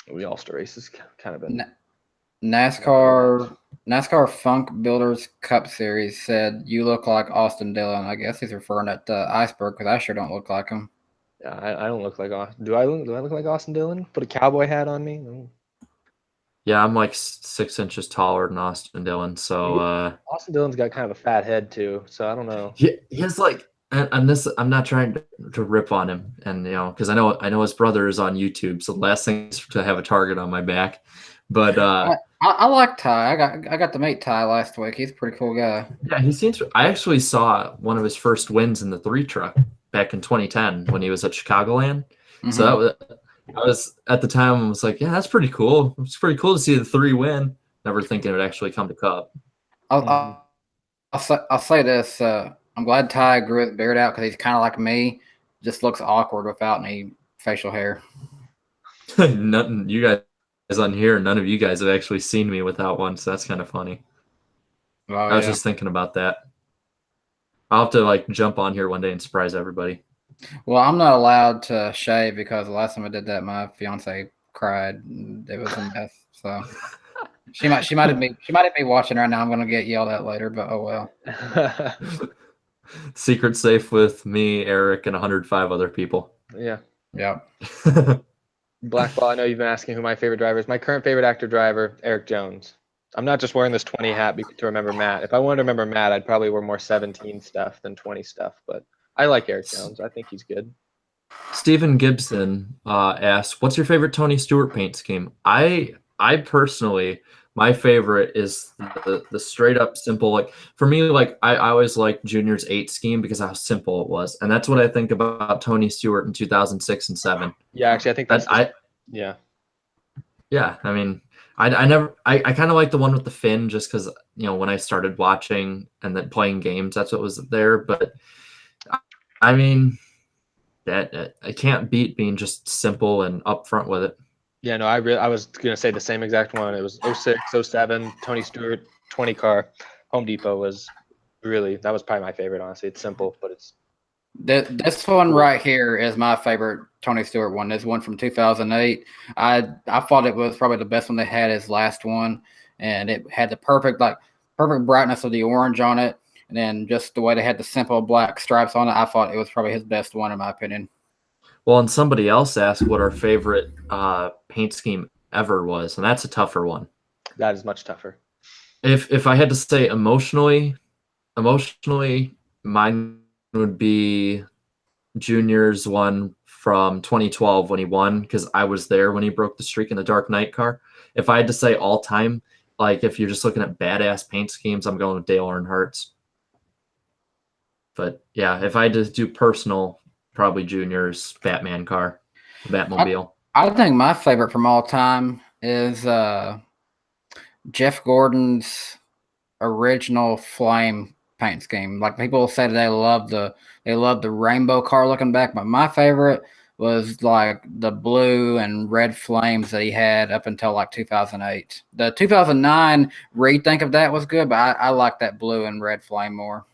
The All-Star race has kind of been NASCAR Funk Builders Cup Series said you look like Austin Dillon. I guess he's referring to Iceberg because I sure don't look like him. Yeah, I don't look like Austin. Do I look like Austin Dillon? Put a cowboy hat on me? Yeah, I'm like 6 inches taller than Austin Dillon. So Austin Dillon's got kind of a fat head too. So I don't know. He has like. And this, I'm not trying to rip on him, and because I know his brother is on YouTube, so the last thing is to have a target on my back. But I like Ty. I got to meet Ty last week. He's a pretty cool guy. Yeah, he seems. I actually saw one of his first wins in the 3 truck back in 2010 when he was at Chicagoland. Mm-hmm. So I was at the time I was like, yeah, that's pretty cool. It's pretty cool to see the 3 win. Never thinking it would actually come to Cup. I'll say this. I'm glad Ty grew his beard out because he's kind of like me. Just looks awkward without any facial hair. Nothing. You guys on here, none of you guys have actually seen me without one, so that's kind of funny. Oh, I was just thinking about that. I'll have to like jump on here one day and surprise everybody. Well, I'm not allowed to shave because the last time I did that, my fiance cried. It was a mess. So she might have been watching right now. I'm gonna get yelled at later, but oh well. Secret safe with me, Eric, and 105 other people. Yeah. Blackball, I know you've been asking who my favorite driver is. My current favorite active driver, Eric Jones. I'm not just wearing this 20 hat to remember Matt. If I wanted to remember Matt, I'd probably wear more 17 stuff than 20 stuff. But I like Eric Jones. I think he's good. Stephen Gibson asked, "What's your favorite Tony Stewart paint scheme?" I personally, my favorite is the straight up simple. Like for me, like I always liked Junior's 8 scheme because of how simple it was, and that's what I think about Tony Stewart in 2006 and 7. Yeah, actually, I think that's yeah. I mean, I kind of like the one with the fin just because when I started watching and then playing games, that's what was there. But I mean, that I can't beat being just simple and upfront with it. Yeah, no, I was going to say the same exact one. It was 06, 07, Tony Stewart, 20 car. Home Depot was that was probably my favorite, honestly. It's simple, but it's This one right here is my favorite Tony Stewart one. This one from 2008. I thought it was probably the best one they had, his last one, and it had the perfect brightness of the orange on it, and then just the way they had the simple black stripes on it. I thought it was probably his best one in my opinion. Well, and somebody else asked what our favorite paint scheme ever was, and that's a tougher one. that is much tougher. If I had to say emotionally, mine would be Junior's one from 2012 when he won, because I was there when he broke the streak in the Dark Knight car. If I had to say all time, like if you're just looking at badass paint schemes, I'm going with Dale Earnhardt's. But yeah, if I had to do personal, probably Junior's Batman car, Batmobile. I think my favorite from all time is Jeff Gordon's original Flame paint scheme. Like people say that they love the rainbow car looking back, but my favorite was like the blue and red flames that he had up until like 2008. The 2009 rethink of that was good, but I like that blue and red flame more.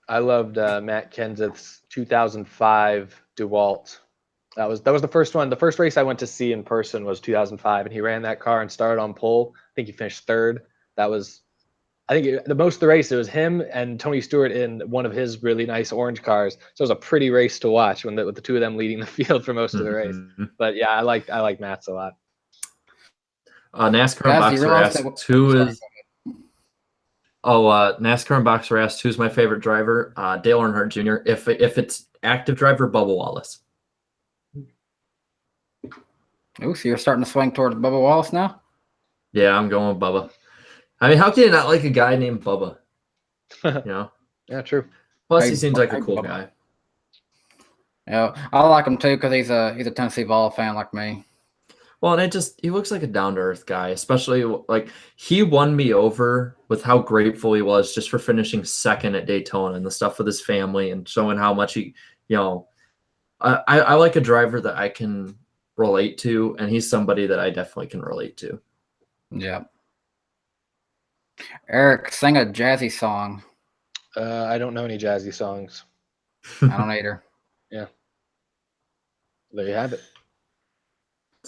I loved Matt Kenseth's 2005 DeWalt. That was the first one. The first race I went to see in person was 2005, and he ran that car and started on pole. I think he finished third. That was, I think, the most of the race. It was him and Tony Stewart in one of his really nice orange cars. So it was a pretty race to watch with the two of them leading the field for most of the race. But yeah, I like Matt's a lot. NASCAR Guys, Boxer asked NASCAR and Boxer asked who's my favorite driver. Dale Earnhardt Jr. If it's active driver, Bubba Wallace. Oh, so you're starting to swing towards Bubba Wallace now? Yeah, I'm going with Bubba. I mean, how can you not like a guy named Bubba? You know? Yeah, true. Plus, he seems like a cool guy. Yeah, I like him too because he's a Tennessee Vol fan like me. Well, and he looks like a down-to-earth guy, especially like he won me over with how grateful he was just for finishing second at Daytona and the stuff with his family and showing how much he, I like a driver that I can relate to, and he's somebody that I definitely can relate to. Yeah. Eric, sing a jazzy song. I don't know any jazzy songs. I don't either. Yeah. There you have it.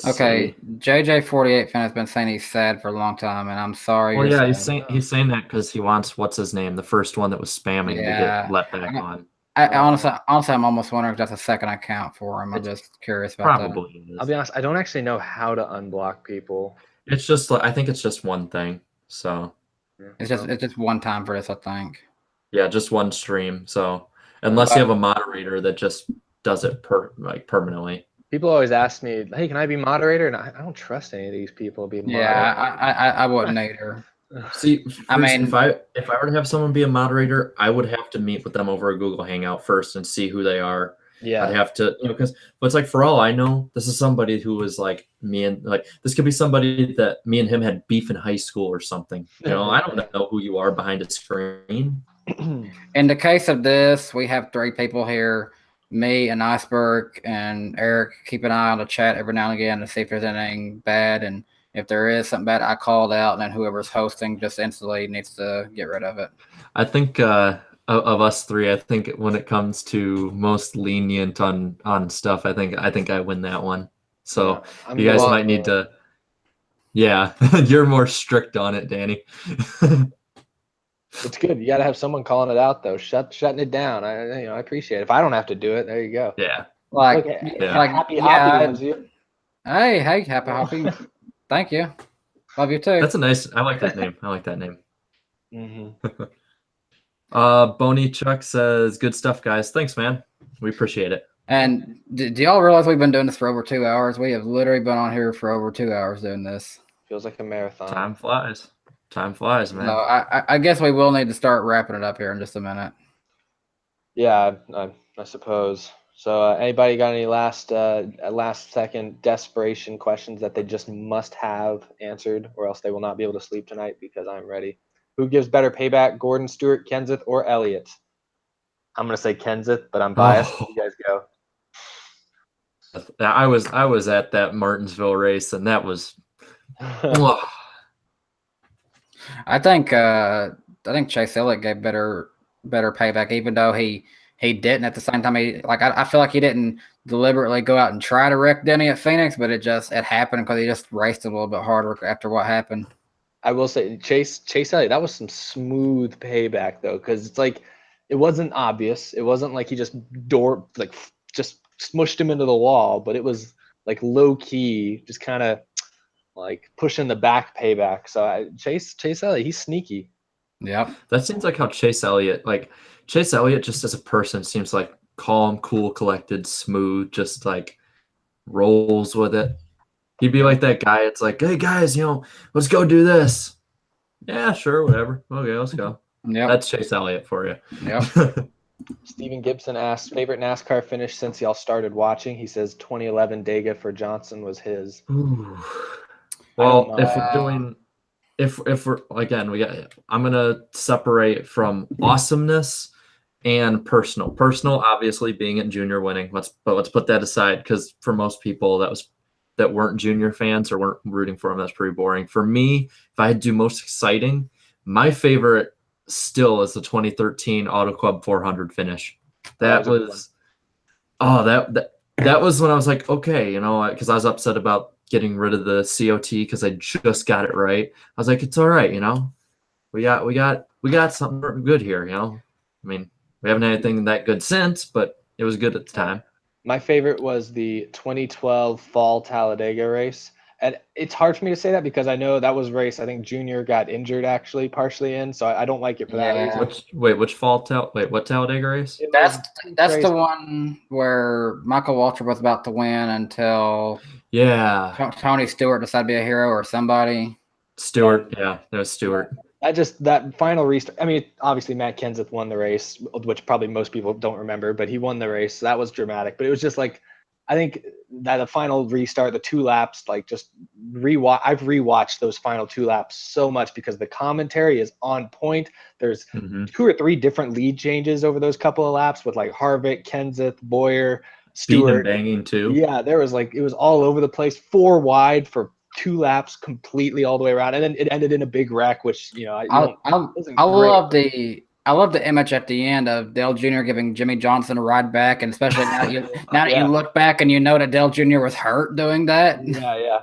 Okay, JJ48 fan has been saying he's sad for a long time, and I'm sorry. Well, yeah, he's saying that because he wants what's his name, the first one that was spamming to get let back on. I honestly, I'm almost wondering if that's a second account for him. I'm just curious about that. Probably is. I'll be honest, I don't actually know how to unblock people. It's just I think it's just one thing. So it's just one time for this, I think. Yeah, just one stream. So unless you have a moderator that just does it permanently. People always ask me, "Hey, can I be moderator?" And I don't trust any of these people being moderator. Yeah, I wouldn't either. See, I mean, if I were to have someone be a moderator, I would have to meet with them over a Google Hangout first and see who they are. Yeah, I'd have to, but it's like for all I know, this is somebody who was like me, and like this could be somebody that me and him had beef in high school or something. I don't know who you are behind a screen. In the case of this, we have 3 people here. Me and Iceberg and Eric keep an eye on the chat every now and again to see if there's anything bad, and if there is something bad, I call it out, and then whoever's hosting just instantly needs to get rid of it. I think of us 3, I think when it comes to most lenient on stuff, I think I win that one. So yeah, you guys might need to. Yeah, you're more strict on it, Danny. It's good. You got to have someone calling it out, though. Shutting it down. I appreciate it. If I don't have to do it, there you go. Yeah. Happy ones, you. Hey, happy hoppy. Thank you. Love you too. That's a nice. I like that name. Mm-hmm. Boney Chuck says, "Good stuff, guys. Thanks, man. We appreciate it." And do y'all realize we've been doing this for over 2 hours? We have literally been on here for over 2 hours doing this. Feels like a marathon. Time flies, man. No, I guess we will need to start wrapping it up here in just a minute. Yeah, I suppose. So anybody got any last second desperation questions that they just must have answered, or else they will not be able to sleep tonight? Because I'm ready. Who gives better payback, Gordon, Stewart, Kenseth, or Elliott? I'm gonna say Kenseth, but I'm biased. You guys go. I was at that Martinsville race, and that was. I think Chase Elliott gave better better payback, even though he didn't at the same time. I feel like he didn't deliberately go out and try to wreck Denny at Phoenix, but it happened because he just raced a little bit harder after what happened. I will say Chase Elliott, that was some smooth payback though, because it's like it wasn't obvious. It wasn't like he just just smushed him into the wall, but it was like low key, just kind of like pushing the back payback. So Chase Elliott, he's sneaky. Yep. That seems like how Chase Elliott just as a person seems like calm, cool, collected, smooth, just like rolls with it. He'd be like that guy. It's like, hey guys, let's go do this. Yeah, sure, whatever. Okay, let's go. Yep. That's Chase Elliott for you. Yep. Stephen Gibson asked, favorite NASCAR finish since y'all started watching. He says 2011 Dega for Johnson was his. Ooh. I don't Well, know. if we're doing, if we're again, I'm gonna separate from awesomeness and personal. Personal, obviously, being at Junior winning. Let's put that aside, because for most people that weren't Junior fans or weren't rooting for him, that's pretty boring. For me, if I had to do most exciting, my favorite still is the 2013 Auto Club 400 finish. That was that was when I was like, okay, because I was upset about getting rid of the COT because I just got it right. I was like, it's all right, we got something good here, I mean, we haven't had anything that good since, but it was good at the time. My favorite was the 2012 Fall Talladega race. And it's hard for me to say that because I know that was a race I think Junior got injured actually partially in, so I don't like it for that reason. What Talladega race? That's the one where Michael Waltrip was about to win until Tony Stewart decided to be a hero or somebody. Stewart, yeah, that was Stewart. That final restart. I mean, obviously Matt Kenseth won the race, which probably most people don't remember, but he won the race. So that was dramatic. But it was just like, I think that the final restart, the 2 laps, like just I've rewatched those final 2 laps so much because the commentary is on point. There's 2 or 3 different lead changes over those couple of laps with like Harvick, Kenseth, Boyer, Stewart. Beating and banging too. Yeah, there was like, it was all over the place. 4 wide for 2 laps completely all the way around, and then it ended in a big wreck, which I love the image at the end of Dale Jr. giving Jimmy Johnson a ride back, and especially now that you look back and you know that Dale Jr. was hurt doing that. Yeah.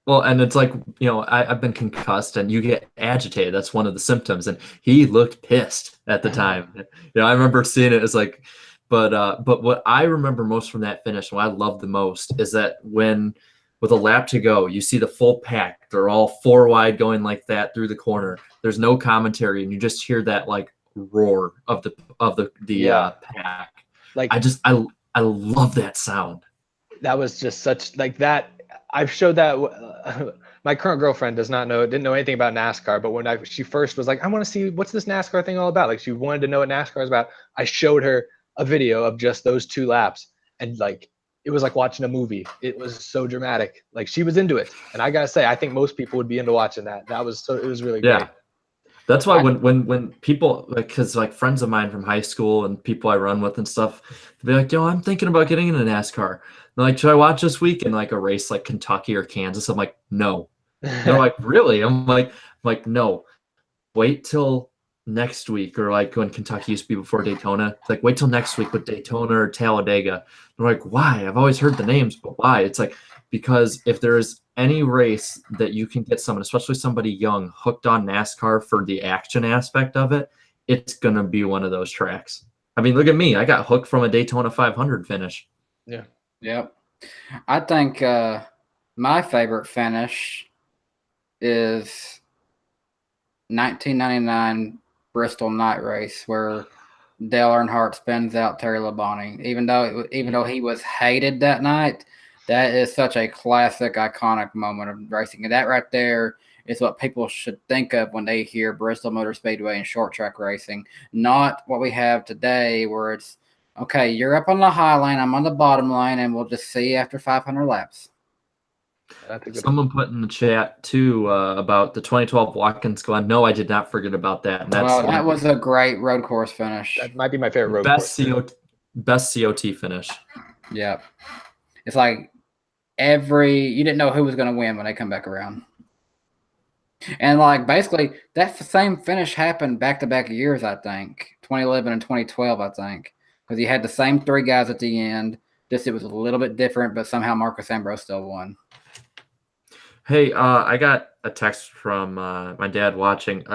Well, and it's like, I've been concussed and you get agitated. That's one of the symptoms. And he looked pissed at the time. I remember seeing it as like, but what I remember most from that finish, and what I love the most, is that when with a lap to go, you see the full pack. They're all 4 wide going like that through the corner. There's no commentary, and you just hear that like roar of the pack. Like I love that sound. That was just such like that. I've showed that. My current girlfriend didn't know anything about NASCAR, but when she first was like, I want to see what's this NASCAR thing all about. Like she wanted to know what NASCAR is about. I showed her a video of just those 2 laps, and like, it was like watching a movie. It was so dramatic. Like she was into it. And I gotta say, I think most people would be into watching that. It was really great. That's why when people, like, because like friends of mine from high school and people I run with and stuff, they'll be like, yo, I'm thinking about getting into NASCAR. They're like, should I watch this week in like a race like Kentucky or Kansas? I'm like, no. They're like, really? I'm like, no. Wait till next week, or like when Kentucky used to be before Daytona. It's like, wait till next week with Daytona or Talladega. They're like, why? I've always heard the names, but why? It's like, because if there is any race that you can get someone, especially somebody young, hooked on NASCAR for the action aspect of it, it's going to be one of those tracks. I mean, look at me. I got hooked from a Daytona 500 finish. Yeah. Yep. I think my favorite finish is 1999 Bristol night race where Dale Earnhardt spins out Terry Labonte. Even though he was hated that night, that is such a classic, iconic moment of racing. And that right there is what people should think of when they hear Bristol Motor Speedway and short track racing, not what we have today where it's, okay, you're up on the high lane, I'm on the bottom lane, and we'll just see you after 500 laps. Someone put in the chat too about the 2012 Watkins Glen. No, I did not forget about that. And that was a great road course finish. That might be my favorite road course. Best COT finish. Yep. It's like you didn't know who was going to win when they come back around. And like basically that same finish happened back-to-back years, I think, 2011 and 2012, I think, because you had the same three guys at the end. Just it was a little bit different, but somehow Marcus Ambrose still won. Hey, I got a text from my dad watching.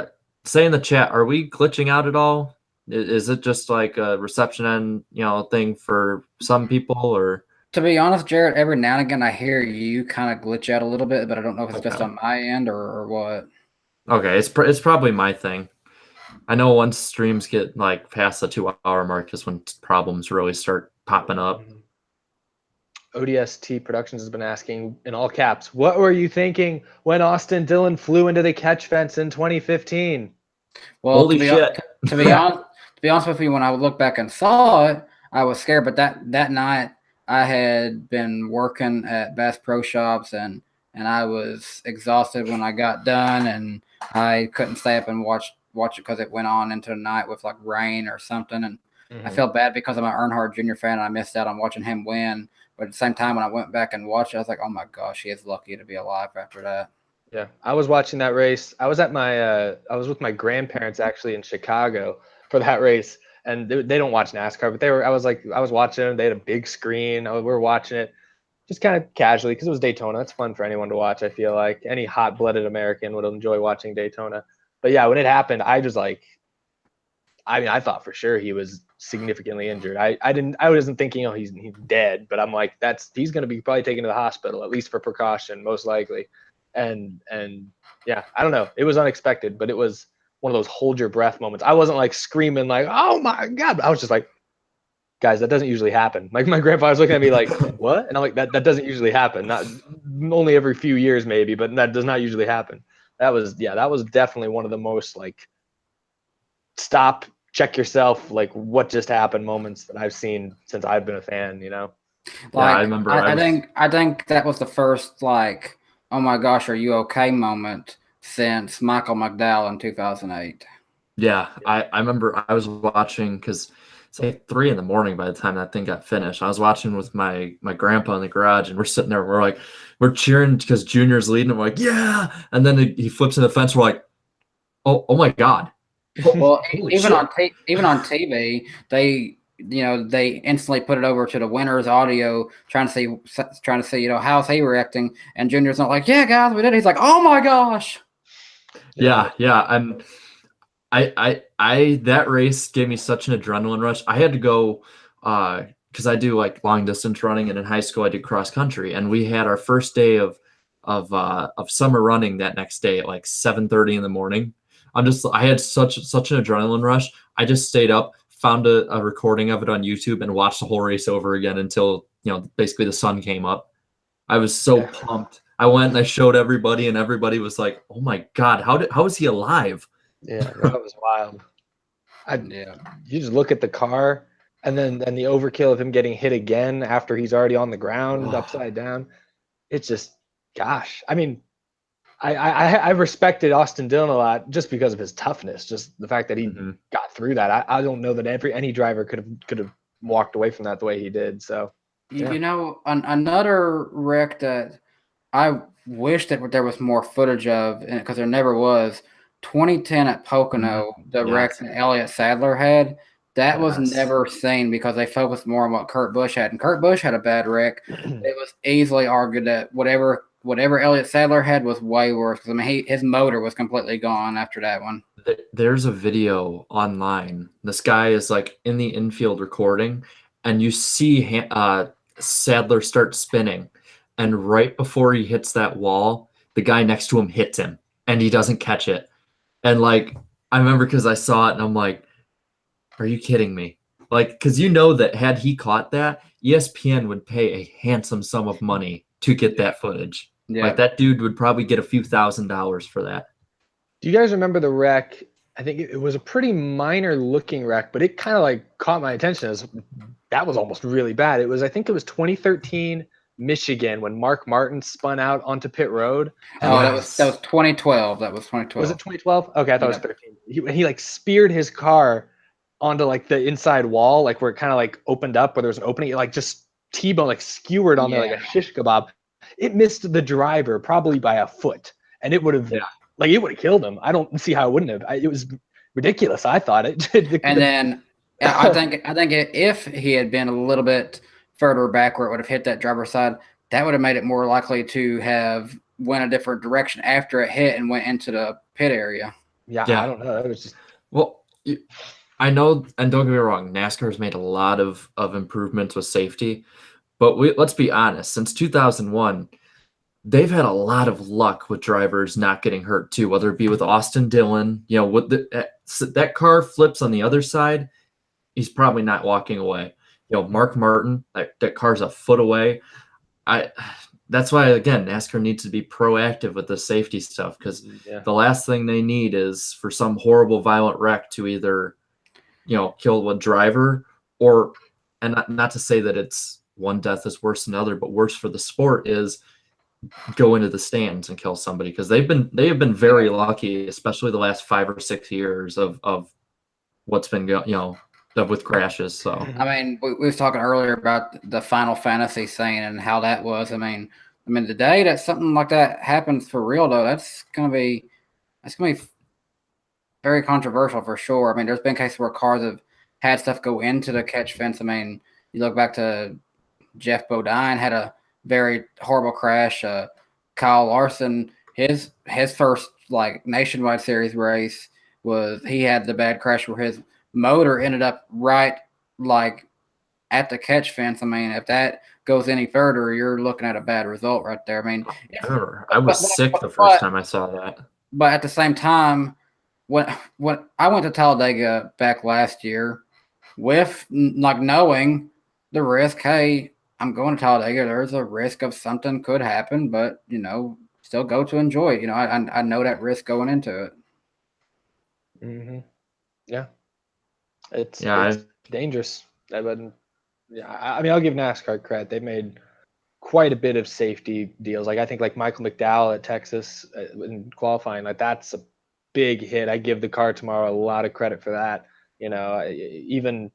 Say in the chat, are we glitching out at all? Is it just like a reception and thing for some people, or? To be honest, Jared, every now and again I hear you kind of glitch out a little bit, but I don't know if it's just Okay. on my end or what. Okay, it's probably my thing. I know once streams get like past the 2-hour mark is when problems really start popping up. ODST Productions has been asking in all caps, what were you thinking when Austin Dillon flew into the catch fence in 2015? Well, Holy shit. To be honest with you, when I look back and saw it, I was scared. But that night, I had been working at Bass Pro Shops, and I was exhausted when I got done, and I couldn't stay up and watch it because it went on into the night with like rain or something. And I felt bad because I'm an Earnhardt Jr. fan, and I missed out on watching him win. But at the same time, when I went back and watched it, I was like, oh my gosh, he is lucky to be alive after that. Yeah, I was watching that race. I was at I was with my grandparents actually in Chicago for that race, and they don't watch NASCAR, but I was watching them. They had a big screen. We were watching it just kind of casually because it was Daytona. It's fun for anyone to watch. I feel like any hot-blooded American would enjoy watching Daytona. But yeah, when it happened, I just like, I mean, I thought for sure he was significantly injured. I wasn't thinking, oh, he's dead, but I'm like, he's going to be probably taken to the hospital at least for precaution, most likely. And yeah, I don't know. It was unexpected, but it was one of those hold your breath moments. I wasn't like screaming like, oh my God. I was just like, guys, that doesn't usually happen. Like my grandpa was looking at me like, what? And I'm like, that doesn't usually happen. Not only every few years maybe, but that does not usually happen. That was definitely one of the most like stop, check yourself, like what just happened moments that I've seen since I've been a fan, Like, yeah, I remember. I think that was the first like, oh my gosh, are you okay moment since Michael McDowell in 2008. Yeah, I remember I was watching because it's like 3 a.m. by the time that thing got finished. I was watching with my grandpa in the garage, and we're sitting there. We're cheering because Junior's leading. And we're like, yeah, and then he flips in the fence. We're like, oh my God. Well, even on TV, they they instantly put it over to the winner's audio, trying to see how's he reacting, and Junior's not like, yeah, guys, we did. He's like, oh my gosh. Yeah, and I that race gave me such an adrenaline rush. I had to go because I do like long distance running, and in high school I did cross country, and we had our first day of summer running that next day at like 7:30 in the morning. I had such an adrenaline rush. I just stayed up, found a recording of it on YouTube, and watched the whole race over again until basically the sun came up. I was so pumped. I went and I showed everybody, and everybody was like, "Oh my God, how is he alive?" Yeah, that was wild. You just look at the car, and then the overkill of him getting hit again after he's already on the ground upside down. It's just, gosh. I mean, I respected Austin Dillon a lot just because of his toughness, just the fact that he got through that. I don't know that any driver could have walked away from that the way he did. So, yeah. Another wreck that I wish that there was more footage of, because there never was. 2010 at Pocono, the wreck that Elliott Sadler had, that was never seen because they focused more on what Kurt Busch had, and Kurt Busch had a bad wreck. It was easily argued that whatever Elliott Sadler had was way worse, because I mean his motor was completely gone after that one. There's a video online. This guy is like in the infield recording, and you see Sadler start spinning, and right before he hits that wall, the guy next to him hits him, and he doesn't catch it. And like I remember because I saw it, and I'm like, "Are you kidding me?" Like, because that had he caught that, ESPN would pay a handsome sum of money to get that footage. Yeah. Like that dude would probably get a few $1,000s for that. Do you guys remember the wreck? I think it was a pretty minor looking wreck, but it kind of like caught my attention as that was almost really bad. I think it was 2013 Michigan when Mark Martin spun out onto pit road. That was 2012. That was 2012. Was it 2012? Okay, I thought it was 13. He like speared his car onto like the inside wall, like where it kind of like opened up where there was an opening. It like just T-bone like skewered on there like a shish kebab. It missed the driver probably by a foot, and it would have like it would have killed him. I don't see how it wouldn't have. It was ridiculous. I thought it. And then I think if he had been a little bit further back where it would have hit that driver's side, that would have made it more likely to have went a different direction after it hit and went into the pit area. Yeah, I don't know. It was just I know, and don't get me wrong, NASCAR has made a lot of improvements with safety, but let's be honest. Since 2001, they've had a lot of luck with drivers not getting hurt too. Whether it be with Austin Dillon, with that car flips on the other side, he's probably not walking away. Mark Martin, that car's a foot away. That's why, again, NASCAR needs to be proactive with the safety stuff, because the last thing they need is for some horrible violent wreck to either, kill a driver and not to say that it's one death is worse than another, but worse for the sport is go into the stands and kill somebody, because they have been very lucky, especially the last 5 or 6 years of what's been with crashes. So I mean, we was talking earlier about the Final Fantasy scene and how that was. I mean, the day that something like that happens for real, though, that's gonna be very controversial for sure. I mean, there's been cases where cars have had stuff go into the catch fence. I mean, you look back to Jeff Bodine had a very horrible crash. Kyle Larson, his first nationwide series race he had the bad crash where his motor ended up right at the catch fence. I mean, if that goes any further, you're looking at a bad result right there. I mean, I was sick the first time I saw that. But at the same time, when I went to Talladega back last year, with knowing the risk, hey, I'm going to Talladega, there's a risk of something could happen, but still go to enjoy it. I know that risk going into it. Mm-hmm. Yeah. It's dangerous. I mean, I'll give NASCAR credit. They've made quite a bit of safety deals. I think Michael McDowell at Texas in qualifying, that's a big hit. I give the car tomorrow a lot of credit for that. Even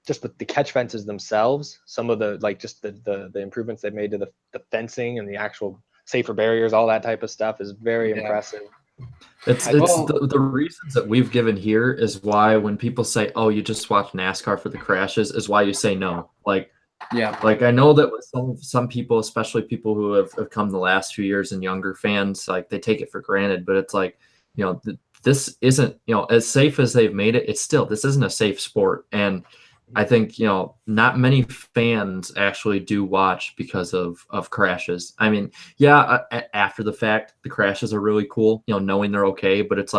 just with the catch fences themselves, some of the just the improvements they've made to the fencing and the actual safer barriers, all that type of stuff is very impressive. It's the reasons that we've given here is why when people say, "Oh, you just watch NASCAR for the crashes," is why you say no. I know that with some people, especially people who have come the last few years and younger fans, they take it for granted. But it's this isn't as safe as they've made it. This isn't a safe sport, and I think not many fans actually do watch because of crashes. I mean, after the fact, the crashes are really cool, knowing they're okay. But it's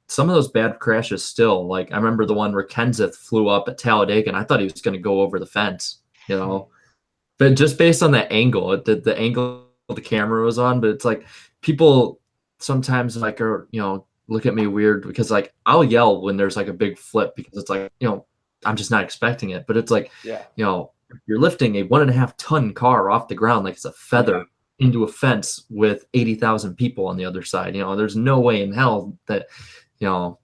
some of those bad crashes still. I remember the one where Kenseth flew up at Talladega, and I thought he was going to go over the fence, But just based on the angle, the angle the camera was on, but it's people sometimes look at me weird because I'll yell when there's a big flip because it's I'm just not expecting it. But it's you're lifting a 1.5 ton car off the ground like it's a feather into a fence with 80,000 people on the other side. There's no way in hell that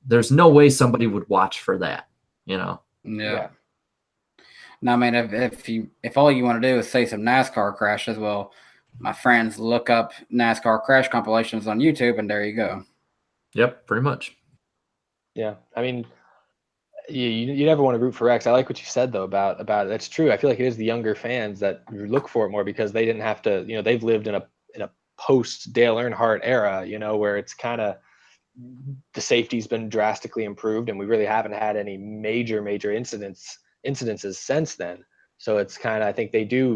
there's no way somebody would watch for that. Yeah. Now, I mean, if all you want to do is say some NASCAR crashes, well, my friends, look up NASCAR crash compilations on YouTube, and there you go. Yep, pretty much. Yeah, I mean, you never want to root for X. I like what you said though about it. That's true. I feel like it is the younger fans that look for it more because they didn't have to. They've lived in a post Dale Earnhardt era. where it's kind of the safety's been drastically improved, and we really haven't had any major incidences since then. So it's kind of, I think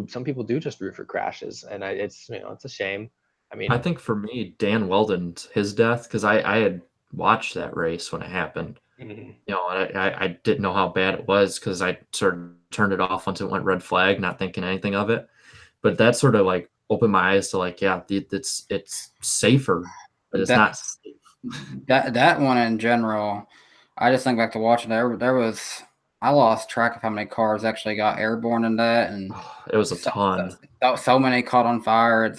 some people do just root for crashes, and it's a shame. I mean, I think for me, Dan Weldon's his death, because I had watched that race when it happened. Mm-hmm. And I didn't know how bad it was because I sort of turned it off once it went red flag, not thinking anything of it. But that sort of opened my eyes to it's safer, but it's not safe. That one in general, I just think back to watching I lost track of how many cars actually got airborne in that, and it was a ton. So many caught on fire.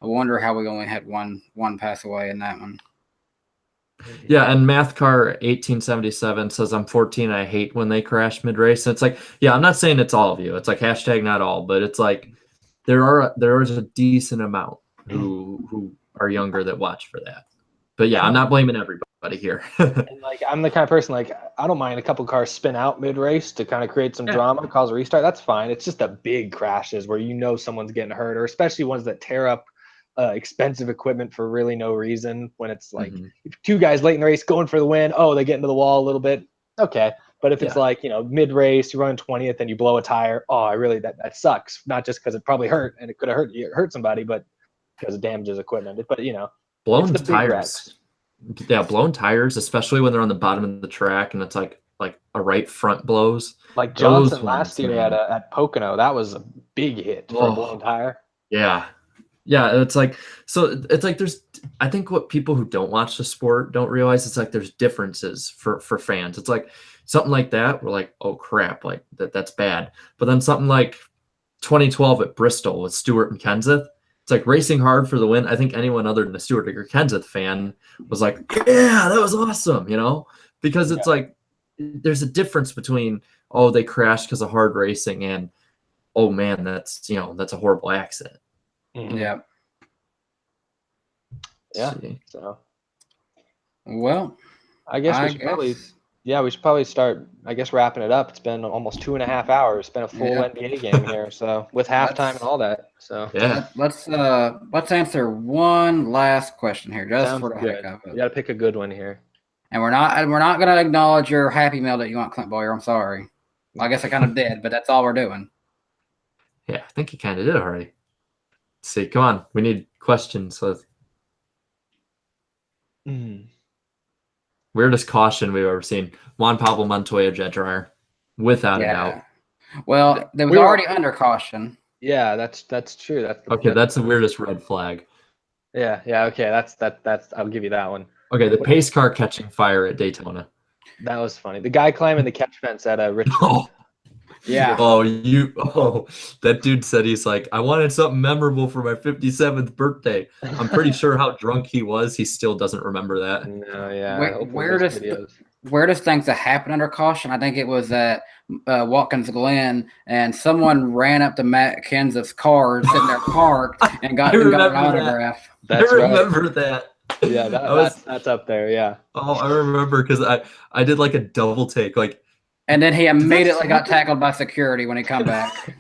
I wonder how we only had one pass away in that one. Yeah, and Mathcar 1877 says, "I'm 14. I hate when they crash mid-race." And it's I'm not saying it's all of you. It's hashtag not all, but it's there is a decent amount who are younger that watch for that. But yeah, I'm not blaming everybody here. And like I'm the kind of person like I don't mind a couple cars spin out mid race to kind of create some drama, cause a restart. That's fine. It's just the big crashes where someone's getting hurt, or especially ones that tear up expensive equipment for really no reason. When it's like two guys late in the race going for the win, oh they get into the wall a little bit, okay. But if it's like mid race, you're running 20th and you blow a tire, oh I really that sucks. Not just because it probably hurt and it could have hurt somebody, but because it damages equipment. But blown tires. Yeah, blown tires, especially when they're on the bottom of the track and it's like a right front blows. Like Johnson last year at Pocono, that was a big hit for a blown tire. Yeah. It's like there's I think what people who don't watch the sport don't realize it's like there's differences for fans. It's like something like that, we're like, oh crap, like that's bad. But then something like 2012 at Bristol with Stewart and Kenseth, it's like racing hard for the win. I think anyone other than the Stewart or Kenseth fan was like, yeah, that was awesome, because it's like there's a difference between, oh, they crashed because of hard racing and, oh man, that's a horrible accident. Yeah. Yeah. So, well, I guess we should probably start, wrapping it up. It's been almost 2.5 hours. It's been a full NBA game here. So with halftime and all that. So let's answer one last question here, just for the heck of it. You got to pick a good one here. And we're not going to acknowledge your Happy Meal that you want, Clint Boyer. I'm sorry. I guess I kind of did, but that's all we're doing. Yeah, I think you kind of did already. Let's see, come on. We need questions. Weirdest caution we've ever seen. Juan Pablo Montoya jet dryer, without a doubt. Well, they was already under caution. Yeah, that's true. That's the weirdest red flag. Yeah. Okay, that's. I'll give you that one. Okay, the pace car catching fire at Daytona. That was funny. The guy climbing the catch fence at Richmond. Yeah. That dude said he's like, I wanted something memorable for my 57th birthday. I'm pretty sure how drunk he was. He still doesn't rember that. No, yeah. Weirdest things that happened under caution. I think it was at Watkins Glen, and someone ran up to Matt Kenseth's car sitting there parked and got an autograph. I remember that. Yeah, that's up there. Yeah. Oh, I remember because I did like a double take, like. And then he immediately got tackled by security when he come back.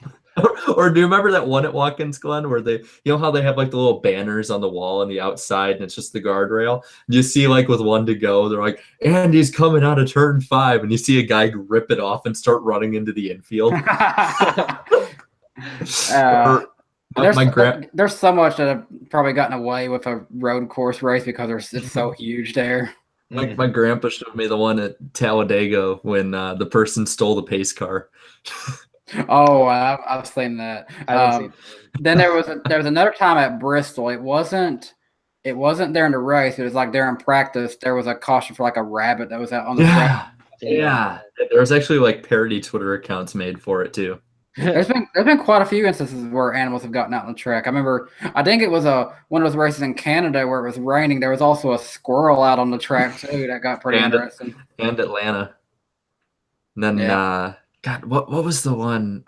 Or do you remember that one at Watkins Glen where they, how they have like the little banners on the wall on the outside and it's just the guardrail? You see like with one to go, they're like, Andy's coming out of turn 5, and you see a guy rip it off and start running into the infield. There's so much that have probably gotten away with a road course race because it's so huge there. My grandpa showed me the one at Talladega when the person stole the pace car. Oh, I've seen that. Then there was another time at Bristol. It wasn't there in the race. It was like there in practice. There was a caution for like a rabbit that was out on the track. Yeah. There was actually like parody Twitter accounts made for it too. There's been quite a few instances where animals have gotten out on the track. I remember, I think it was one of those races in Canada where it was raining. There was also a squirrel out on the track too. That got pretty interesting. And Atlanta. And then, God, what was the one?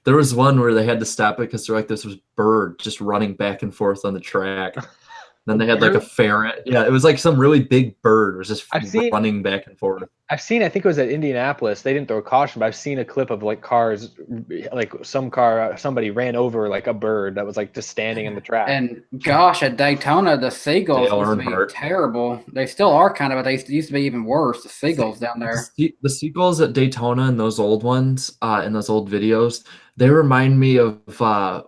There was one where they had to stop it because they're like, this was bird just running back and forth on the track. Then they had like a ferret. Yeah, it was like some really big bird was just running back and forth. I think it was at Indianapolis. They didn't throw caution, but I've seen a clip of like cars, like somebody ran over like a bird that was like just standing in the track. And gosh, at Daytona, the seagulls used to be terrible. They still are kind of, but they used to be even worse. The seagulls down there. The seagulls at Daytona and those old ones, in those old videos, they remind me of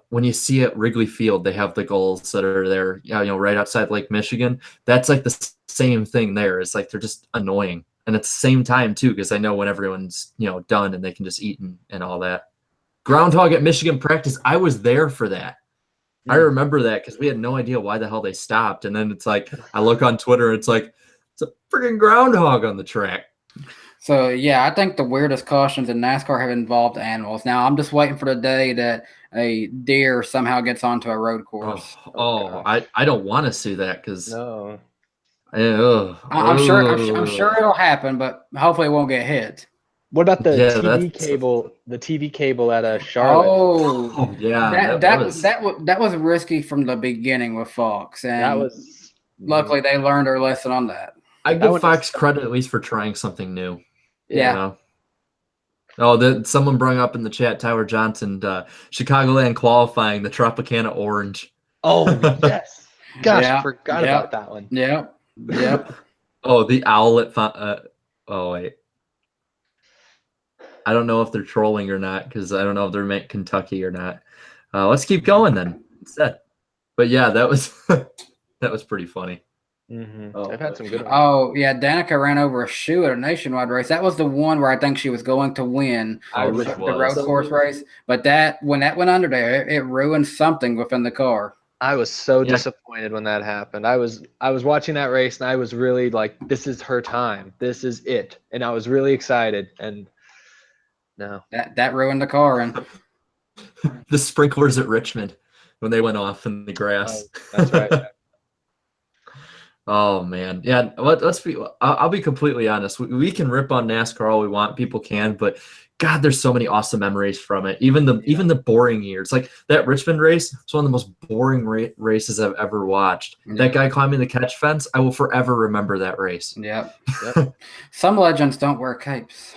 when you see at Wrigley Field, they have the gulls that are there, right outside Lake Michigan. That's like the same thing there. It's like they're just annoying. And at the same time, too, because I know when everyone's, done and they can just eat and all that. Groundhog at Michigan practice, I was there for that. I remember that because we had no idea why the hell they stopped. And then it's like, I look on Twitter, it's like, it's a freaking groundhog on the track. So, yeah, I think the weirdest cautions in NASCAR have involved animals. Now, I'm just waiting for the day that a deer somehow gets onto a road course. I don't want to see that because no. I'm sure it'll happen, but hopefully it won't get hit. What about the TV cable? The TV cable at Charlotte. Oh yeah, that was risky from the beginning with Fox, and luckily they learned their lesson on that. I That give one Fox is- credit at least for trying something new. Yeah. You know? Oh, someone brought up in the chat, Tyler Johnson, Chicagoland qualifying, the Tropicana Orange. Oh, yes. Gosh, Yeah, forgot yeah. about that one. Yep. Oh, the owlet. Oh, wait. I don't know if they're trolling or not because I don't know if they're meant Kentucky or not. Let's keep going then instead. But yeah, that was that was pretty funny. I've had some good ones. Oh, yeah. Danica ran over a shoe at a nationwide race. That was the one where I think she was going to win I the road course race. But when that went under there, it ruined something within the car. I was so disappointed when that happened. I was watching that race and I was really like, this is her time. This is it. And I was really excited. And no. That ruined the car. And The sprinklers at Richmond when they went off in the grass. That's right. Oh man, yeah. Let's be. I'll be completely honest. We can rip on NASCAR all we want. People can, but God, there's so many awesome memories from it. Even the boring years, like that Richmond race, it's one of the most boring races I've ever watched. Yeah. That guy climbing the catch fence, I will forever remember that race. Yep. Some legends don't wear capes.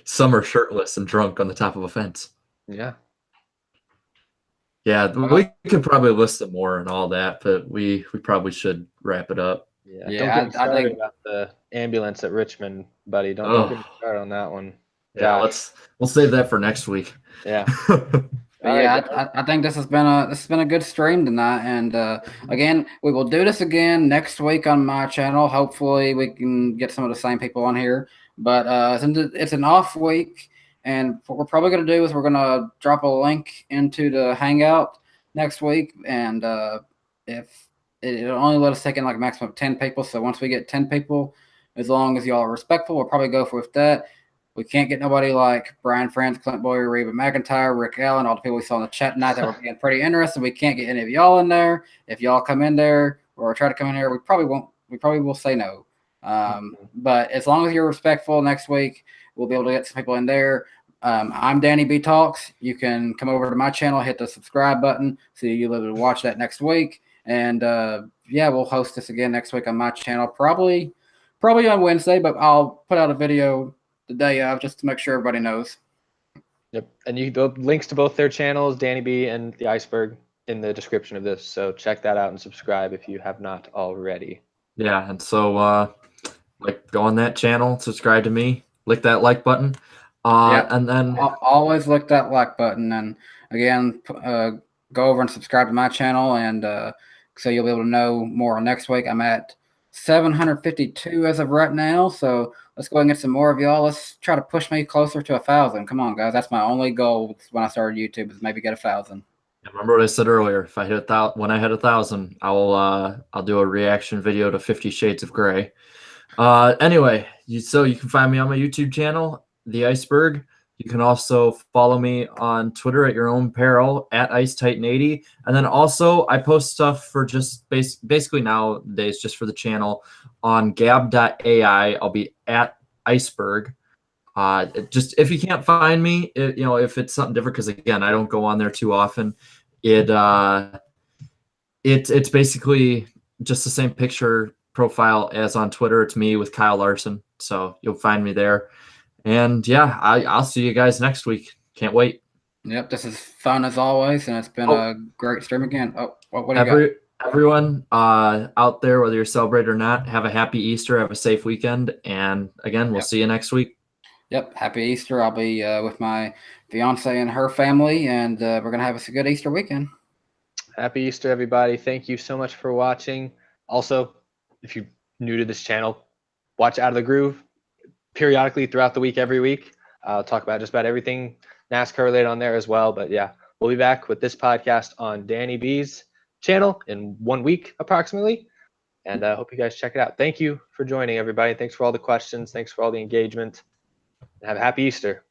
Some are shirtless and drunk on the top of a fence. Yeah. Yeah, we could probably list some more and all that, but we probably should wrap it up. Yeah. Yeah, Don't get me started I think about the ambulance at Richmond, buddy. Don't get me started on that one. Yeah, we'll save that for next week. Yeah. I think this has been a good stream tonight, and again, we will do this again next week on my channel. Hopefully, we can get some of the same people on here. But it's an off week, and what we're probably going to do is we're going to drop a link into the Hangout next weif it'll only let us take in like a maximum of 10 people. So once we get 10 people, as long as y'all are respectful, we'll probably go with that. We can't get nobody like Brian France, Clint Boyer, Reba McIntyre, Rick Allen, all the people we saw in the chat tonight that were getting pretty interested. We can't get any of y'all in there. If y'all come in there or try to come in here, we probably won't. We probably will say no. But as long as you're respectful, next week we'll be able to get some people in there. I'm DannyBTalks. You can come over to my channel, hit the subscribe button, so you'll be able to watch that next week. And we'll host this again next week on my channel, probably on Wednesday, but I'll put out a video the day of just to make sure everybody knows. Yep. And the links to both their channels, Danny B and the Iceberg, in the description of this. So check that out and subscribe if you have not already. Yeah, and so go on that channel, subscribe to me, click that like button. And then always click that like button, and again, go over and subscribe to my channel, and so you'll be able to know more on next week. I'm at 752 as of right now, so let's go and get some more of y'all. Let's try to push me closer to 1,000. Come on, guys, that's my only goal when I started YouTube, is maybe get 1,000. Remember what I said earlier. If I hit when I hit 1,000, I'll do a reaction video to 50 Shades of Grey. Anyway, so you can find me on my YouTube channel, The Iceberg. You can also follow me on Twitter at your own peril at IceTitan80. And then also I post stuff for just basically nowadays just for the channel on gab.ai. I'll be at Iceberg. Just if you can't find me, if it's something different, because again, I don't go on there too often. It's basically just the same picture profile as on Twitter. It's me with Kyle Larson. So you'll find me there. And yeah, I'll see you guys next week. Can't wait. Yep, this is fun as always, and it's been a great stream again. What do you got? Everyone out there, whether you're celebrating or not, have a happy Easter, have a safe weekend, and again, we'll see you next week. Yep, happy Easter. I'll be with my fiance and her family, and we're gonna have a good Easter weekend. Happy Easter, everybody. Thank you so much for watching. Also, if you're new to this channel, watch Out of the Groove periodically throughout the week, every week. I'll talk about just about everything NASCAR related on there as well. But yeah, we'll be back with this podcast on Danny B's channel in 1 week approximately. And I hope you guys check it out. Thank you for joining, everybody. Thanks for all the questions. Thanks for all the engagement. Have a happy Easter.